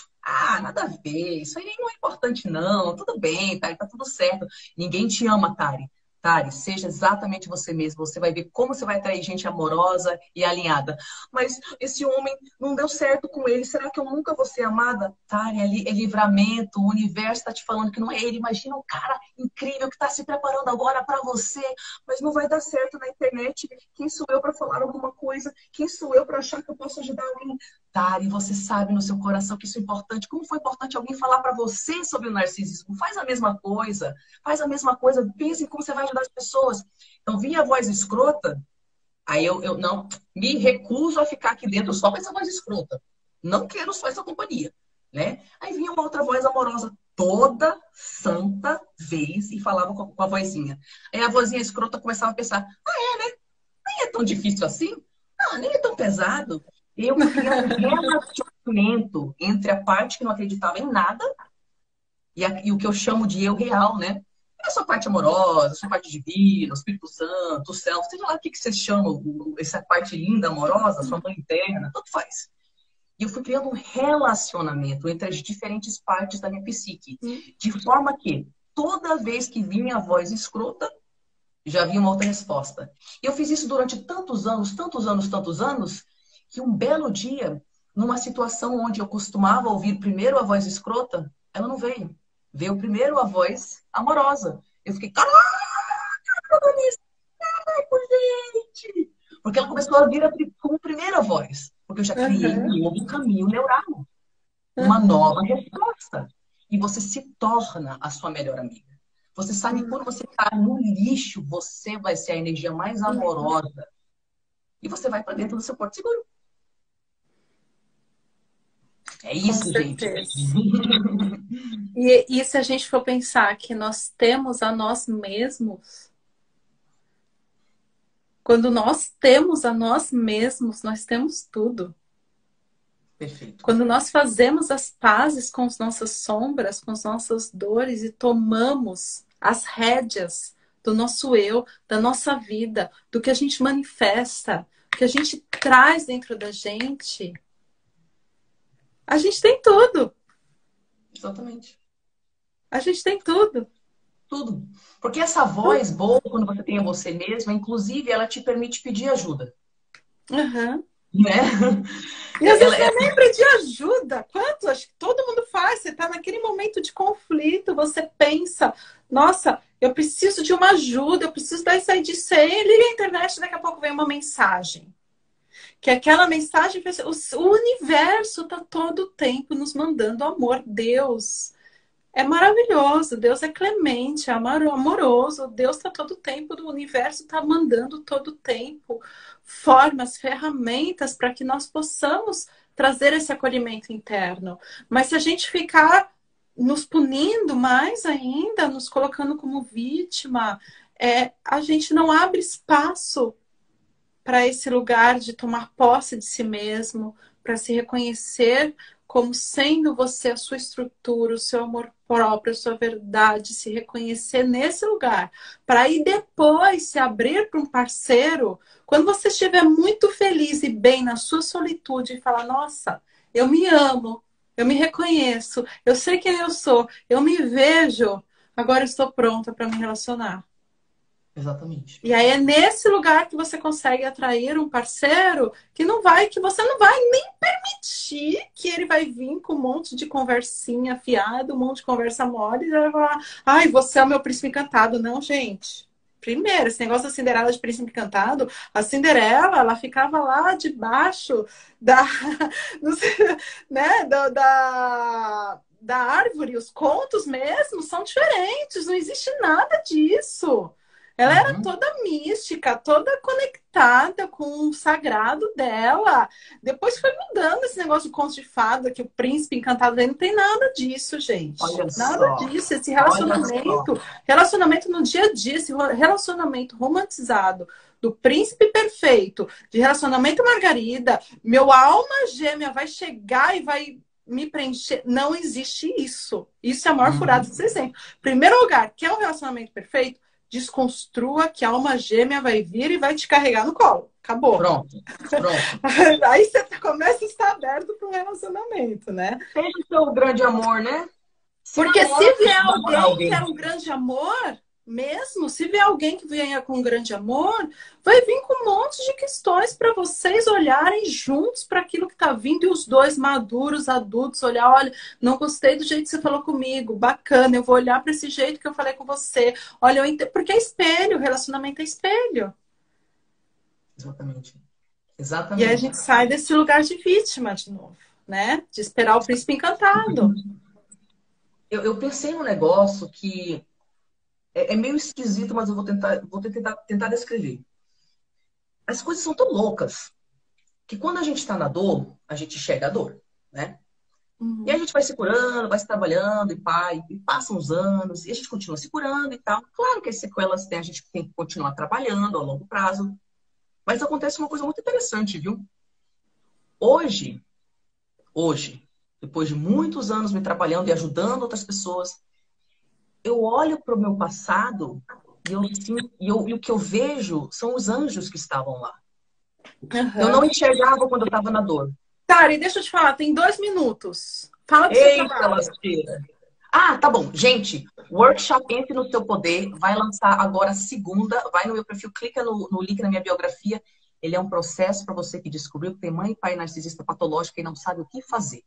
Nada a ver. Isso aí não é importante, não. Tudo bem, Tari, tá tudo certo. Ninguém te ama, Tari. Tari, seja exatamente você mesmo. Você vai ver como você vai atrair gente amorosa e alinhada. Mas esse homem não deu certo com ele. Será que eu nunca vou ser amada? Tari, é livramento. O universo está te falando que não é ele. Imagina um cara incrível que está se preparando agora para você, mas não vai dar certo na internet. Quem sou eu para falar alguma coisa? Quem sou eu para achar que eu posso ajudar alguém? Tari, você sabe no seu coração que isso é importante. Como foi importante alguém falar para você sobre o narcisismo? Faz a mesma coisa. Faz a mesma coisa. Pense em como você vai ajudar as pessoas. Então, vinha a voz escrota, aí eu não me recuso a ficar aqui dentro só com essa voz escrota. Não quero só essa companhia, né? Aí vinha uma outra voz amorosa toda santa vez e falava com a vozinha. Aí a vozinha escrota começava a pensar, nem é tão difícil assim? Ah, nem é tão pesado. Eu fui criando um relacionamento entre a parte que não acreditava em nada e o que eu chamo de eu real, né? A sua parte amorosa, a sua parte divina, o Espírito Santo, o céu, seja lá o que vocês chamam, essa parte linda, amorosa, sua mãe interna, tanto faz. E eu fui criando um relacionamento entre as diferentes partes da minha psique, de forma que toda vez que vinha a voz escrota, já vinha uma outra resposta. E eu fiz isso durante tantos anos, tantos anos, tantos anos, que um belo dia, numa situação onde eu costumava ouvir primeiro a voz escrota, ela não veio. Veio primeiro a voz amorosa. Eu fiquei, caraca, gente! Porque ela começou a vir como primeira voz. Porque eu já criei um novo caminho neural. Uma nova resposta. E você se torna a sua melhor amiga. Você sabe que quando você está no lixo, você vai ser a energia mais amorosa. E você vai para dentro do seu porto seguro. É isso, gente.
E se a gente for pensar que nós temos a nós mesmos, quando nós temos a nós mesmos, nós temos tudo.
Perfeito.
Quando nós fazemos as pazes com as nossas sombras, com as nossas dores e tomamos as rédeas do nosso eu, da nossa vida, do que a gente manifesta, do que a gente traz dentro da gente, a gente tem tudo.
Exatamente.
A gente tem tudo.
Tudo. Porque essa voz boa, quando você tem a você mesma, inclusive, ela te permite pedir ajuda.
Uhum.
Né?
E às vezes não é nem pedir ajuda. Quanto? Acho que todo mundo faz. Você está naquele momento de conflito, você pensa, nossa, eu preciso de uma ajuda, eu preciso dar isso aí de ser. Liga a internet, daqui a pouco vem uma mensagem. Que aquela mensagem, o universo está todo o tempo nos mandando amor. Deus é maravilhoso, Deus é clemente, é amoroso, Deus está todo o tempo, o universo está mandando todo o tempo formas, ferramentas para que nós possamos trazer esse acolhimento interno. Mas se a gente ficar nos punindo mais ainda, nos colocando como vítima, a gente não abre espaço para esse lugar de tomar posse de si mesmo, para se reconhecer como sendo você a sua estrutura, o seu amor próprio, a sua verdade, se reconhecer nesse lugar, para aí depois se abrir para um parceiro, quando você estiver muito feliz e bem na sua solitude e falar, nossa, eu me amo, eu me reconheço, eu sei quem eu sou, eu me vejo, agora eu estou pronta para me relacionar.
Exatamente.
E aí é nesse lugar que você consegue atrair um parceiro que você não vai nem permitir que ele vai vir com um monte de conversinha fiada, um monte de conversa mole, e vai falar, ai, você é o meu príncipe encantado. Não, gente. Primeiro, esse negócio da Cinderela de príncipe encantado, a Cinderela, ela ficava lá debaixo da, né, da árvore. Os contos mesmo são diferentes, não existe nada disso. Ela era toda mística, toda conectada com o sagrado dela. Depois foi mudando esse negócio de conto de fada, que o príncipe encantado dele não tem nada disso, gente.
Olha
nada
só.
disso. Esse relacionamento no dia a dia, esse relacionamento romantizado do príncipe perfeito, de relacionamento Margarida, meu alma gêmea vai chegar e vai me preencher. Não existe isso. Isso é a maior furada que vocês têm. Primeiro lugar, quer um relacionamento perfeito? Desconstrua que a alma gêmea vai vir e vai te carregar no colo. Acabou.
Pronto.
Aí você começa a estar aberto para um relacionamento, né?
Seja o seu grande amor, né?
Porque se vier alguém que é um grande amor, mesmo, se vier alguém que venha com grande amor, vai vir com um monte de questões para vocês olharem juntos para aquilo que está vindo e os dois maduros, adultos, olhar, olha, não gostei do jeito que você falou comigo, bacana, eu vou olhar para esse jeito que eu falei com você. Olha, porque é espelho, relacionamento é espelho.
Exatamente.
E aí a
Exatamente.
gente sai desse lugar de vítima de novo, né? De esperar o príncipe encantado.
Eu pensei num negócio que é meio esquisito, mas eu vou tentar descrever. As coisas são tão loucas que quando a gente está na dor, a gente enxerga a dor, né? E a gente vai se curando, vai se trabalhando, e passam os anos, e a gente continua se curando e tal. Claro que as sequelas a gente tem que continuar trabalhando a longo prazo, mas acontece uma coisa muito interessante, viu? Hoje, depois de muitos anos me trabalhando e ajudando outras pessoas, eu olho para o meu passado e o que eu vejo são os anjos que estavam lá. Eu
Uhum.
não enxergava quando eu estava na dor.
Tari, deixa eu te falar, tem 2 minutos. Fala do seu
Eita,
trabalho.
lasqueira. Ah, tá bom. Gente, workshop Entre no Seu Poder vai lançar agora segunda. Vai no meu perfil, clica no link na minha biografia. Ele é um processo para você que descobriu que tem mãe e pai narcisista patológico e não sabe o que fazer.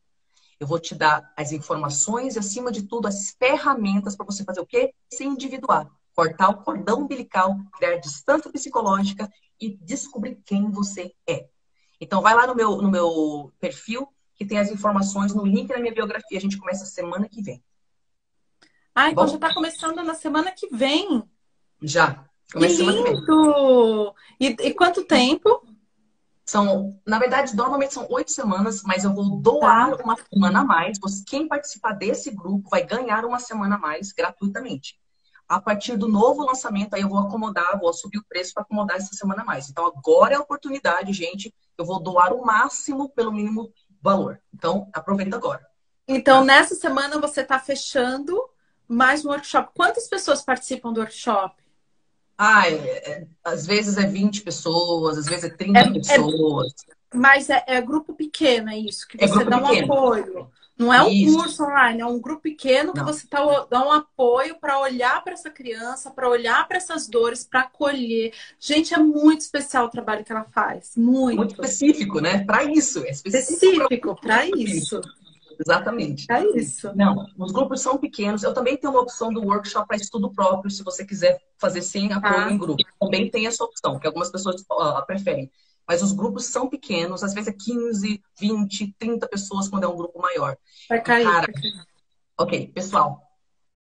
Eu vou te dar as informações e, acima de tudo, as ferramentas para você fazer o quê? Se individuar. Cortar o cordão umbilical, criar distância psicológica e descobrir quem você é. Então, vai lá no meu perfil, que tem as informações no link na minha biografia. A gente começa semana que vem.
Ah,
Tá
então já
bom?
está começando na semana que vem.
Já.
Que
Começa semana que vem.
lindo! E quanto tempo?
Na verdade, normalmente são 8 semanas, mas eu vou
Tá.
doar uma semana a mais. Quem participar desse grupo vai ganhar uma semana a mais gratuitamente. A partir do novo lançamento, aí eu vou acomodar, vou subir o preço para acomodar essa semana a mais. Então, agora é a oportunidade, gente. Eu vou doar o máximo pelo mínimo valor. Então, aproveita agora.
Então,
Tá?
nessa semana você está fechando mais um workshop. Quantas pessoas participam do workshop?
Às vezes é 20 pessoas, às vezes é
É,
30
é,
pessoas.
mas é grupo pequeno, é isso, que
É
você
grupo
dá um
pequeno.
apoio. Não é um
Isso.
curso online, é um grupo pequeno que
Não.
você dá um apoio para olhar para essa criança, para olhar para essas dores, para acolher. Gente, é muito especial o trabalho que ela faz.
Muito
Muito.
específico, né? Para isso. É específico para
Específico para isso.
Exatamente.
É isso.
Não, os grupos são pequenos. Eu também tenho uma opção do workshop para estudo próprio, se você quiser fazer sem apoio
Tá?
em grupo. Também tem essa opção, que algumas pessoas preferem. Mas os grupos são pequenos, às vezes é 15, 20, 30 pessoas quando é um grupo maior.
Vai
E,
cair.
cara, ok, pessoal,